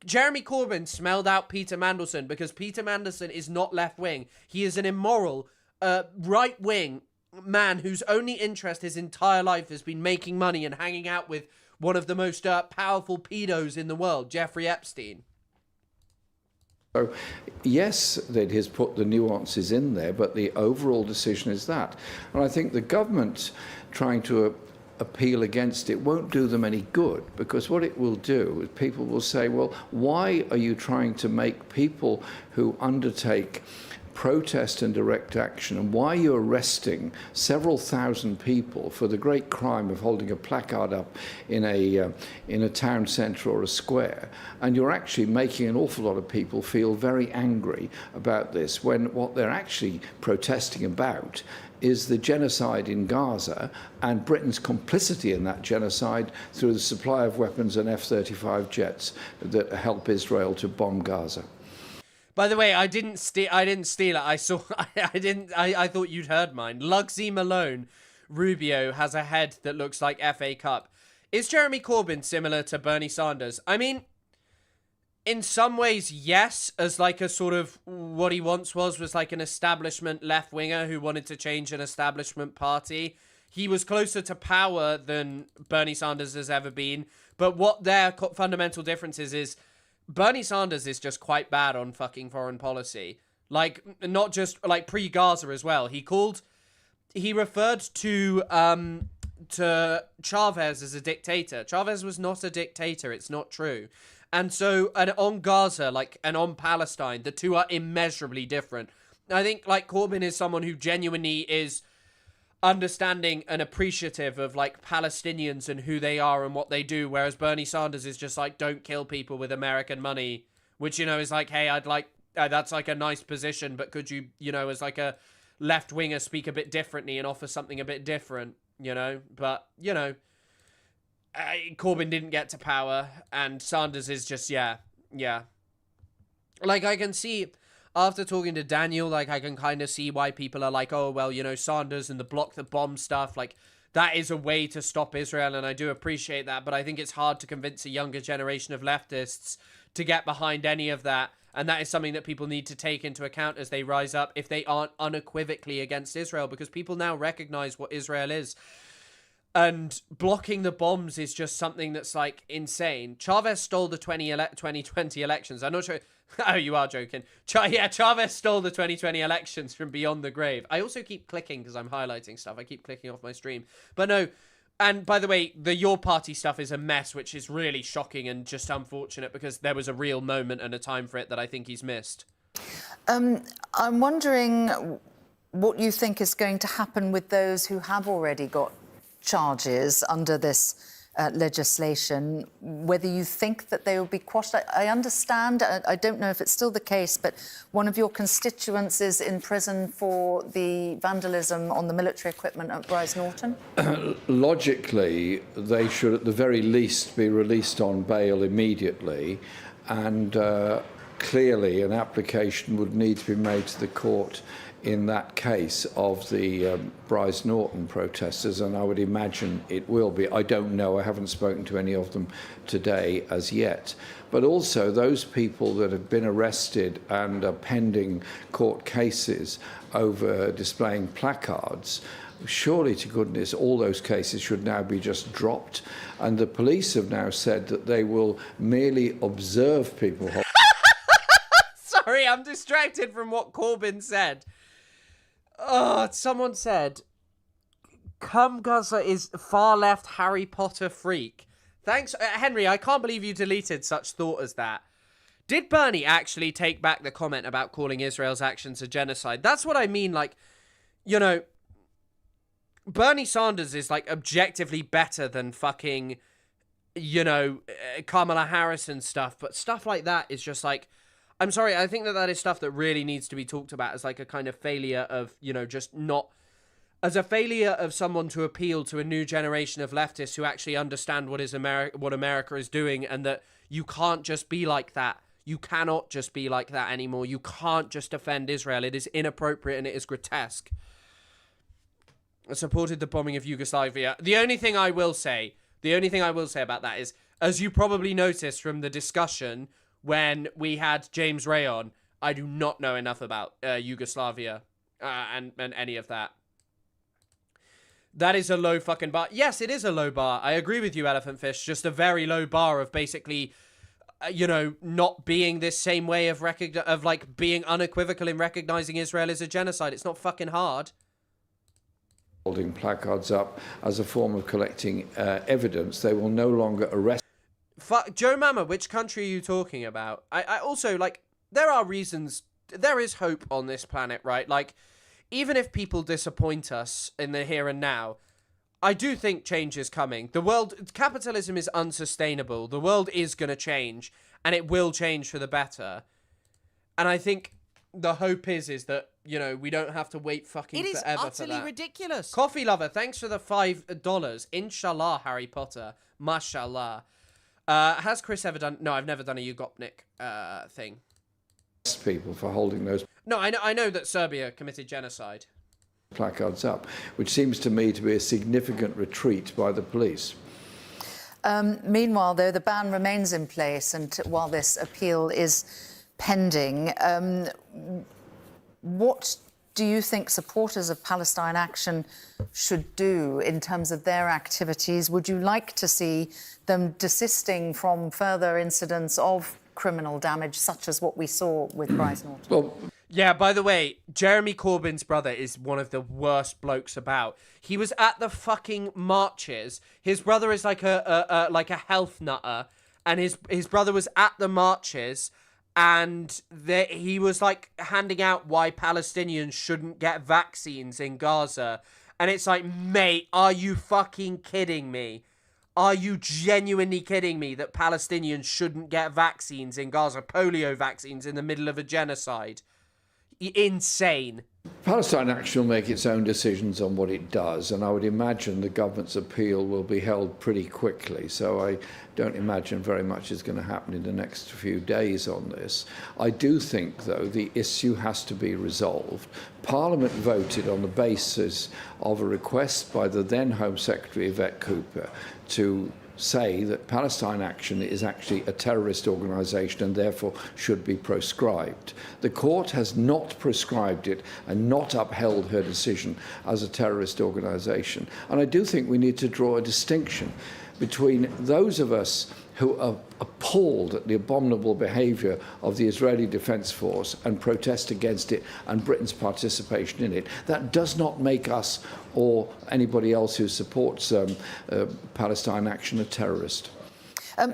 Jeremy Corbyn smelled out Peter Mandelson because Peter Mandelson is not left-wing. He is an immoral, right-wing man whose only interest his entire life has been making money and hanging out with one of the most powerful pedos in the world, Jeffrey Epstein. So, yes, that has put the nuances in there, but the overall decision is that. And I think the government trying to appeal against it won't do them any good, because what it will do is people will say, well, why are you trying to make people who undertake protest and direct action, and why you're arresting several thousand people for the great crime of holding a placard up in a town centre or a square, and you're actually making an awful lot of people feel very angry about this, when what they're actually protesting about is the genocide in Gaza and Britain's complicity in that genocide through the supply of weapons and F-35 jets that help Israel to bomb Gaza. By the way, I didn't steal it. I saw. I thought you'd heard mine. Lugsy Malone Rubio has a head that looks like FA Cup. Is Jeremy Corbyn similar to Bernie Sanders? I mean, in some ways, yes, as like a sort of what he once was like an establishment left winger who wanted to change an establishment party. He was closer to power than Bernie Sanders has ever been. But what their fundamental difference is Bernie Sanders is just quite bad on fucking foreign policy. Like, not just like pre-Gaza as well. He referred to Chavez as a dictator. Chavez was not a dictator. It's not true. And so, and on Gaza, and on Palestine, the two are immeasurably different. I think, Corbyn is someone who genuinely is understanding and appreciative of, Palestinians and who they are and what they do, whereas Bernie Sanders is just, don't kill people with American money, which, is hey, I'd like, that's, a nice position, but could you, as, a left-winger speak a bit differently and offer something a bit different, But, Corbyn didn't get to power, and Sanders is just, yeah. I can see, after talking to Daniel, I can kind of see why people are oh, well, Sanders and the block the bomb stuff, that is a way to stop Israel, and I do appreciate that, but I think it's hard to convince a younger generation of leftists to get behind any of that, and that is something that people need to take into account as they rise up if they aren't unequivocally against Israel, because people now recognize what Israel is. And blocking the bombs is just something that's, insane. Chavez stole the 2020 elections. I'm not sure... Oh, you are joking. Chavez stole the 2020 elections from beyond the grave. I also keep clicking because I'm highlighting stuff. I keep clicking off my stream. But no, and by the way, the Your Party stuff is a mess, which is really shocking and just unfortunate because there was a real moment and a time for it that I think he's missed. I'm wondering what you think is going to happen with those who have already got charges under this legislation, whether you think that they will be quashed. I understand, I don't know if it's still the case, but one of your constituents is in prison for the vandalism on the military equipment at Bryce Norton? Logically, they should at the very least be released on bail immediately, and clearly an application would need to be made to the court in that case of the Bryce Norton protesters, and I would imagine it will be. I don't know, I haven't spoken to any of them today as yet. But also those people that have been arrested and are pending court cases over displaying placards, surely to goodness all those cases should now be just dropped, and the police have now said that they will merely observe people. Sorry, I'm distracted from what Corbyn said. Oh, someone said, Cum Gaza is far left Harry Potter freak. Thanks, Henry, I can't believe you deleted such thought as that. Did Bernie actually take back the comment about calling Israel's actions a genocide? That's what I mean, Bernie Sanders is, objectively better than fucking, Kamala Harris and stuff, but stuff like that is just, I'm sorry, I think that is stuff that really needs to be talked about as, a kind of failure of, just not... As a failure of someone to appeal to a new generation of leftists who actually understand what America is doing, and that you can't just be like that. You cannot just be like that anymore. You can't just defend Israel. It is inappropriate and it is grotesque. I supported the bombing of Yugoslavia. The only thing I will say about that is, as you probably noticed from the discussion when we had James Ray on, I do not know enough about Yugoslavia and any of that. That is a low fucking bar. Yes, it is a low bar. I agree with you, Elephant Fish. Just a very low bar of basically, not being this same way of being unequivocal in recognizing Israel as a genocide. It's not fucking hard. Holding placards up as a form of collecting evidence, they will no longer arrest. Joe Mama, which country are you talking about? I also, there are reasons there is hope on this planet, right? Like, even if people disappoint us in the here and now, I do think change is coming. Capitalism is unsustainable. The world is going to change, and it will change for the better. And I think the hope is that, you know, we don't have to wait fucking forever for that. It is utterly ridiculous. Coffee Lover, thanks for the $5. Inshallah, Harry Potter. Mashallah. Has Chris ever done... No, I've never done a Ugopnik thing. People for holding those No, I know that Serbia committed genocide. Placards up, which seems to me to be a significant retreat by the police. Meanwhile, though, the ban remains in place, and while this appeal is pending, what do you think supporters of Palestine Action should do in terms of their activities? Would you like to see them desisting from further incidents of criminal damage, such as what we saw with Bryce Norton? Well, yeah, by the way, Jeremy Corbyn's brother is one of the worst blokes about. He was at the fucking marches. His brother is like a health nutter, and his brother was at the marches, and he was like handing out why Palestinians shouldn't get vaccines in Gaza. And it's like, mate, are you fucking kidding me? Are you genuinely kidding me that Palestinians shouldn't get vaccines in Gaza, polio vaccines in the middle of a genocide? Insane. Palestine Action will make its own decisions on what it does, and I would imagine the government's appeal will be held pretty quickly, so I don't imagine very much is going to happen in the next few days on this. I do think, though, the issue has to be resolved. Parliament voted on the basis of a request by the then Home Secretary, Yvette Cooper, to say that Palestine Action is actually a terrorist organisation and therefore should be proscribed. The court has not prescribed it and not upheld her decision as a terrorist organisation. And I do think we need to draw a distinction between those of us who are appalled at the abominable behaviour of the Israeli Defence Force and protest against it and Britain's participation in it. That does not make us or anybody else who supports Palestine Action a terrorist.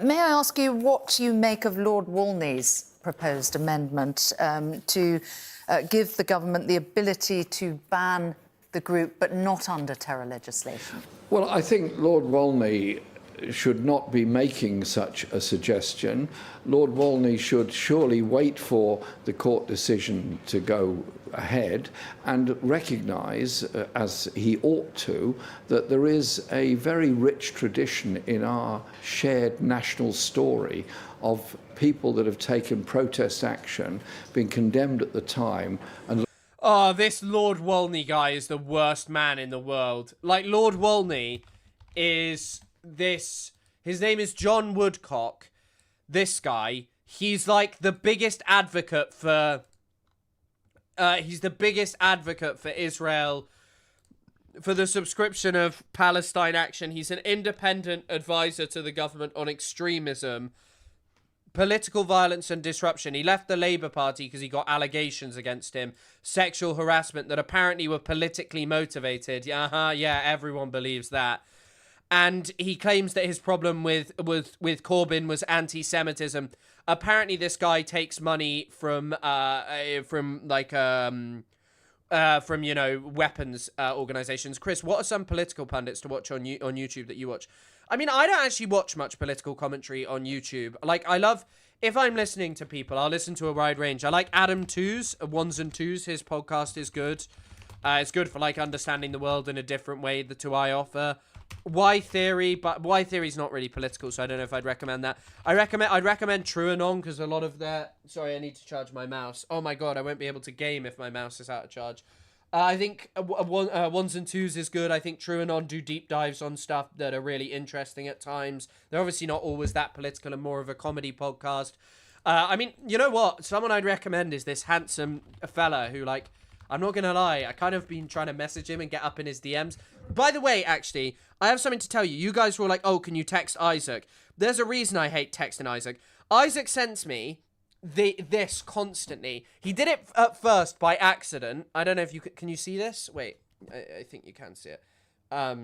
May I ask you what you make of Lord Wolney's proposed amendment to give the government the ability to ban the group, but not under terror legislation? Well, I think Lord Wolney should not be making such a suggestion. Lord Wolney should surely wait for the court decision to go ahead and recognise, as he ought to, that there is a very rich tradition in our shared national story of people that have taken protest action, been condemned at the time, and... Oh, this Lord Wolney guy is the worst man in the world. Like, Lord Wolney is... his name is John Woodcock. This guy, he's like the biggest advocate for Israel, for the subscription of Palestine Action. He's an independent advisor to the government on extremism, political violence and disruption. He left the Labour Party because he got allegations against him, sexual harassment that apparently were politically motivated. Yeah, everyone believes that. And he claims that his problem with Corbyn was anti-Semitism. Apparently, this guy takes money from weapons organizations. Chris, what are some political pundits to watch on YouTube that you watch? I mean, I don't actually watch much political commentary on YouTube. Like, I love, if I'm listening to people, I'll listen to a wide range. I like Adam Two's, Ones and Twos. His podcast is good. It's good for, like, understanding the world in a different way, the two I offer. Y Theory, but Y Theory's not really political, so I don't know if I'd recommend that. I'd recommend TrueAnon, because a lot of their... Sorry, I need to charge my mouse. Oh my god, I won't be able to game if my mouse is out of charge. I think Ones and Twos is good. I think TrueAnon do deep dives on stuff that are really interesting at times. They're obviously not always that political and more of a comedy podcast. I mean, you know what? Someone I'd recommend is this handsome fella who, like... I'm not going to lie, I kind of been trying to message him and get up in his DMs. By the way, actually, I have something to tell you. You guys were all like, oh, can you text Isaac? There's a reason I hate texting Isaac. Isaac sends me this constantly. He did it at first by accident. I don't know if you can you see this? Wait, I think you can see it. I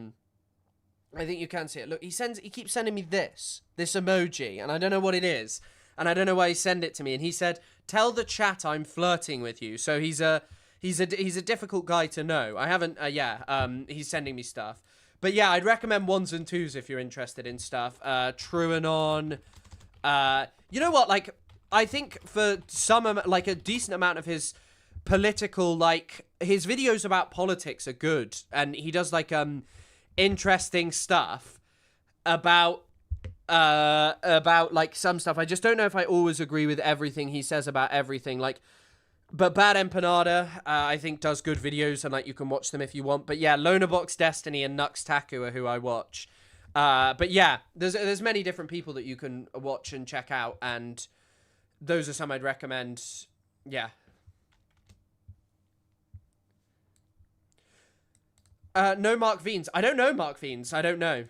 think you can see it. Look, he keeps sending me this emoji, and I don't know what it is. And I don't know why he sent it to me. And he said, tell the chat I'm flirting with you. So he's a difficult guy to know. I haven't, he's sending me stuff. But yeah, I'd recommend 1s and 2s if you're interested in stuff. Truanon. You know what, like, I think for some, like, a decent amount of his political, like, his videos about politics are good. And he does, like, interesting stuff about like, some stuff. I just don't know if I always agree with everything he says about everything. Like, but Bad Empanada, I think, does good videos, and, like, you can watch them if you want. But yeah, Lonerbox Destiny and Nux Taku are who I watch. But yeah, there's many different people that you can watch and check out, and those are some I'd recommend. Yeah. No Mark Veens. I don't know Mark Veens. I don't know.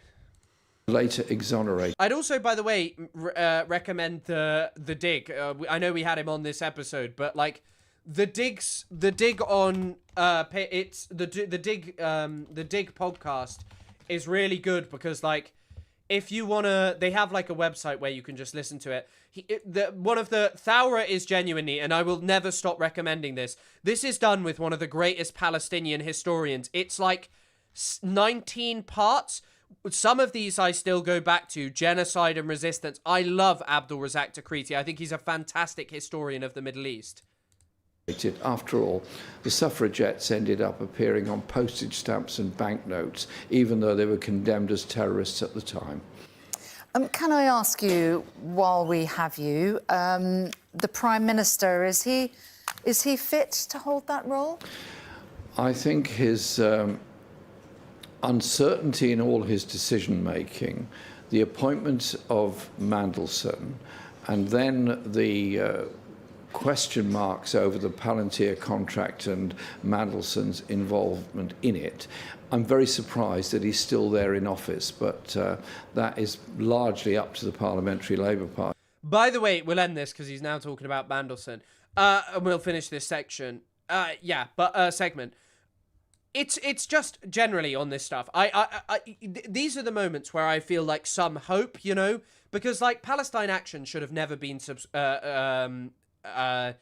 Later exonerate. I'd also, by the way, recommend the Dig. I know we had him on this episode, but, like, the Dig on it's the Dig podcast is really good because, like, if you wanna, they have, like, a website where you can just listen to it. One of the Thaura is genuinely, and I will never stop recommending this. This is done with one of the greatest Palestinian historians. It's like 19 parts. Some of these I still go back to. Genocide and Resistance. I love Abdul Razak Takriti. I think he's a fantastic historian of the Middle East. After all, the suffragettes ended up appearing on postage stamps and banknotes, even though they were condemned as terrorists at the time. Can I ask you, while we have you, the Prime Minister, is he fit to hold that role? I think his uncertainty in all his decision-making, the appointment of Mandelson, and then the question marks over the Palantir contract and Mandelson's involvement in it. I'm very surprised that he's still there in office, but that is largely up to the Parliamentary Labour Party. By the way, we'll end this because he's now talking about Mandelson. And we'll finish this section. Segment. It's just generally on this stuff. These are the moments where I feel like some hope, you know, because, like, Palestine Action should have never been what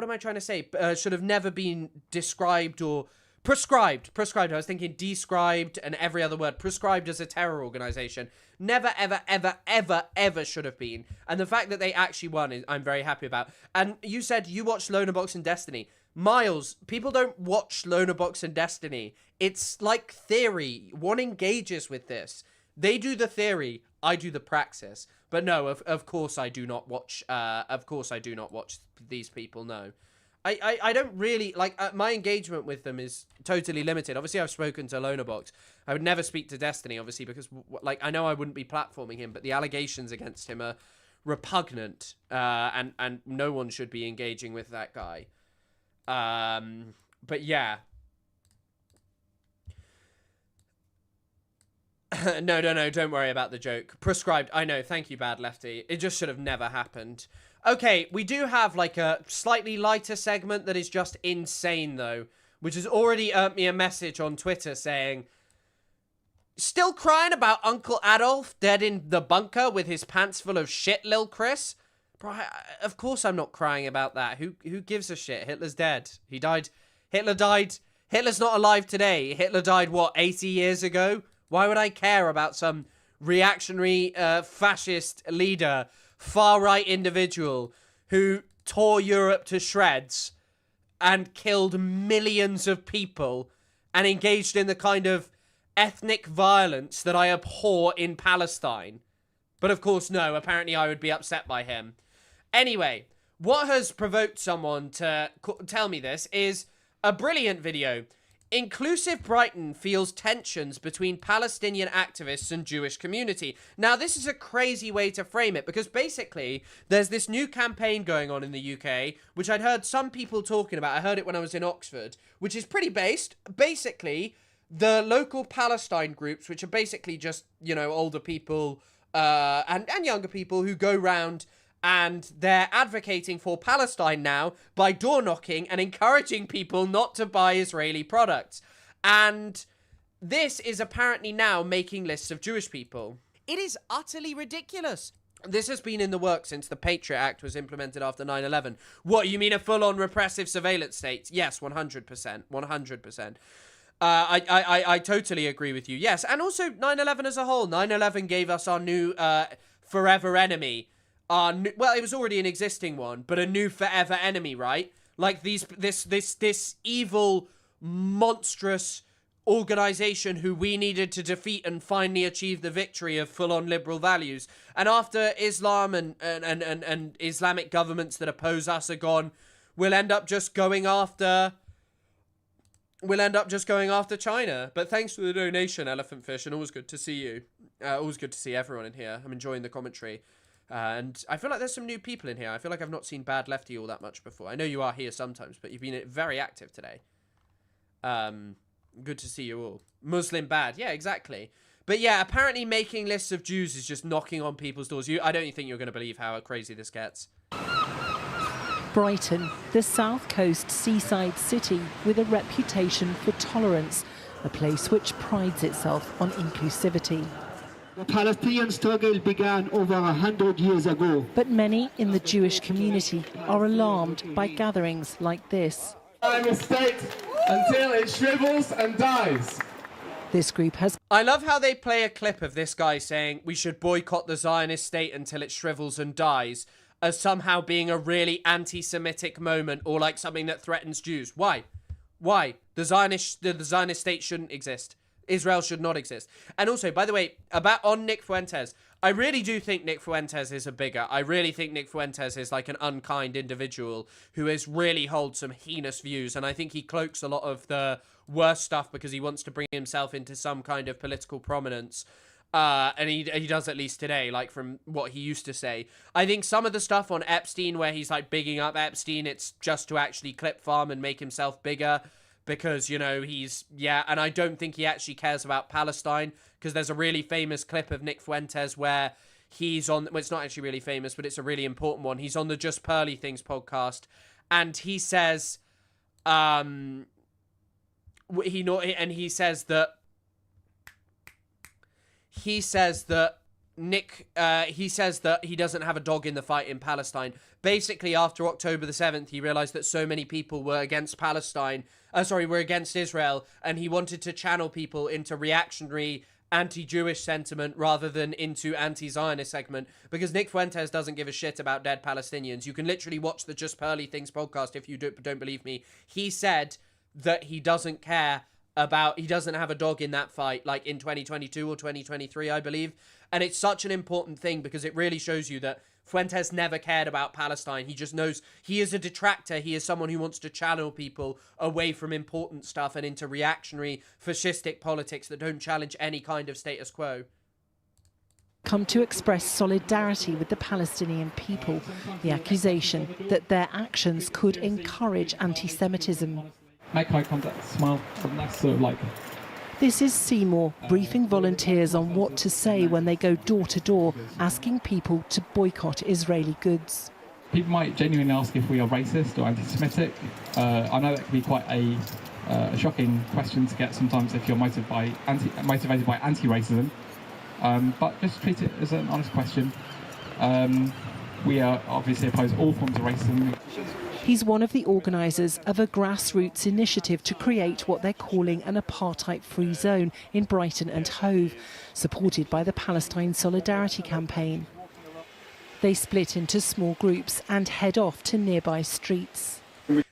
am I trying to say? Should have never been described or prescribed. I was thinking described and every other word. Prescribed as a terror organization. Never, ever, ever, ever, ever should have been. And the fact that they actually won, I'm very happy about. And you said you watched Lonerbox and Destiny. Miles, people don't watch Lonerbox and Destiny. It's like theory. One engages with this. They do the theory. I do the praxis. But no, of course I do not watch. Of course I do not watch these people. No, I don't really like. My engagement with them is totally limited. Obviously, I've spoken to Lonerbox. I would never speak to Destiny, obviously, because, like, I know I wouldn't be platforming him, but the allegations against him are repugnant, and no one should be engaging with that guy. But yeah. No, don't worry about the joke. Prescribed, I know, thank you, Bad Lefty. It just should have never happened. Okay, we do have, like, a slightly lighter segment that is just insane, though, which has already earned me a message on Twitter saying, still crying about Uncle Adolf dead in the bunker with his pants full of shit, Lil Chris? Bro, of course I'm not crying about that. Who gives a shit? Hitler's dead. He died. Hitler died. Hitler's not alive today. Hitler died, what, 80 years ago? Why would I care about some reactionary fascist leader, far-right individual who tore Europe to shreds and killed millions of people and engaged in the kind of ethnic violence that I abhor in Palestine? But of course, no, apparently I would be upset by him. Anyway, what has provoked someone to tell me this is a brilliant video. Inclusive Brighton feels tensions between Palestinian activists and Jewish community. Now, this is a crazy way to frame it because basically there's this new campaign going on in the UK, which I'd heard some people talking about. I heard it when I was in Oxford, which is pretty based. Basically, the local Palestine groups, which are basically just, you know, older people and younger people who go round and they're advocating for Palestine now by door knocking and encouraging people not to buy Israeli products. And this is apparently now making lists of Jewish people. It is utterly ridiculous. This has been in the works since the Patriot Act was implemented after 9/11. What, you mean a full-on repressive surveillance state? Yes, 100%. 100%. I totally agree with you. Yes, and also 9/11 as a whole. 9/11 gave us our new forever enemy. Well, it was already an existing one, but a new forever enemy, right? Like this evil, monstrous organization who we needed to defeat and finally achieve the victory of full-on liberal values. And after Islam and Islamic governments that oppose us are gone, we'll end up just going after China. But thanks for the donation, Elephant Fish, and always good to see you. Always good to see everyone in here. I'm enjoying the commentary. And I feel like there's some new people in here. I feel like I've not seen Bad Lefty all that much before. I know you are here sometimes, but you've been very active today. Good to see you all. Muslim bad. Yeah, exactly. But yeah, apparently making lists of Jews is just knocking on people's doors. I don't think you're going to believe how crazy this gets. Brighton, the South Coast seaside city with a reputation for tolerance, a place which prides itself on inclusivity. The Palestinian struggle began over 100 years ago. But many in the Jewish community are alarmed by gatherings like this. I'm a state until it shrivels and dies. This group has... I love how they play a clip of this guy saying we should boycott the Zionist state until it shrivels and dies as somehow being a really anti-Semitic moment or like something that threatens Jews. Why? Why? The Zionist state shouldn't exist. Israel should not exist. And also, by the way, on Nick Fuentes, I really do think Nick Fuentes is a bigot. I really think Nick Fuentes is like an unkind individual who is really holds some heinous views. And I think he cloaks a lot of the worst stuff because he wants to bring himself into some kind of political prominence. And he does at least today, like from what he used to say. I think some of the stuff on Epstein where he's like bigging up Epstein, it's just to actually clip farm and make himself bigger. Because, you know, and I don't think he actually cares about Palestine, because there's a really famous clip of Nick Fuentes where he's on, well, it's not actually really famous, but it's a really important one. He's on the Just Pearly Things podcast, and he says, he says that he doesn't have a dog in the fight in Palestine. Basically, after October the 7th, he realized that so many people were against were against Israel, and he wanted to channel people into reactionary anti-Jewish sentiment rather than into anti-Zionist segment, because Nick Fuentes doesn't give a shit about dead Palestinians. You can literally watch the Just Pearly Things podcast if you don't believe me. He said that he doesn't care about, he doesn't have a dog in that fight, like in 2022 or 2023, I believe. And it's such an important thing because it really shows you that Fuentes never cared about Palestine. He just knows he is a detractor. He is someone who wants to channel people away from important stuff and into reactionary, fascistic politics that don't challenge any kind of status quo. Come to express solidarity with the Palestinian people, the accusation that their actions could encourage anti-Semitism. Make eye contact, smile, and that's sort of like... This is Seymour, briefing volunteers on what to say when they go door to door, asking people to boycott Israeli goods. People might genuinely ask if we are racist or anti-Semitic. I know that can be quite a shocking question to get sometimes if you're motivated by anti-racism, but just treat it as an honest question. We are obviously opposed to all forms of racism. He's one of the organisers of a grassroots initiative to create what they're calling an apartheid-free zone in Brighton and Hove, supported by the Palestine Solidarity Campaign. They split into small groups and head off to nearby streets.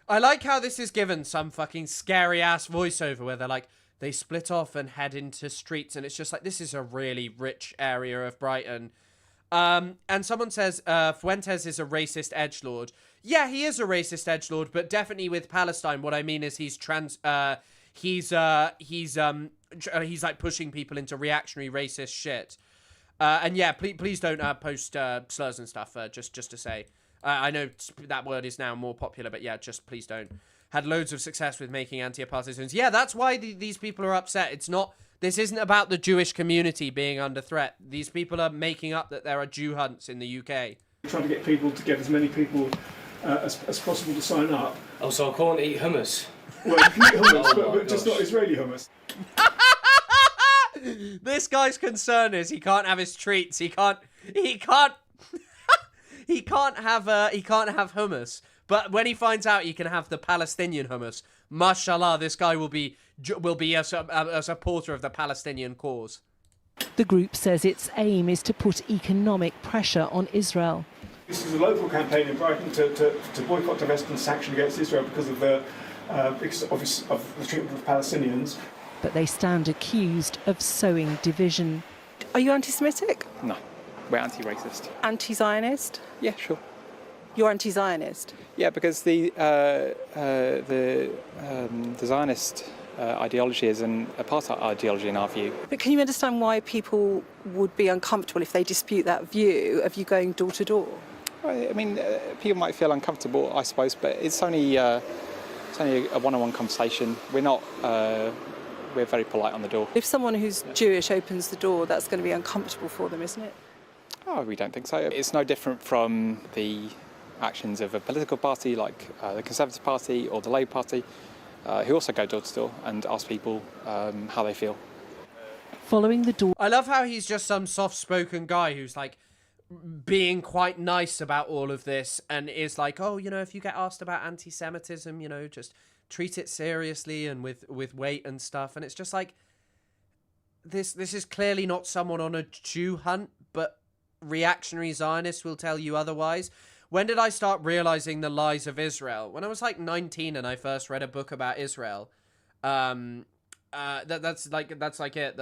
I like how this is given some fucking scary-ass voiceover where they're like, they split off and head into streets, and it's just like, this is a really rich area of Brighton. And someone says, Fuentes is a racist edgelord. Yeah, he is a racist edgelord, but definitely with Palestine. What I mean is he's like pushing people into reactionary racist shit. And yeah, please don't post slurs and stuff. Just to say, I know that word is now more popular, but yeah, just please don't. Had loads of success with making anti-apartheid zones. Yeah, that's why these people are upset. It's not. This isn't about the Jewish community being under threat. These people are making up that there are Jew hunts in the UK. Trying to get people to get as many people as possible to sign up. Oh, so I can't eat hummus? Well, you can eat hummus, but just not Israeli hummus. This guy's concern is he can't have his treats. He can't He can't have hummus, but when he finds out he can have the Palestinian hummus, mashallah, this guy will be a supporter of the Palestinian cause. The group says its aim is to put economic pressure on Israel. This is a local campaign in Brighton to boycott, divest and sanction against Israel because of the treatment of Palestinians. But they stand accused of sowing division. Are you anti-Semitic? No, we're anti-racist. Anti-Zionist? Yeah, sure. You're anti-Zionist? Yeah, because the Zionist ideology is an apartheid ideology in our view. But can you understand why people would be uncomfortable if they dispute that view of you going door to door? Well, I mean, people might feel uncomfortable, I suppose, but it's only a one-on-one conversation. We're very polite on the door. If someone who's Jewish opens the door, that's going to be uncomfortable for them, isn't it? Oh, we don't think so. It's no different from the actions of a political party like the Conservative Party or the Labour Party, who also go door to door and ask people how they feel. Following the door. I love how he's just some soft-spoken guy who's like being quite nice about all of this and is like, oh, you know, if you get asked about anti-Semitism, you know, just treat it seriously and with weight and stuff. And it's just like, this is clearly not someone on a Jew hunt, but reactionary Zionists will tell you otherwise. When did I start realizing the lies of Israel? When I was like 19 and I first read a book about Israel. That's like it.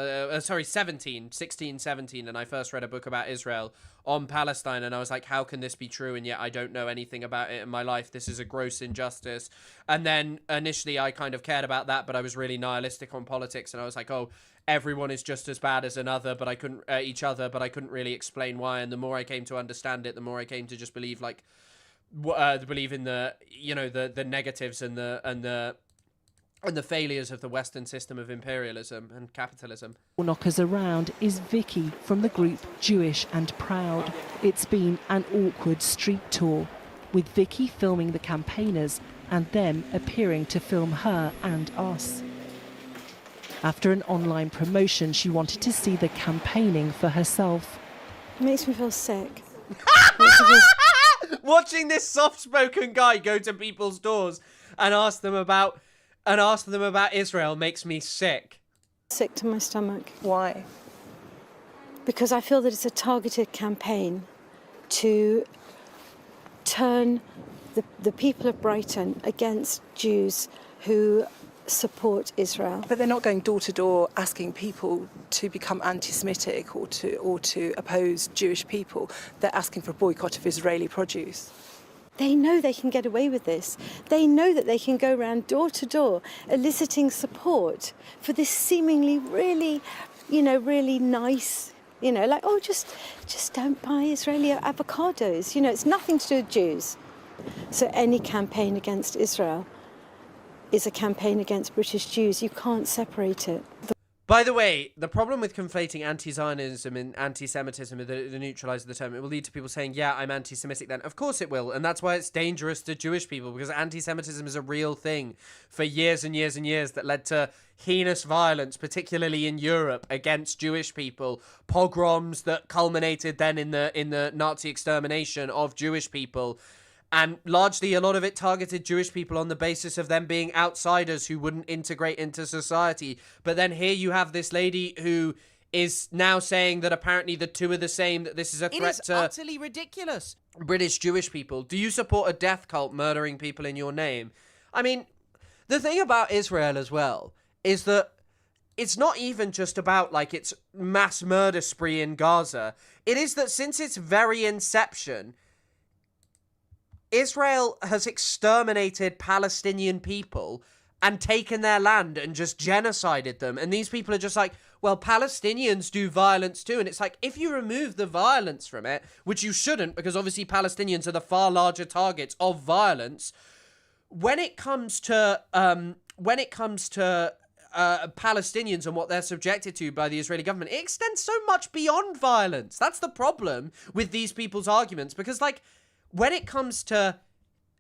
16, 17, and I first read a book about Israel on Palestine, and I was like, how can this be true? And yet I don't know anything about it in my life. This is a gross injustice. And then initially I kind of cared about that, but I was really nihilistic on politics, and I was like, oh, everyone is just as bad as another, but I couldn't each other, but I couldn't really explain why. And the more I came to understand it, the more I came to just believe believe in the, you know, the negatives and the failures of the Western system of imperialism and capitalism. Knockers around is Vicky from the group Jewish and Proud. It's been an awkward street tour, with Vicky filming the campaigners and them appearing to film her and us. After an online promotion, she wanted to see the campaigning for herself. It makes me feel sick. Watching this soft-spoken guy go to people's doors and ask them about Israel makes me sick. Sick to my stomach. Why? Because I feel that it's a targeted campaign to turn the people of Brighton against Jews who support Israel. But they're not going door to door asking people to become anti-Semitic or to oppose Jewish people. They're asking for a boycott of Israeli produce. They know they can get away with this. They know that they can go around door to door eliciting support for this seemingly really nice, like, oh, just don't buy Israeli avocados. It's nothing to do with Jews. So any campaign against Israel is a campaign against British Jews. You can't separate it. By the way, the problem with conflating anti-Zionism and anti-Semitism, the neutralizer the term, it will lead to people saying, yeah, I'm anti-Semitic then. Of course it will, and that's why it's dangerous to Jewish people, because anti-Semitism is a real thing for years and years and years that led to heinous violence, particularly in Europe, against Jewish people, pogroms that culminated then in the Nazi extermination of Jewish people. And largely, a lot of it targeted Jewish people on the basis of them being outsiders who wouldn't integrate into society. But then here you have this lady who is now saying that apparently the two are the same, that this is a threat to utterly ridiculous. British Jewish people. Do you support a death cult murdering people in your name? I mean, the thing about Israel as well is that it's not even just about, like, its mass murder spree in Gaza. It is that since its very inception, Israel has exterminated Palestinian people and taken their land and just genocided them. And these people are just like, well, Palestinians do violence too. And it's like, if you remove the violence from it, which you shouldn't, because obviously Palestinians are the far larger targets of violence, when it comes to Palestinians and what they're subjected to by the Israeli government, it extends so much beyond violence. That's the problem with these people's arguments, because, like, when it comes to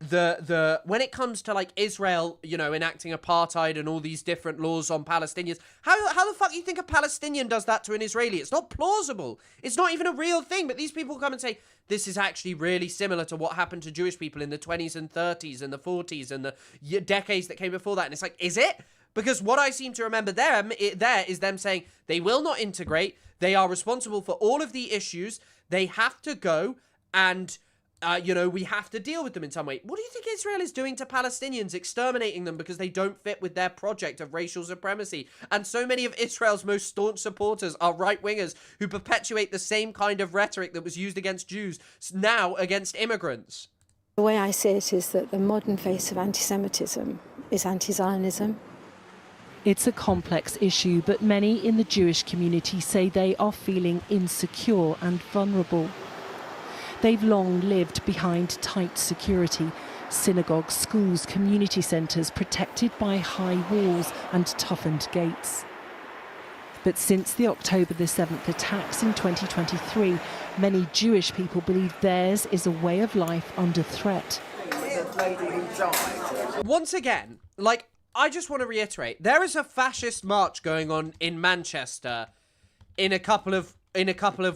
when it comes to like Israel, you know, enacting apartheid and all these different laws on Palestinians, how the fuck do you think a Palestinian does that to an Israeli? It's not plausible. It's not even a real thing. But these people come and say this is actually really similar to what happened to Jewish people in the 20s and 30s and the 40s and the decades that came before that. And it's like, is it? Because what I seem to remember there is them saying they will not integrate. They are responsible for all of the issues. They have to go and, you know, we have to deal with them in some way. What do you think Israel is doing to Palestinians, exterminating them because they don't fit with their project of racial supremacy? And so many of Israel's most staunch supporters are right-wingers who perpetuate the same kind of rhetoric that was used against Jews, now against immigrants. The way I see it is that the modern face of anti-Semitism is anti-Zionism. It's a complex issue, but many in the Jewish community say they are feeling insecure and vulnerable. They've long lived behind tight security, synagogues, schools, community centres protected by high walls and toughened gates. But since the October the 7th attacks in 2023, many Jewish people believe theirs is a way of life under threat. Once again, like, I just want to reiterate, there is a fascist march going on in Manchester in a couple of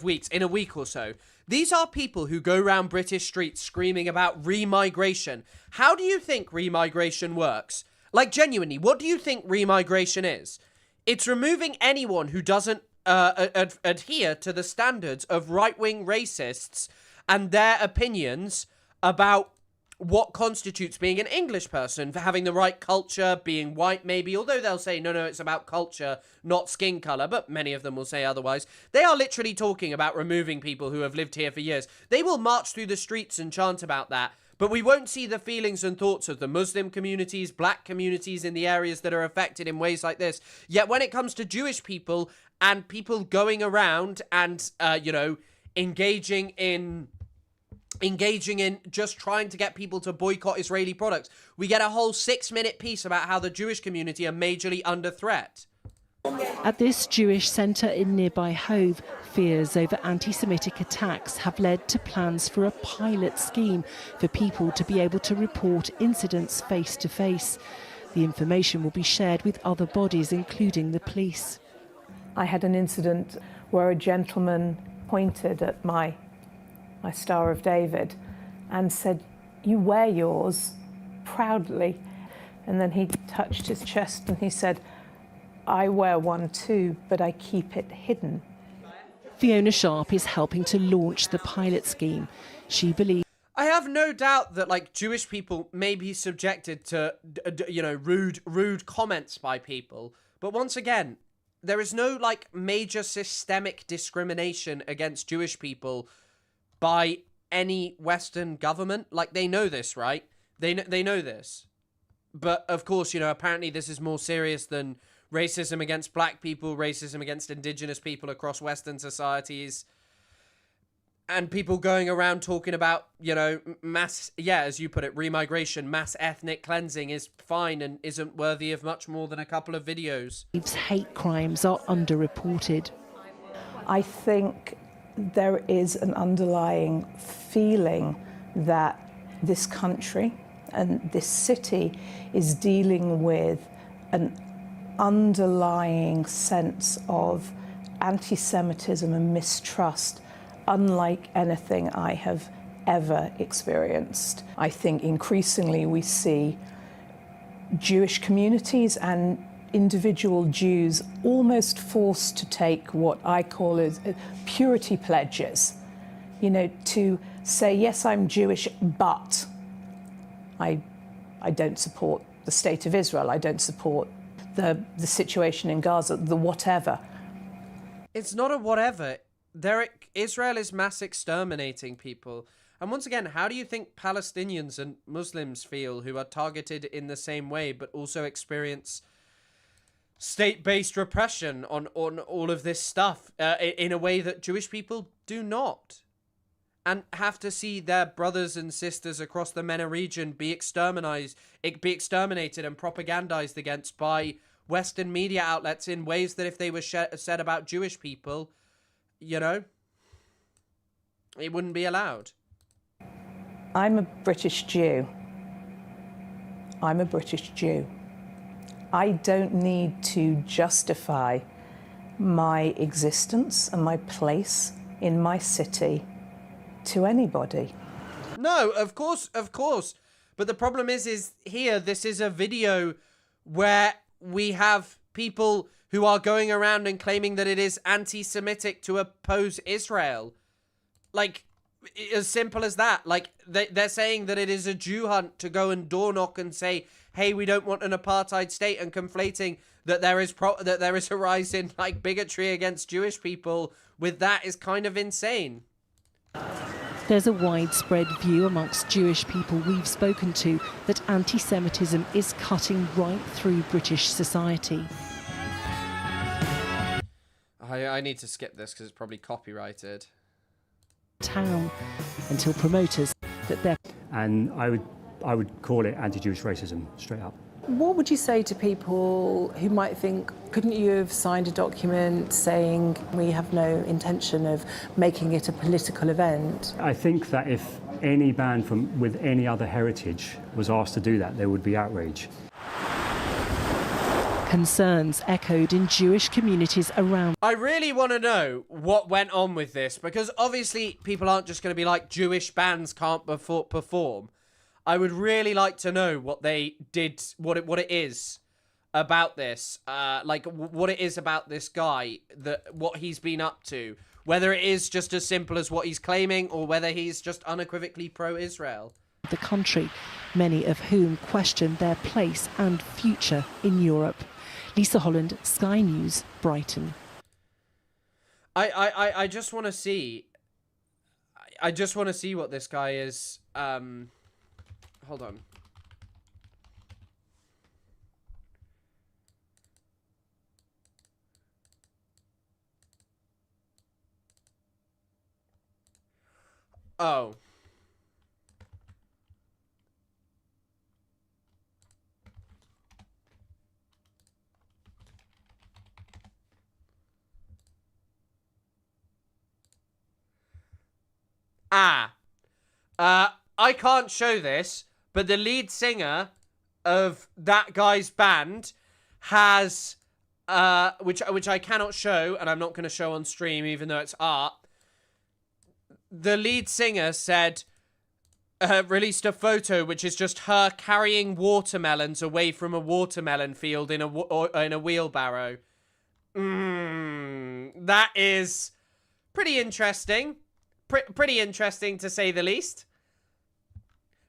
weeks, in a week or so. These are people who go around British streets screaming about remigration. How do you think remigration works? Like, genuinely, what do you think remigration is? It's removing anyone who doesn't adhere to the standards of right-wing racists and their opinions about what constitutes being an English person, for having the right culture, being white maybe, although they'll say, no, it's about culture, not skin colour, but many of them will say otherwise. They are literally talking about removing people who have lived here for years. They will march through the streets and chant about that, but we won't see the feelings and thoughts of the Muslim communities, black communities in the areas that are affected in ways like this. Yet when it comes to Jewish people and people going around and, you know, engaging in just trying to get people to boycott Israeli products, we get a whole 6-minute piece about how the Jewish community are majorly under threat. At this Jewish centre in nearby Hove, fears over anti-Semitic attacks have led to plans for a pilot scheme for people to be able to report incidents face to face. The information will be shared with other bodies, including the police. I had an incident where a gentleman pointed at my Star of David and said, "You wear yours proudly." And then he touched his chest and he said, "I wear one too, but I keep it hidden." Fiona Sharp is helping to launch the pilot scheme. She believes... I have no doubt that, like, Jewish people may be subjected to, you know, rude comments by people. But once again, there is no, like, major systemic discrimination against Jewish people by any Western government. Like, they know this, right? They know this. But, of course, you know, apparently this is more serious than racism against black people, racism against indigenous people across Western societies, and people going around talking about, you know, mass, as you put it, remigration, mass ethnic cleansing is fine and isn't worthy of much more than a couple of videos. Hate crimes are underreported. I think there is an underlying feeling that this country and this city is dealing with an underlying sense of anti-Semitism and mistrust unlike anything I have ever experienced. I think increasingly we see Jewish communities and individual Jews almost forced to take what I call as purity pledges, you know, to say, yes, I'm Jewish, but I don't support the state of Israel, I don't support the situation in Gaza, the whatever. It's not a whatever. Israel is mass exterminating people. And once again, how do you think Palestinians and Muslims feel who are targeted in the same way but also experience state-based repression on all of this stuff in a way that Jewish people do not? And have to see their brothers and sisters across the MENA region be exterminated and propagandized against by Western media outlets in ways that if they were said about Jewish people, you know, it wouldn't be allowed. I'm a British Jew, I'm a British Jew. I don't need to justify my existence and my place in my city to anybody. No, of course. But the problem is here, this is a video where we have people who are going around and claiming that it is anti-Semitic to oppose Israel. Like, as simple as that. Like, they're saying that it is a Jew hunt to go and door knock and say, hey, we don't want an apartheid state, and conflating that there is a rise in, like, bigotry against Jewish people with that is kind of insane. There's a widespread view amongst Jewish people we've spoken to that anti-Semitism is cutting right through British society. I need to skip this because it's probably copyrighted. Town until promoters that they're... And I would call it anti-Jewish racism, straight up. What would you say to people who might think, couldn't you have signed a document saying we have no intention of making it a political event? I think that if any band with any other heritage was asked to do that, there would be outrage. Concerns echoed in Jewish communities around. I really want to know what went on with this, because obviously people aren't just going to be like, Jewish bands can't perform. I would really like to know what they did, what it is about this, like what it is about this guy, what he's been up to, whether it is just as simple as what he's claiming or whether he's just unequivocally pro-Israel. The country, many of whom question their place and future in Europe. Lisa Holland, Sky News, Brighton. I just want to see. I just want to see what this guy is. Hold on. Oh. I can't show this, but the lead singer of that guy's band has, which I cannot show, and I'm not going to show on stream, even though it's art. The lead singer said, released a photo, which is just her carrying watermelons away from a watermelon field in a wheelbarrow. That is pretty interesting. Pretty interesting, to say the least.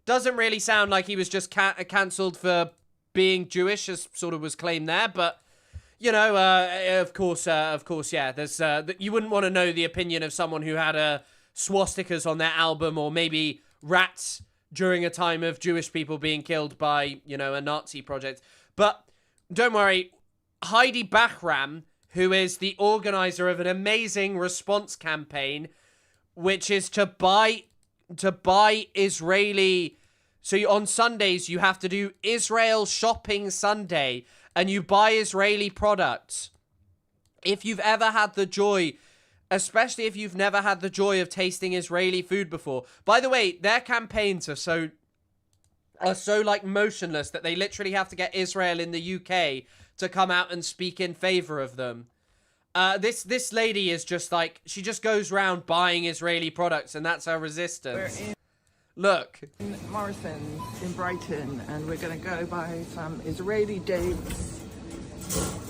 Doesn't really sound like he was just cancelled for being Jewish, as sort of was claimed there, but, you know, of course, yeah, there's, you wouldn't want to know the opinion of someone who had swastikas on their album, or maybe rats during a time of Jewish people being killed by, you know, a Nazi project. But don't worry, Heidi Bahram, who is the organizer of an amazing response campaign, which is to buy Israeli. So on Sundays, you have to do Israel Shopping Sunday, and you buy Israeli products. If you've ever had the joy, especially if you've never had the joy of tasting Israeli food before. By the way, their campaigns are so like motionless that they literally have to get Israel in the UK to come out and speak in favor of them. This lady is just like, she just goes around buying Israeli products, and that's her resistance. Look. In Morrison's in Brighton, and we're going to go buy some Israeli dates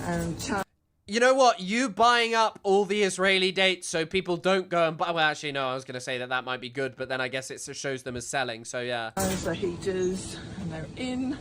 and... You know what? You buying up all the Israeli dates so people don't go and buy... Well, actually, no, I was going to say that might be good, but then I guess it shows them as selling, so yeah. Those are heaters, and they're in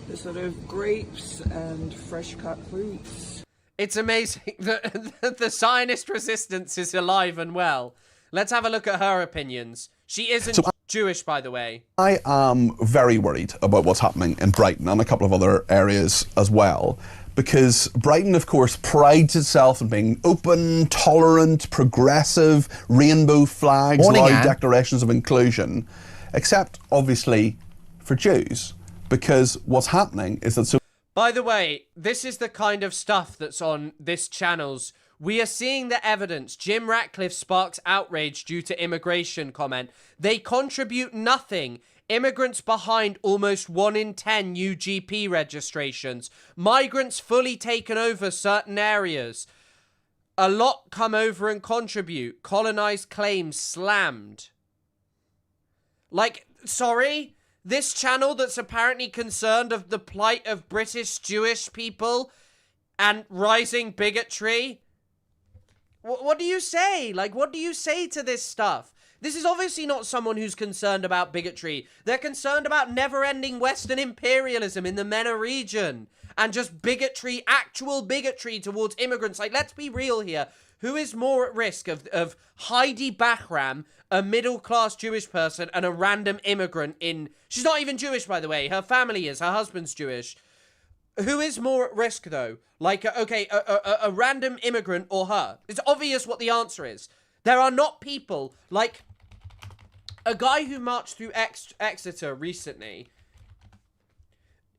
the sort of grapes and fresh cut fruits. It's amazing that the Zionist resistance is alive and well. Let's have a look at her opinions. She isn't Jewish, by the way. I am very worried about what's happening in Brighton and a couple of other areas as well, because Brighton, of course, prides itself on being open, tolerant, progressive, rainbow flags, loud declarations of inclusion, except, obviously, for Jews, because what's happening is that... By the way, this is the kind of stuff that's on this channel's. We are seeing the evidence. Jim Ratcliffe sparks outrage due to immigration comment. They contribute nothing Immigrants behind almost 1 in 10 new GP registrations. Migrants fully taken over certain areas. A lot come over and contribute. Colonized claims slammed. Like, sorry? This channel that's apparently concerned of the plight of British Jewish people and rising bigotry? What do you say? Like, what do you say to this stuff? This is obviously not someone who's concerned about bigotry. They're concerned about never-ending Western imperialism in the MENA region. And just bigotry, actual bigotry towards immigrants. Like, let's be real here. Who is more at risk of Heidi Bahram, a middle-class Jewish person, and a random immigrant in... She's not even Jewish, by the way. Her family is. Her husband's Jewish. Who is more at risk, though? Like, okay, a random immigrant or her? It's obvious what the answer is. There are not people like... A guy who marched through Exeter recently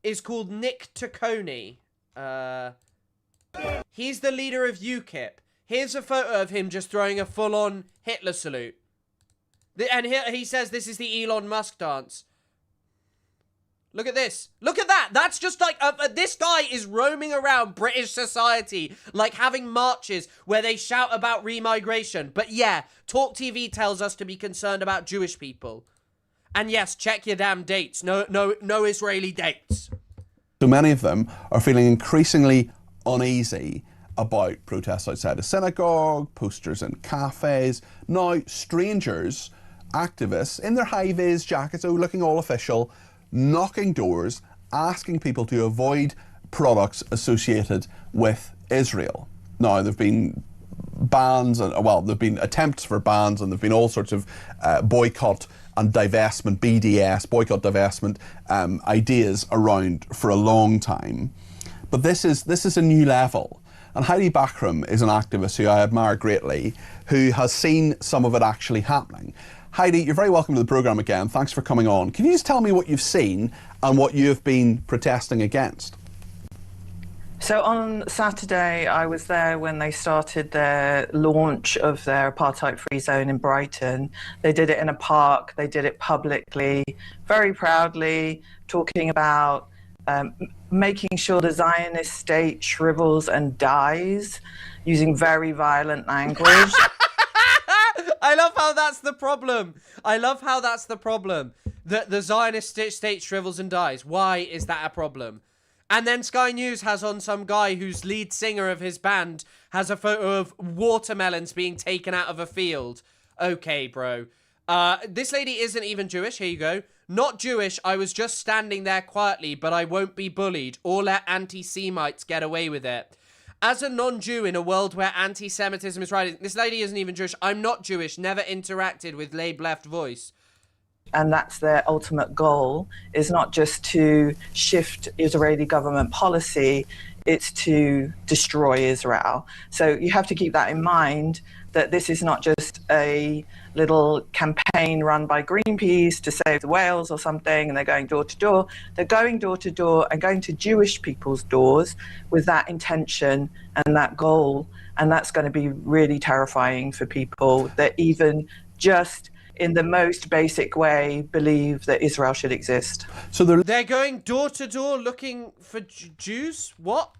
is called Nick Taccone. He's the leader of UKIP. Here's a photo of him just throwing a full-on Hitler salute. And here he says this is the Elon Musk dance. Look at this. Look at that. That's just like, this guy is roaming around British society, like having marches where they shout about remigration. But yeah, Talk TV tells us to be concerned about Jewish people. And yes, check your damn dates. No Israeli dates. So many of them are feeling increasingly uneasy about protests outside a synagogue, posters in cafes. Now, strangers, activists, in their high-vis jackets, looking all official, knocking doors, asking people to avoid products associated with Israel. Now, there have been bans, and well, there have been attempts for bans, and there have been all sorts of boycott and divestment, BDS, boycott, divestment ideas around for a long time. But this is a new level. And Heidi Bahram is an activist who I admire greatly, who has seen some of it actually happening. Heidi, you're very welcome to the programme again. Thanks for coming on. Can you just tell me what you've seen and what you've been protesting against? So on Saturday, I was there when they started their launch of their apartheid-free zone in Brighton. They did it in a park. They did it publicly, very proudly, talking about making sure the Zionist state shrivels and dies, using very violent language. I love how that's the problem. I love how that's the problem. That the Zionist state shrivels and dies. Why is that a problem? And then Sky News has on some guy who's lead singer of his band has a photo of watermelons being taken out of a field. Okay, bro. This lady isn't even Jewish. Here you go. Not Jewish. I was just standing there quietly, but I won't be bullied or let anti-Semites get away with it. As a non-Jew in a world where anti-Semitism is rising, this lady isn't even Jewish. I'm not Jewish, never interacted with Labour left voice. And that's their ultimate goal, is not just to shift Israeli government policy, it's to destroy Israel. So you have to keep that in mind, that this is not just a little campaign run by Greenpeace to save the whales or something, and they're going door to door. They're going door to door and going to Jewish people's doors with that intention and that goal. And that's going to be really terrifying for people that even just in the most basic way believe that Israel should exist. So they're going door to door looking for Jews? What?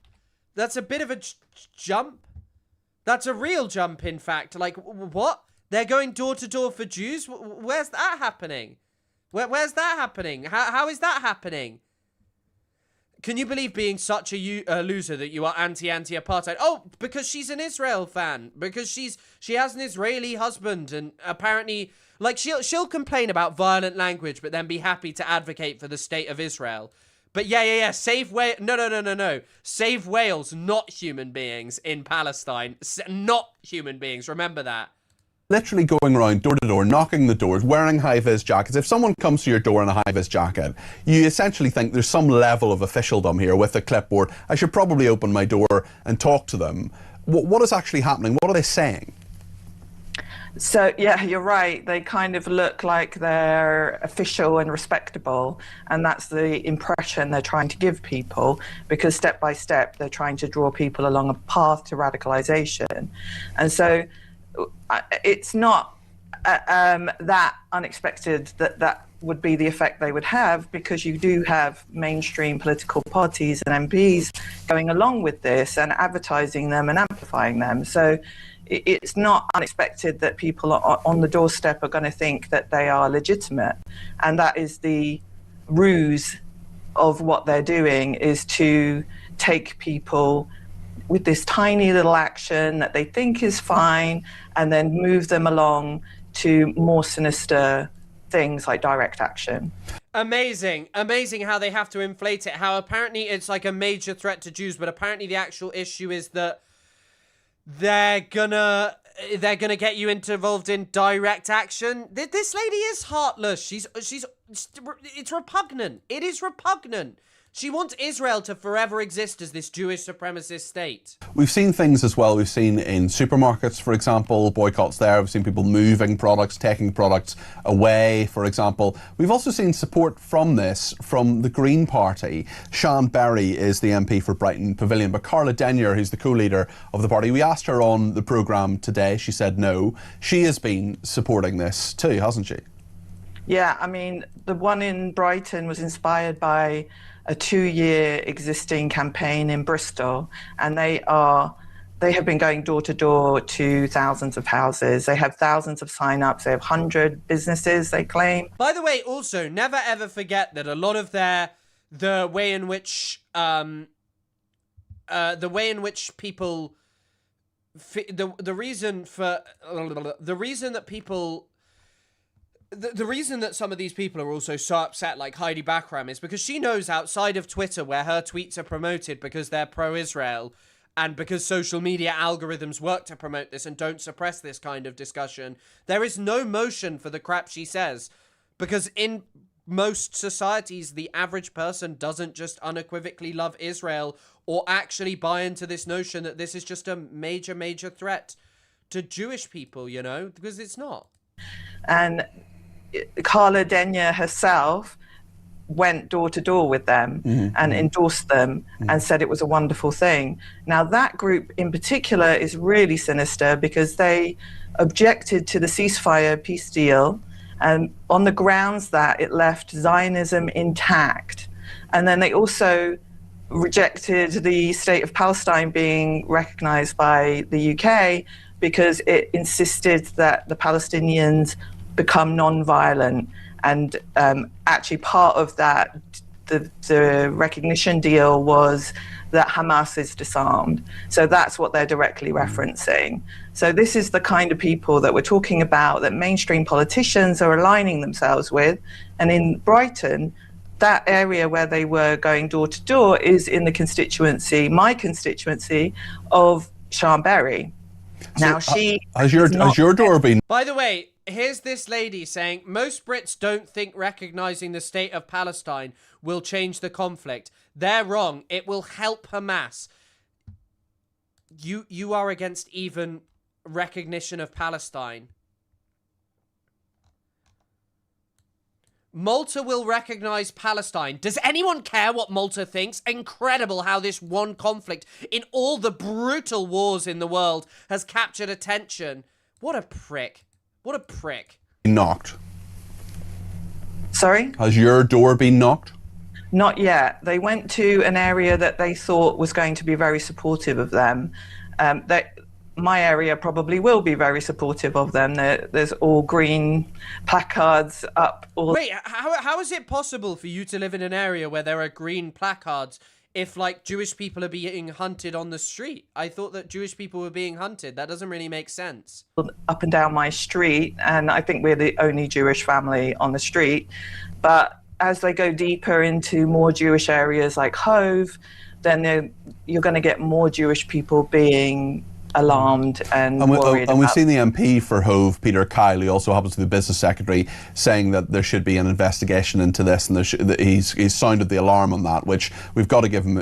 That's a bit of a jump. That's a real jump, in fact. Like, what? They're going door to door for Jews? Where's that happening? Where's that happening? How is that happening? Can you believe being such a loser that you are anti-apartheid? Oh, because she's an Israel fan. Because she has an Israeli husband, and apparently, like, she'll complain about violent language, but then be happy to advocate for the state of Israel. But yeah, save whales. No. Save whales, not human beings in Palestine. Not human beings. Remember that. Literally going around door to door, knocking the doors, wearing high-vis jackets. If someone comes to your door in a high-vis jacket, you essentially think there's some level of officialdom here with a clipboard. I should probably open my door and talk to them. What is actually happening? What are they saying? So, yeah, you're right. They kind of look like they're official and respectable, and that's the impression they're trying to give people, because step by step they're trying to draw people along a path to radicalization. And so it's not that unexpected that would be the effect they would have, because you do have mainstream political parties and MPs going along with this and advertising them and amplifying them. So it's not unexpected that people on the doorstep are going to think that they are legitimate. And that is the ruse of what they're doing, is to take people with this tiny little action that they think is fine and then move them along to more sinister things like direct action. Amazing how they have to inflate it, how apparently it's like a major threat to Jews, but apparently the actual issue is that they're gonna get you involved in direct action. This lady is heartless. It's repugnant. It is repugnant. She wants Israel to forever exist as this Jewish supremacist state. We've seen things as well. We've seen in supermarkets, for example, boycotts there. We've seen people moving products, taking products away, for example. We've also seen support from this from the Green Party. Sian Berry is the MP for Brighton Pavilion, but Carla Denyer, who's the co-leader of the party, we asked her on the programme today. She said no. She has been supporting this too, hasn't she? Yeah, I mean, the one in Brighton was inspired by a 2-year existing campaign in Bristol, and they have been going door to door to thousands of houses. They have thousands of sign-ups. They have 100 businesses, they claim. By the way, also, never ever forget that a lot of the way in which people, the reason that some of these people are also so upset, like Heidi Bakram, is because she knows outside of Twitter, where her tweets are promoted because they're pro-Israel and because social media algorithms work to promote this and don't suppress this kind of discussion, there is no motion for the crap she says. Because in most societies, the average person doesn't just unequivocally love Israel or actually buy into this notion that this is just a major, major threat to Jewish people, you know, because it's not. And Carla Denyer herself went door to door with them and endorsed them and said it was a wonderful thing. Now, that group in particular is really sinister because they objected to the ceasefire peace deal and on the grounds that it left Zionism intact. And then they also rejected the state of Palestine being recognized by the UK because it insisted that the Palestinians become non-violent. And actually part of that, the recognition deal was that Hamas is disarmed. So that's what they're directly referencing. So this is the kind of people that we're talking about, that mainstream politicians are aligning themselves with. And in Brighton, that area where they were going door to door is in the constituency, my constituency, of Sian Berry. Now, has your door been... By the way, here's this lady saying, most Brits don't think recognizing the state of Palestine will change the conflict. They're wrong. It will help Hamas. You are against even recognition of Palestine. Malta will recognize Palestine. Does anyone care what Malta thinks? Incredible how this one conflict in all the brutal wars in the world has captured attention. What a prick. What a prick. Knocked. Sorry? Has your door been knocked? Not yet. They went to an area that they thought was going to be very supportive of them. My area probably will be very supportive of them. There's all green placards up. Wait, how is it possible for you to live in an area where there are green placards if, like, Jewish people are being hunted on the street? I thought that Jewish people were being hunted. That doesn't really make sense. Up and down my street, and I think we're the only Jewish family on the street. But as they go deeper into more Jewish areas like Hove, then you're going to get more Jewish people being alarmed and worried. And we've seen the MP for Hove, Peter Kyle, who also happens to be the business secretary, saying that there should be an investigation into this, and that he's sounded the alarm on that, which we've got to give him,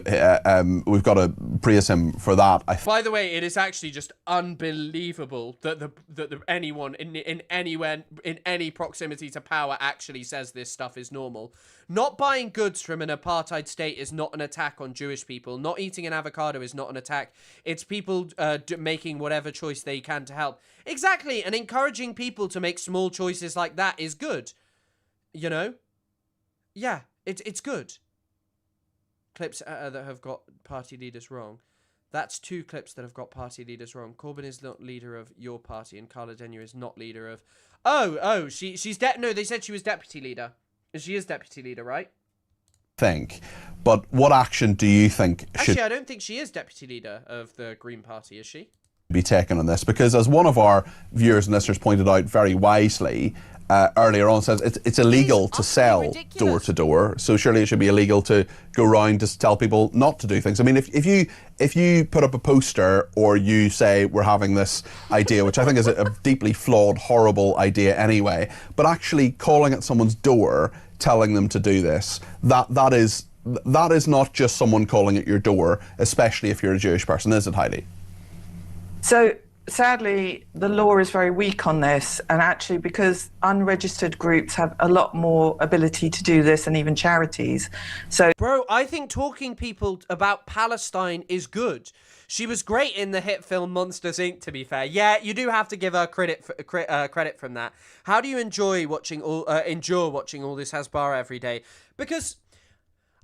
we've got to praise him for that. By the way, it is actually just unbelievable that anyone in any proximity to power actually says this stuff is normal. Not buying goods from an apartheid state is not an attack on Jewish people. Not eating an avocado is not an attack. It's people making whatever choice they can to help. Exactly, and encouraging people to make small choices like that is good. You know? Yeah, it's good. Clips that have got party leaders wrong. That's 2 clips that have got party leaders wrong. Corbyn is not leader of your party, and Carla Denyer is not leader of... she's no, they said she was deputy leader. She is deputy leader, right? Think. But what action do you think should... Actually, I don't think she is deputy leader of the Green Party, is she? ...be taken on this? Because as one of our viewers and listeners pointed out very wisely earlier on, says it's illegal to sell door to door, so surely it should be illegal to go around to tell people not to do things. I mean, if you put up a poster, or you say we're having this idea, which I think is a deeply flawed, horrible idea anyway, but actually calling at someone's door, telling them to do this, that is not just someone calling at your door, especially if you're a Jewish person, is it, Heidi? So sadly, the law is very weak on this, and actually because unregistered groups have a lot more ability to do this, and even charities. So, bro, I think talking people about Palestine is good. She was great in the hit film Monsters, Inc., to be fair. Yeah, you do have to give her credit from that. How do you endure watching all this Hasbara every day? Because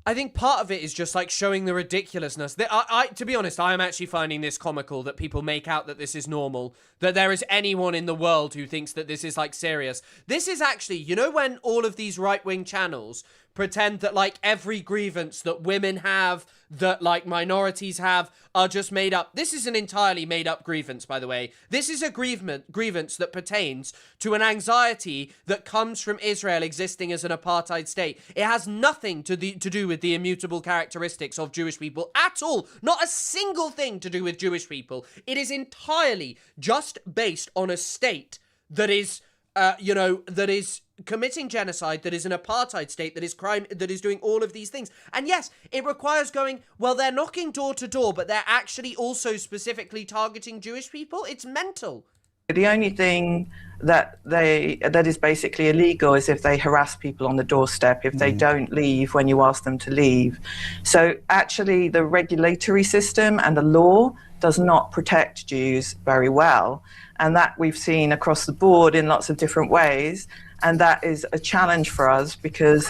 I think part of it is just like showing the ridiculousness. To be honest, I am actually finding this comical that people make out that this is normal, that there is anyone in the world who thinks that this is like serious. This is actually, you know, when all of these right-wing channels pretend that like every grievance that women have, that like minorities have, are just made up. This is an entirely made up grievance, by the way. This is a grievance that pertains to an anxiety that comes from Israel existing as an apartheid state. It has nothing to do with the immutable characteristics of Jewish people at all. Not a single thing to do with Jewish people. It is entirely just based on a state that is, that is committing genocide, that is an apartheid state, that is crime, that is doing all of these things. And yes, it requires going, well, they're knocking door to door, but they're actually also specifically targeting Jewish people. It's mental. the only thing that is basically illegal is if they harass people on the doorstep, if they don't leave when you ask them to leave. So actually the regulatory system and the law does not protect Jews very well. And that we've seen across the board in lots of different ways. And that is a challenge for us because...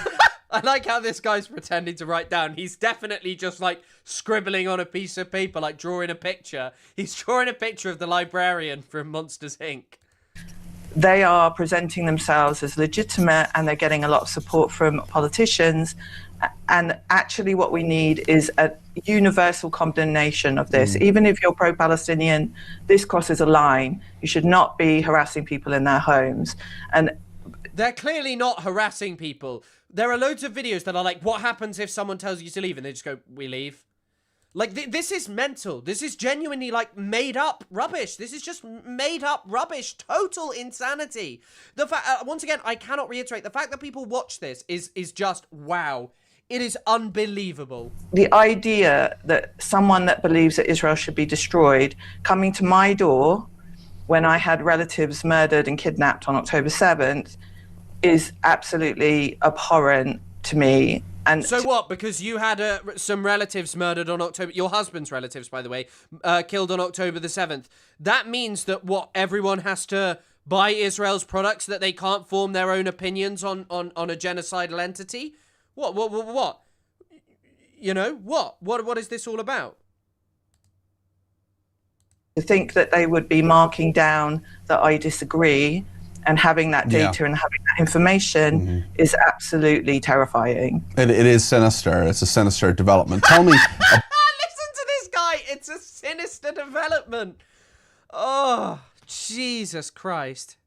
I like how this guy's pretending to write down. He's definitely just like scribbling on a piece of paper, like drawing a picture. He's drawing a picture of the librarian from Monsters, Inc. They are presenting themselves as legitimate and they're getting a lot of support from politicians. And actually what we need is a universal condemnation of this. Even if you're pro-Palestinian, this crosses a line. You should not be harassing people in their homes. And they're clearly not harassing people. There are loads of videos that are like, what happens if someone tells you to leave? And they just go, we leave. Like, this is mental. This is genuinely, like, made up rubbish. This is just made up rubbish. Total insanity. The fact, once again, I cannot reiterate, the fact that people watch this is just, wow. It is unbelievable. The idea that someone that believes that Israel should be destroyed coming to my door when I had relatives murdered and kidnapped on October 7th is absolutely abhorrent to me. And so what? Because you had some relatives murdered on October, your husband's relatives, by the way, killed on October the 7th. That means that what? Everyone has to buy Israel's products, that they can't form their own opinions on a genocidal entity? What? You know, what is this all about? To think that they would be marking down that I disagree and having that data and having that information is absolutely terrifying. It is sinister. It's a sinister development. Tell me... Listen to this guy. It's a sinister development. Oh, Jesus Christ.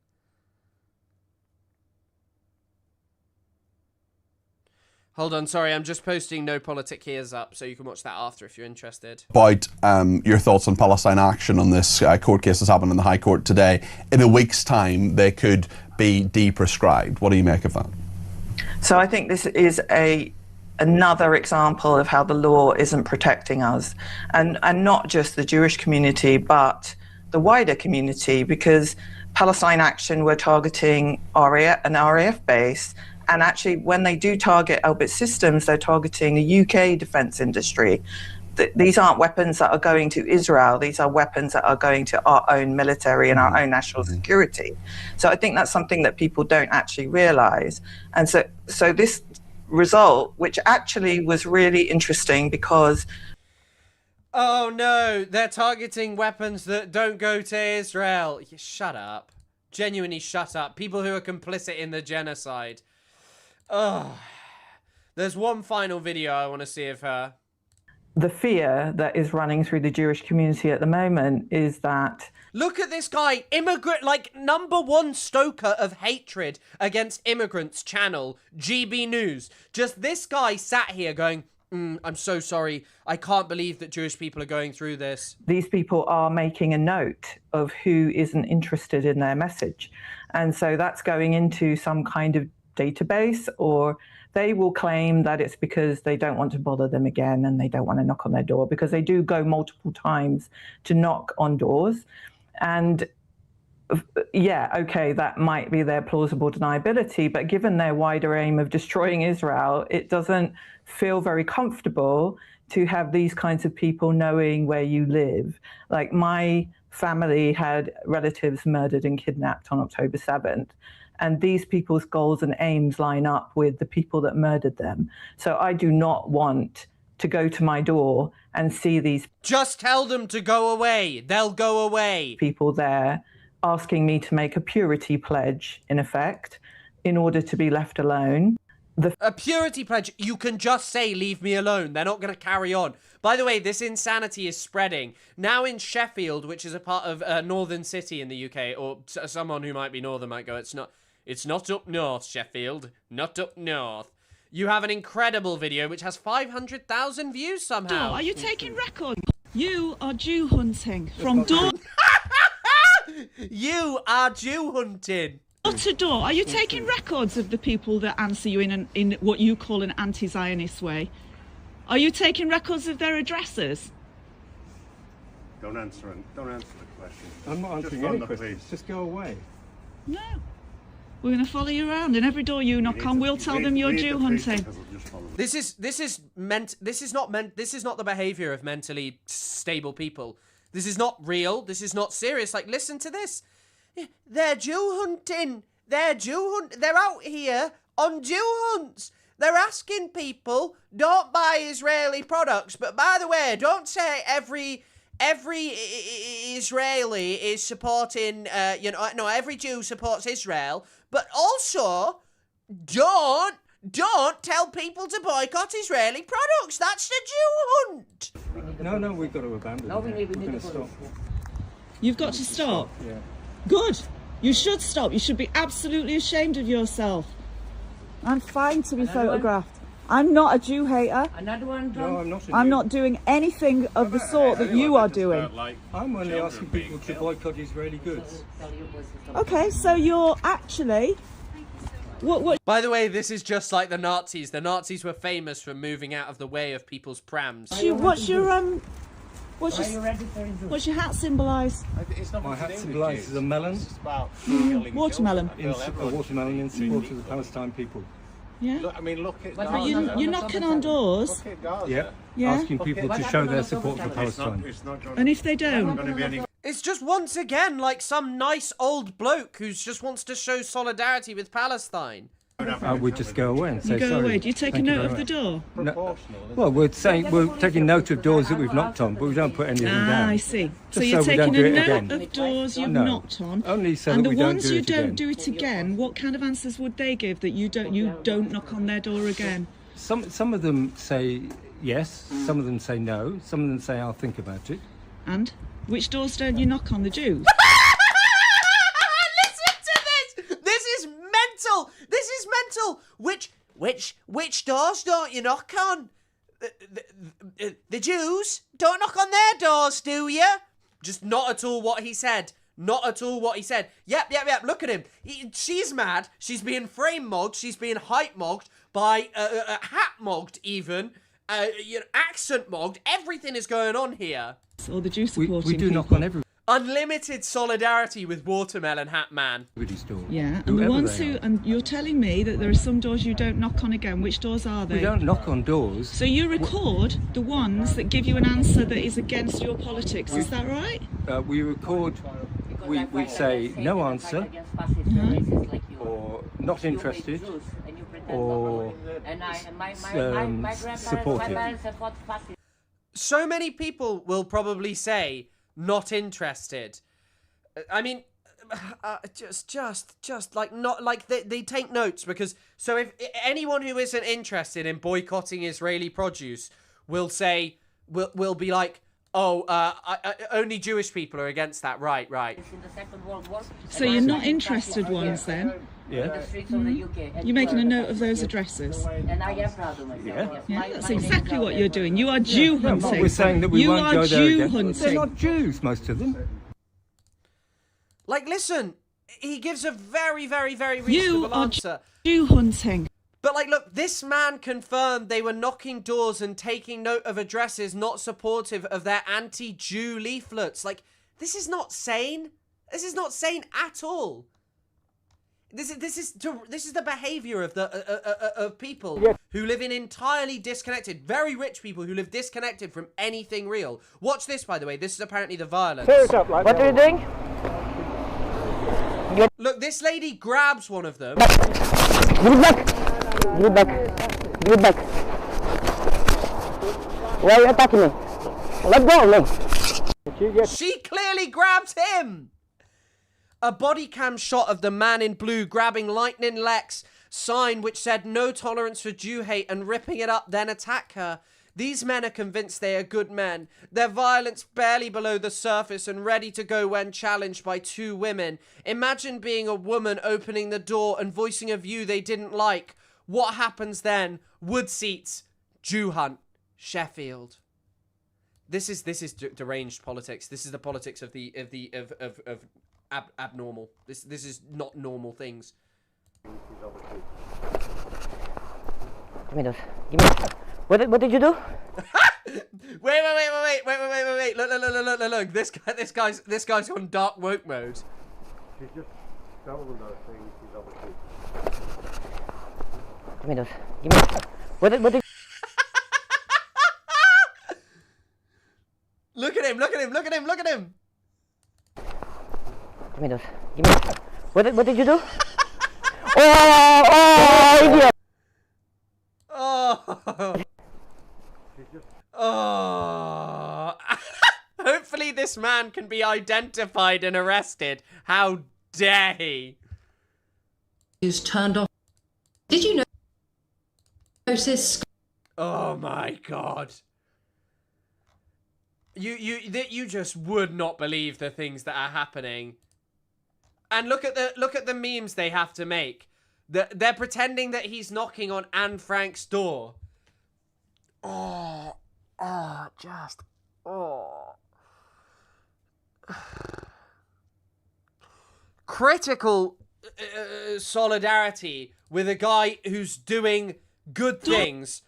Hold on, sorry, I'm just posting No Politic Here's up, so you can watch that after if you're interested. About your thoughts on Palestine action on this court case that's happened in the High Court today. In a week's time, they could be de-prescribed. What do you make of that? So I think this is another example of how the law isn't protecting us. And not just the Jewish community, but the wider community, because Palestine Action were targeting an RAF base. And actually, when they do target Elbit Systems, they're targeting the UK defence industry. these aren't weapons that are going to Israel. These are weapons that are going to our own military and our own national security. So I think that's something that people don't actually realize. And so this result, which actually was really interesting because... Oh no, they're targeting weapons that don't go to Israel. Shut up. Genuinely shut up. People who are complicit in the genocide. Ugh. There's one final video I want to see of her. The fear that is running through the Jewish community at the moment is that... Look at this guy, immigrant, like #1 stoker of hatred against immigrants channel, GB News. Just this guy sat here going, I'm so sorry. I can't believe that Jewish people are going through this. These people are making a note of who isn't interested in their message. And so that's going into some kind of database, or they will claim that it's because they don't want to bother them again and they don't want to knock on their door, because they do go multiple times to knock on doors. And yeah, okay, that might be their plausible deniability, but given their wider aim of destroying Israel, it doesn't feel very comfortable to have these kinds of people knowing where you live. Like, my family had relatives murdered and kidnapped on October 7th. And these people's goals and aims line up with the people that murdered them. So I do not want to go to my door and see these... Just tell them to go away. They'll go away. ...people there asking me to make a purity pledge, in effect, in order to be left alone. A purity pledge, you can just say, leave me alone. They're not going to carry on. By the way, this insanity is spreading. Now in Sheffield, which is a part of Northern City in the UK, or someone who might be Northern might go, it's not up north, Sheffield. Not up north. You have an incredible video which has 500,000 views somehow. Are you taking record? You are Jew hunting from door... You are Jew hunting. Door to door. Are you taking records of the people that answer you in what you call an anti-Zionist way? Are you taking records of their addresses? Don't answer the question. I'm not answering any questions. Just go away. No. We're going to follow you around, and every door you knock on, we'll tell them you're Jew hunting. This is not the behavior of mentally stable people. This is not real. This is not serious. Like, listen to this. They're Jew hunting. They're out here on Jew hunts. They're asking people, don't buy Israeli products. But by the way, don't say every Israeli is supporting, every Jew supports Israel. But also, don't tell people to boycott Israeli products. That's the Jew hunt. No, we've got to abandon it. We're going to stop. You've got to stop? Yeah. Good. You should stop. You should be absolutely ashamed of yourself. I'm fine to be photographed. I'm not a Jew hater. Another one, Tom? No, I'm not. I'm not doing anything of the sort that you are doing. I'm only asking people to boycott Israeli goods. Okay, so you're actually... What? By the way, this is just like the Nazis. The Nazis were famous for moving out of the way of people's prams. What's your hat symbolise? My hat symbolises a melon. Watermelon. A watermelon in support of the Palestine people. Yeah. Look at Gaza. You're knocking on doors. Yeah. Asking people to show their support for Palestine. And if they don't? It's just once again like some nice old bloke who just wants to show solidarity with Palestine. We just go away and say you go sorry. Away. Do you take a note of the door? No. Well, we're taking note of doors that we've knocked on, but we don't put anything down. I see. So Just you're so we don't taking do a it note again. of doors you've No. knocked on. Only so and that the we don't ones do you it don't again. do it again, what kind of answers would they give that you don't knock on their door again? Some of them say yes, some of them say no, some of them say I'll think about it. And which doors don't you knock on? The Jews? Listen to this! This is mental! This is mental! Which doors don't you knock on? The Jews? Don't knock on their doors, do you? Just not at all what he said. Not at all what he said. Yep. Look at him. She's mad. She's being frame mogged. She's being hype mogged by hat mogged even. Accent mogged. Everything is going on here. Or the Jew supporting we do people. knock on every. Unlimited solidarity with Watermelon Hat Man. Yeah, and the ones who, and you're telling me that there are some doors you don't knock on again. Which doors are they? We don't knock on doors. So you record the ones that give you an answer that is against your politics, is that right? We record, we say no answer, or not interested, or supportive. So many people will probably say not interested. I mean, just like not like they take notes, because so if anyone who isn't interested in boycotting Israeli produce will say will be like, oh, only Jewish people are against that, right? So you're not interested ones then? Yeah. You're making a note of those addresses? Yeah. Yeah, that's exactly what you're doing. You are Jew hunting. No, we're saying that we you won't are go there Jew again. hunting. They're not Jews, most of them. Like, listen, he gives a very, very, very reasonable answer. Jew hunting. But, like, look, this man confirmed they were knocking doors and taking note of addresses not supportive of their anti-Jew leaflets. Like, this is not sane. This is not sane at all. This is the behavior of of people who live in entirely disconnected, very rich people who live disconnected from anything real. Watch this, by the way. This is apparently the violence. What are you doing? Look, this lady grabs one of them. Give it back. Give it back. Give it back. Why are you attacking me? Let go of me. She clearly grabs him. A body cam shot of the man in blue grabbing Lightning Lex sign which said no tolerance for Jew hate and ripping it up, then attack her. These men are convinced they are good men. Their violence barely below the surface and ready to go when challenged by two women. Imagine being a woman opening the door and voicing a view they didn't like. What happens then? Wood seats. Jew hunt. Sheffield. This is deranged politics. This is the politics of abnormal. This is not normal things. Give me those. Give me. What did you do? Wait. Look. This guy's on dark woke mode. She's just stolen those things. She's obviously. Give me those. Give me. What did Look at him. Give me those. Give me. What did you do? Oh, idiot! Oh. Hopefully this man can be identified and arrested. How dare he? Is turned off. Did you notice? Oh my god. You just would not believe the things that are happening. And look at the memes they have to make. They're pretending that he's knocking on Anne Frank's door. Critical solidarity with a guy who's doing good things.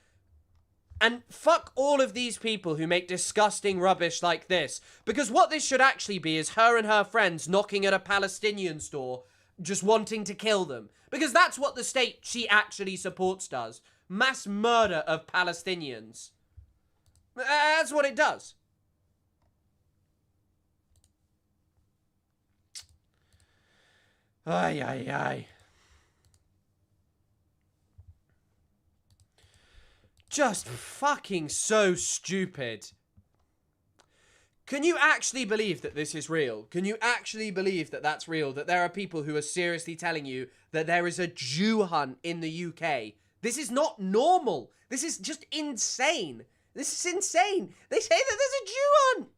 And fuck all of these people who make disgusting rubbish like this. Because what this should actually be is her and her friends knocking at a Palestinian store, just wanting to kill them. Because that's what the state she actually supports does. Mass murder of Palestinians. That's what it does. Ay. Just fucking so stupid. Can you actually believe that this is real? Can you actually believe that that's real? That there are people who are seriously telling you that there is a Jew hunt in the UK? This is not normal. This is just insane. This is insane. They say that there's a Jew hunt.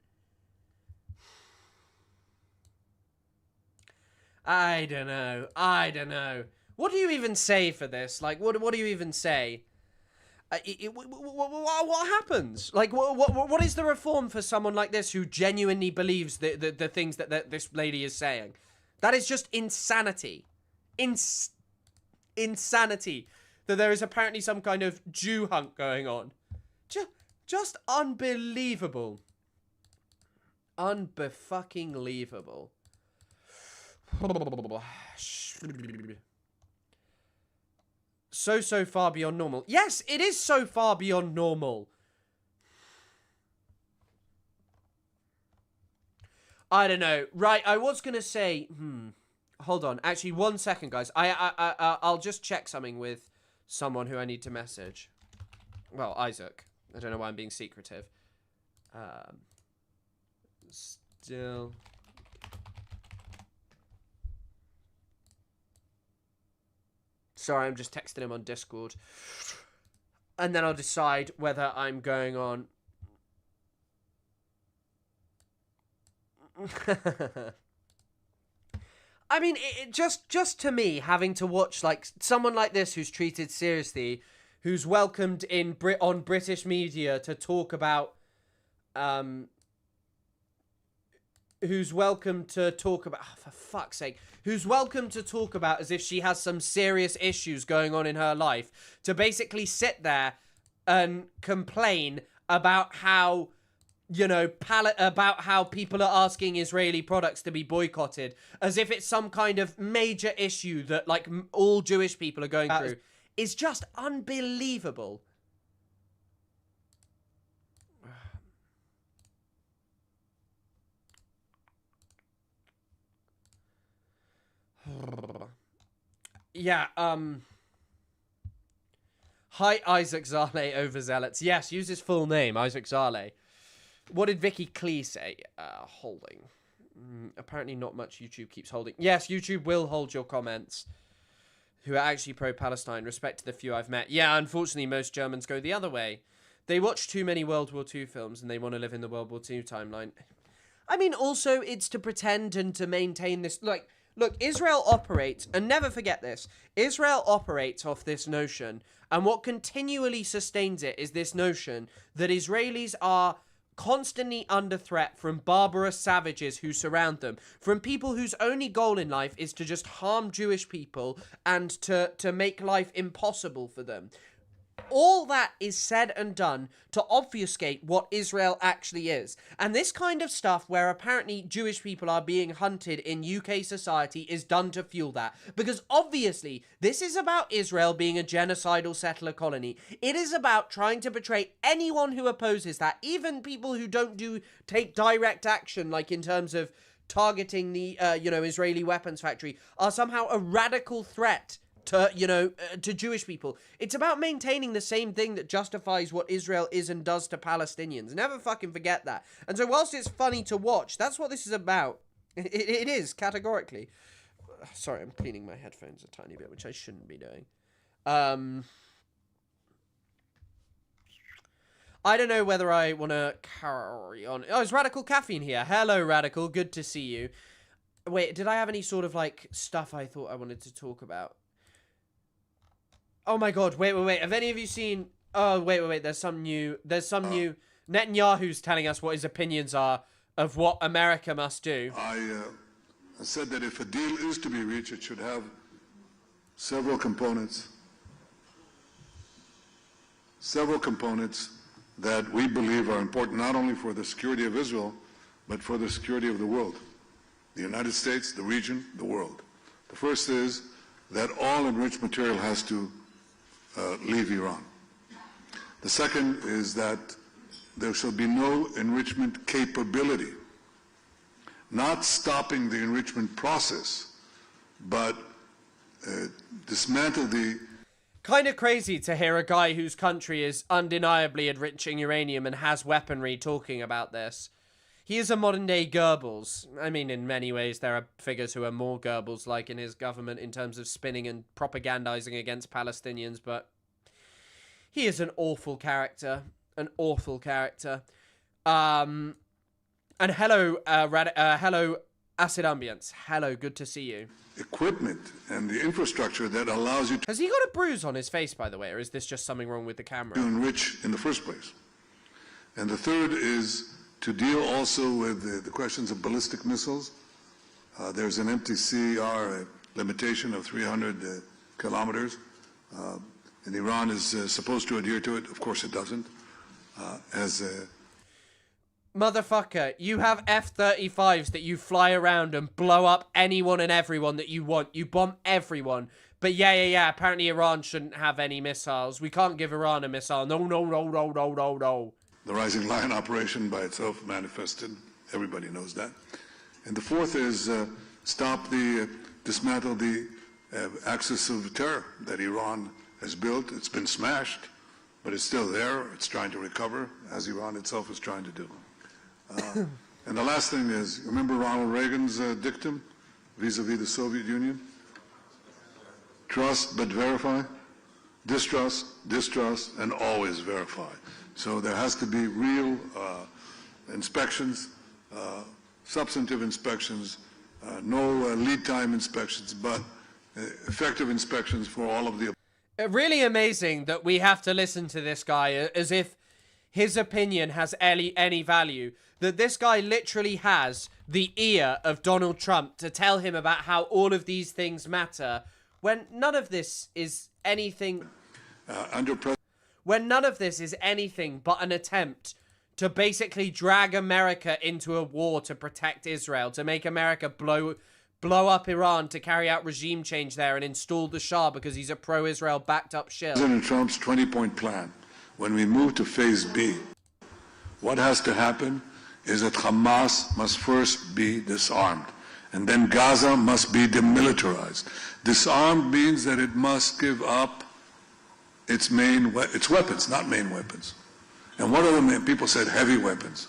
I don't know. What do you even say for this? Like, what do you even say? What happens? Like, what is the reform for someone like this who genuinely believes the things that this lady is saying? That is just insanity. Insanity. That there is apparently some kind of Jew hunt going on. Just unbelievable. Unbefucking-leavable. So far beyond normal. Yes, it is so far beyond normal. I don't know. Right, I was going to say... Hold on. Actually, 1 second, guys. I'll just check something with someone who I need to message. Well, Isaac. I don't know why I'm being secretive. Still... Sorry, I'm just texting him on Discord. And then I'll decide whether I'm going on... I mean, just to me, having to watch like someone like this who's treated seriously, who's welcomed in on British media to talk about... who's welcome to talk about... Oh, for fuck's sake. Who's welcome to talk about as if she has some serious issues going on in her life. To basically sit there and complain about how, you know, about how people are asking Israeli products to be boycotted. As if it's some kind of major issue that, like, all Jewish people are going through. Is just unbelievable. Yeah, Hi, Isaac Zale overzealots. Yes, use his full name, Isaac Zale. What did Vicky Klee say? Holding. Apparently not much YouTube keeps holding. Yes, YouTube will hold your comments. Who are actually pro-Palestine. Respect to the few I've met. Yeah, unfortunately, most Germans go the other way. They watch too many World War II films and they want to live in the World War II timeline. I mean, also, it's to pretend and to maintain this... Like, look, Israel operates, and never forget this, Israel operates off this notion, and what continually sustains it is this notion that Israelis are constantly under threat from barbarous savages who surround them, from people whose only goal in life is to just harm Jewish people and to make life impossible for them. All that is said and done to obfuscate what Israel actually is. And this kind of stuff where apparently Jewish people are being hunted in UK society is done to fuel that. Because obviously, this is about Israel being a genocidal settler colony. It is about trying to betray anyone who opposes that, even people who don't take direct action, like in terms of targeting the, Israeli weapons factory, are somehow a radical threat to, to Jewish people. It's about maintaining the same thing that justifies what Israel is and does to Palestinians. Never fucking forget that. And so whilst it's funny to watch, that's what this is about. It is, categorically. Sorry, I'm cleaning my headphones a tiny bit, which I shouldn't be doing. I don't know whether I want to carry on. Oh, it's Radical Caffeine here. Hello, Radical. Good to see you. Wait, did I have any sort of, like, stuff I thought I wanted to talk about? Oh my god, wait. Have any of you seen... Oh, wait. There's some new... Netanyahu's telling us what his opinions are of what America must do. I said that if a deal is to be reached, it should have several components. Several components that we believe are important not only for the security of Israel, but for the security of the world. The United States, the region, the world. The first is that all enriched material has to leave Iran. The second is that there shall be no enrichment capability, not stopping the enrichment process, but dismantle the... Kind of crazy to hear a guy whose country is undeniably enriching uranium and has weaponry talking about this. He is a modern-day Goebbels. I mean, in many ways, there are figures who are more Goebbels-like in his government in terms of spinning and propagandizing against Palestinians, but he is an awful character. An awful character. And hello, hello, Acid Ambience. Hello, good to see you. Equipment and the infrastructure that allows you to... Has he got a bruise on his face, by the way, or is this just something wrong with the camera? ...to enrich in the first place. And the third is to deal also with the questions of ballistic missiles. There's an MTCR limitation of 300 kilometers, and Iran is supposed to adhere to it. Of course it doesn't. Motherfucker, you have F-35s that you fly around and blow up anyone and everyone that you want. You bomb everyone. But yeah, apparently Iran shouldn't have any missiles. We can't give Iran a missile. No. The Rising Lion operation by itself manifested. Everybody knows that. And the fourth is dismantle the axis of terror that Iran has built. It's been smashed, but it's still there. It's trying to recover, as Iran itself is trying to do. And the last thing is, remember Ronald Reagan's dictum vis-a-vis the Soviet Union? Trust but verify, distrust, and always verify. So there has to be real inspections, substantive inspections, no lead time inspections, but effective inspections for all of the... Really amazing that we have to listen to this guy as if his opinion has any value. That this guy literally has the ear of Donald Trump to tell him about how all of these things matter, when none of this is anything... when none of this is anything but an attempt to basically drag America into a war to protect Israel, to make America blow up Iran to carry out regime change there and install the Shah because he's a pro-Israel backed up shill. President Trump's 20-point plan, when we move to phase B, what has to happen is that Hamas must first be disarmed, and then Gaza must be demilitarized. Disarmed means that it must give up its weapons, not main weapons. And what are the main? People said heavy weapons.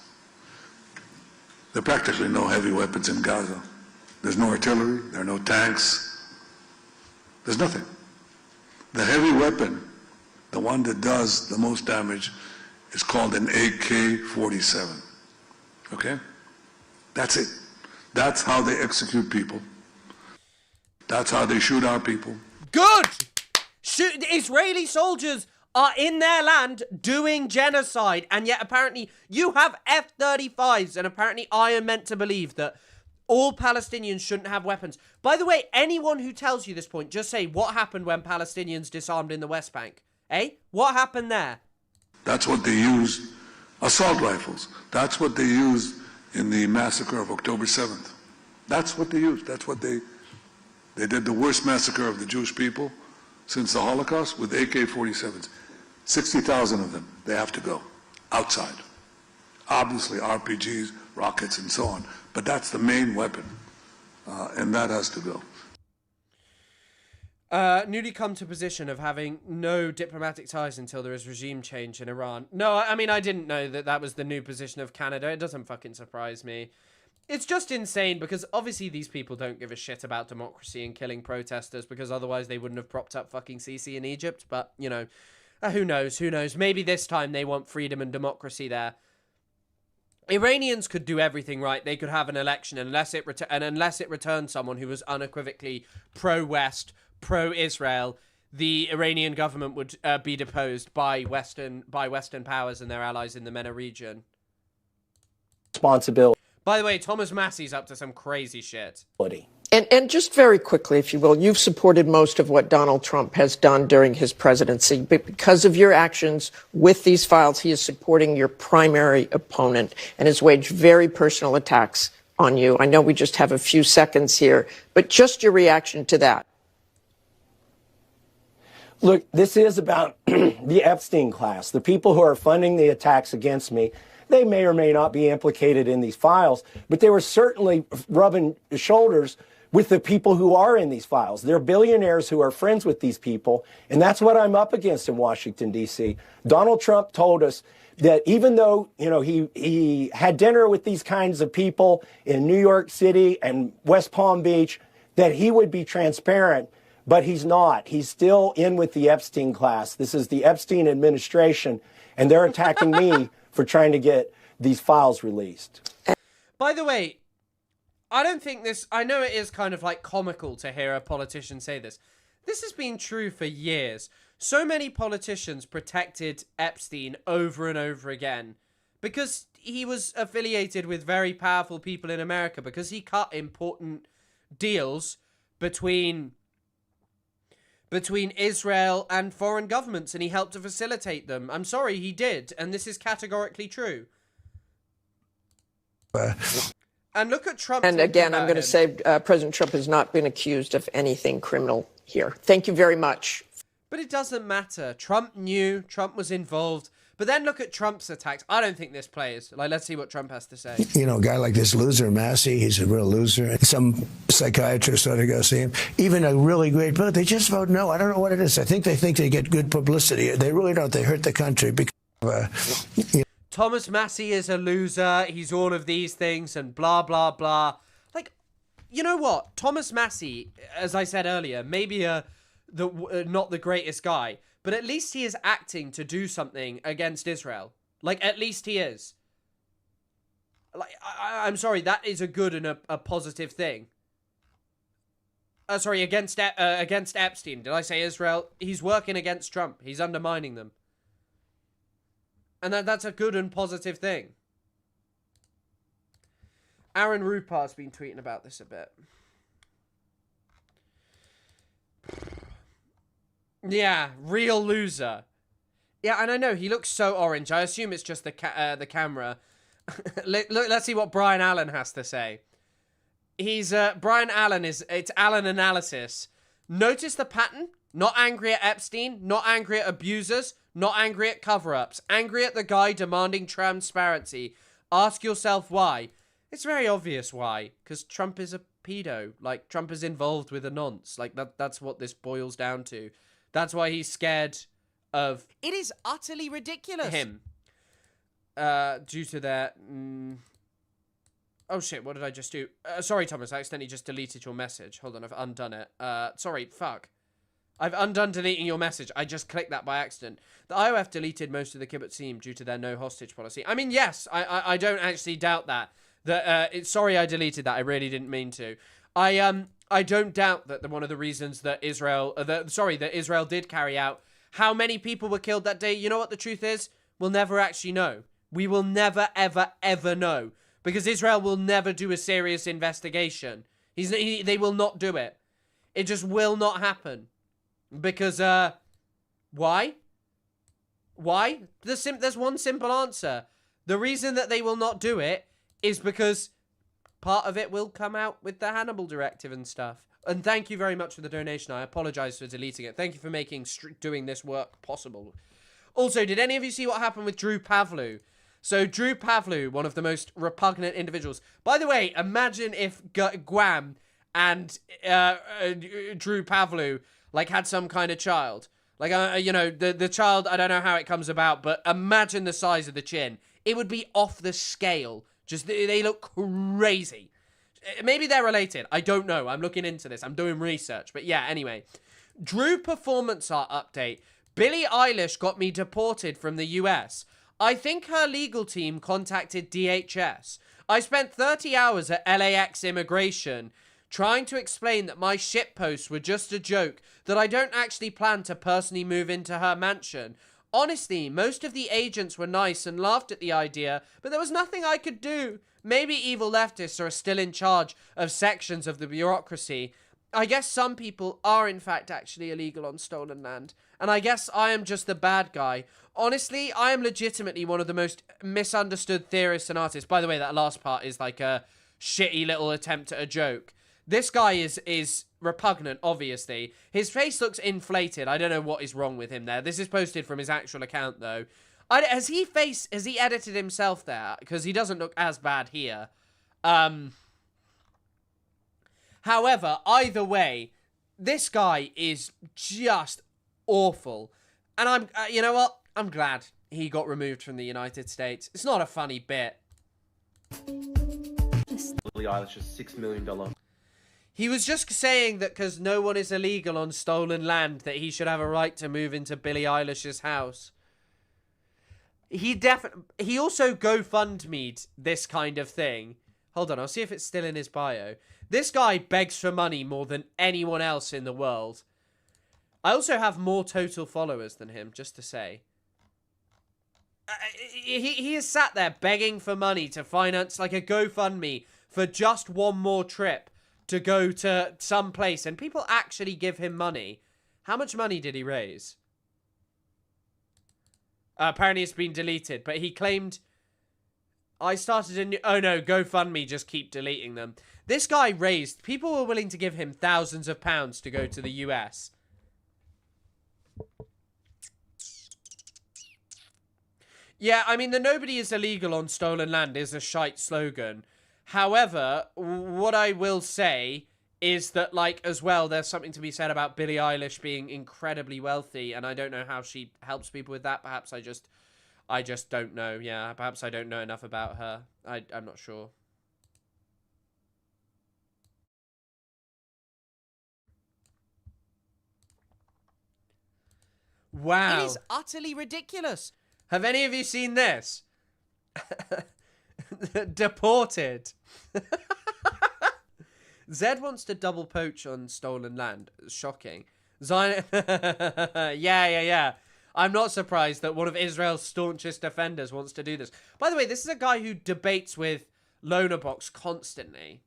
There are practically no heavy weapons in Gaza. There's no artillery, there are no tanks. There's nothing. The heavy weapon, the one that does the most damage, is called an AK-47. Okay? That's it. That's how they execute people. That's how they shoot our people. Good! Israeli soldiers are in their land doing genocide, and yet apparently you have F-35s, and apparently I am meant to believe that all Palestinians shouldn't have weapons. By the way, anyone who tells you this point, just say, what happened when Palestinians disarmed in the West Bank? Eh? What happened there? That's what they used, assault rifles. That's what they used in the massacre of October 7th. That's what they used. That's what they did the worst massacre of the Jewish people since the Holocaust with AK-47s. 60,000 of them, they have to go outside. Obviously, RPGs, rockets, and so on. But that's the main weapon, and that has to go. Newly come to position of having no diplomatic ties until there is regime change in Iran. No, I mean, I didn't know that was the new position of Canada. It doesn't fucking surprise me. It's just insane because obviously these people don't give a shit about democracy and killing protesters because otherwise they wouldn't have propped up fucking Sisi in Egypt. But, you know, who knows? Who knows? Maybe this time they want freedom and democracy there. Iranians could do everything right. They could have an election unless it returned someone who was unequivocally pro-West, pro-Israel. The Iranian government would be deposed by Western powers and their allies in the MENA region. Responsibility. By the way, Thomas Massey's up to some crazy shit. And just very quickly, if you will, you've supported most of what Donald Trump has done during his presidency. But because of your actions with these files, he is supporting your primary opponent and has waged very personal attacks on you. I know we just have a few seconds here, but just your reaction to that. Look, this is about the Epstein class, the people who are funding the attacks against me. They may or may not be implicated in these files, but they were certainly rubbing shoulders with the people who are in these files. They're billionaires who are friends with these people, and that's what I'm up against in Washington, D.C. Donald Trump told us that even though, you know, he had dinner with these kinds of people in New York City and West Palm Beach, that he would be transparent, but he's not. He's still in with the Epstein class. This is the Epstein administration, and they're attacking me for trying to get these files released. By the way, I don't think this... I know it is kind of like comical to hear a politician say this. This has been true for years. So many politicians protected Epstein over and over again because he was affiliated with very powerful people in America, because he cut important deals between Israel and foreign governments, and he helped to facilitate them. I'm sorry, he did, and this is categorically true. And look at Trump. And again, I'm going to say President Trump has not been accused of anything criminal here. Thank you very much. But it doesn't matter. Trump knew. Trump was involved. But then look at Trump's attacks. I don't think this plays. Like, let's see what Trump has to say. You know, a guy like this loser, Massey, he's a real loser. Some psychiatrist ought to go see him. Even a really great vote, they just vote no. I don't know what it is. I think they get good publicity. They really don't. They hurt the country because Thomas Massey is a loser. He's all of these things and blah, blah, blah. Like, you know what? Thomas Massey, as I said earlier, maybe not the greatest guy, but at least he is acting to do something against Israel. Like, at least he is. Like, I'm sorry, that is a good and a positive thing. Sorry, against Epstein. Did I say Israel? He's working against Trump. He's undermining them. And that's a good and positive thing. Aaron Rupar's been tweeting about this a bit. Yeah, real loser. Yeah, and I know he looks so orange. I assume it's just the camera. Let's see what Brian Allen has to say. Brian Allen it's Allen analysis. Notice the pattern? Not angry at Epstein, not angry at abusers, not angry at cover-ups, angry at the guy demanding transparency. Ask yourself why. It's very obvious why, because Trump is a pedo. Like, Trump is involved with a nonce. Like, that's what this boils down to. That's why he's scared of... It is utterly ridiculous. ...him. Due to their... Oh, shit, what did I just do? Sorry, Thomas, I accidentally just deleted your message. Hold on, I've undone it. Sorry, fuck. I've undone deleting your message. I just clicked that by accident. The IOF deleted most of the kibbutzim due to their no hostage policy. I mean, yes, I don't actually doubt that. Sorry I deleted that. I really didn't mean to. I don't doubt that one of the reasons that Israel did carry out how many people were killed that day. You know what the truth is? We'll never actually know. We will never, ever, ever know. Because Israel will never do a serious investigation. They will not do it. It just will not happen. Because, why? Why? There's one simple answer. The reason that they will not do it is because part of it will come out with the Hannibal Directive and stuff. And thank you very much for the donation. I apologize for deleting it. Thank you for making doing this work possible. Also, did any of you see what happened with Drew Pavlou? So, Drew Pavlou, one of the most repugnant individuals. By the way, imagine if Guam and Drew Pavlou like had some kind of child. Like, the child, I don't know how it comes about, but imagine the size of the chin. It would be off the scale. Just, they look crazy. Maybe they're related. I don't know. I'm looking into this. I'm doing research. But yeah, anyway. Drew performance art update. Billie Eilish got me deported from the US. I think her legal team contacted DHS. I spent 30 hours at LAX immigration trying to explain that my shitposts were just a joke, that I don't actually plan to personally move into her mansion. Honestly, most of the agents were nice and laughed at the idea, but there was nothing I could do. Maybe evil leftists are still in charge of sections of the bureaucracy. I guess some people are in fact actually illegal on stolen land. And I guess I am just the bad guy. Honestly, I am legitimately one of the most misunderstood theorists and artists. By the way, that last part is like a shitty little attempt at a joke. This guy is repugnant, obviously. His face looks inflated. I don't know what is wrong with him there. This is posted from his actual account, though. Has he edited himself there? Because he doesn't look as bad here. However, either way, this guy is just awful. And you know what? I'm glad he got removed from the United States. It's not a funny bit. Billie Eilish's $6 million. He was just saying that because no one is illegal on stolen land, that he should have a right to move into Billie Eilish's house. He also GoFundMe'd this kind of thing. Hold on, I'll see if it's still in his bio. This guy begs for money more than anyone else in the world. I also have more total followers than him, just to say. He is sat there begging for money to finance like a GoFundMe for just one more trip to go to some place, and people actually give him money. How much money did he raise? Apparently it's been deleted, but he claimed I started a new... Oh no, GoFundMe, just keep deleting them. This guy raised... People were willing to give him thousands of pounds to go to the US. Yeah, I mean, the nobody is illegal on stolen land is a shite slogan. However, what I will say is that, like, as well, there's something to be said about Billie Eilish being incredibly wealthy, and I don't know how she helps people with that. Perhaps I just don't know. Yeah, perhaps I don't know enough about her. I'm not sure. Wow. It is utterly ridiculous. Have any of you seen this? Deported. Zed wants to double poach on stolen land. Shocking. Zion... yeah. I'm not surprised that one of Israel's staunchest defenders wants to do this. By the way, this is a guy who debates with Lonerbox constantly.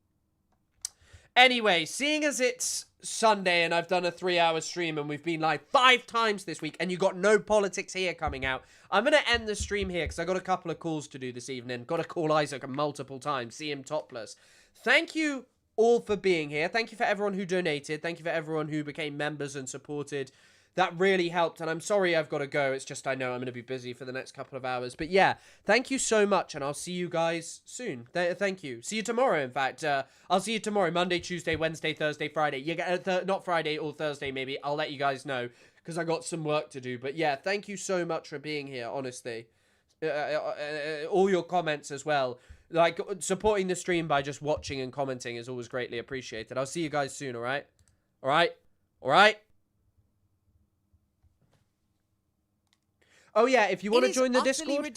Anyway, seeing as it's Sunday and I've done a 3-hour stream and we've been live 5 times this week and you got no politics here coming out, I'm going to end the stream here because I got a couple of calls to do this evening. Got to call Isaac multiple times, see him topless. Thank you all for being here. Thank you for everyone who donated. Thank you for everyone who became members and supported. That really helped, and I'm sorry I've got to go. It's just I know I'm going to be busy for the next couple of hours. But yeah, thank you so much, and I'll see you guys soon. Thank you. See you tomorrow, in fact. I'll see you tomorrow, Monday, Tuesday, Wednesday, Thursday, Friday. Not Friday or Thursday, maybe. I'll let you guys know, because I got some work to do. But yeah, thank you so much for being here, honestly. All your comments as well. Like, supporting the stream by just watching and commenting is always greatly appreciated. I'll see you guys soon, alright? Alright? Alright? Oh, yeah, if you want to join the Discord,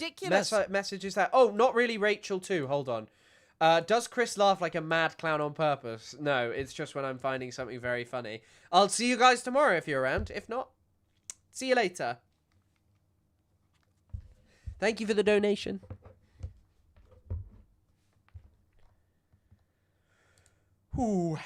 messages that... Oh, not really Rachel, too. Hold on. Does Chris laugh like a mad clown on purpose? No, it's just when I'm finding something very funny. I'll see you guys tomorrow if you're around. If not, see you later. Thank you for the donation. Ooh.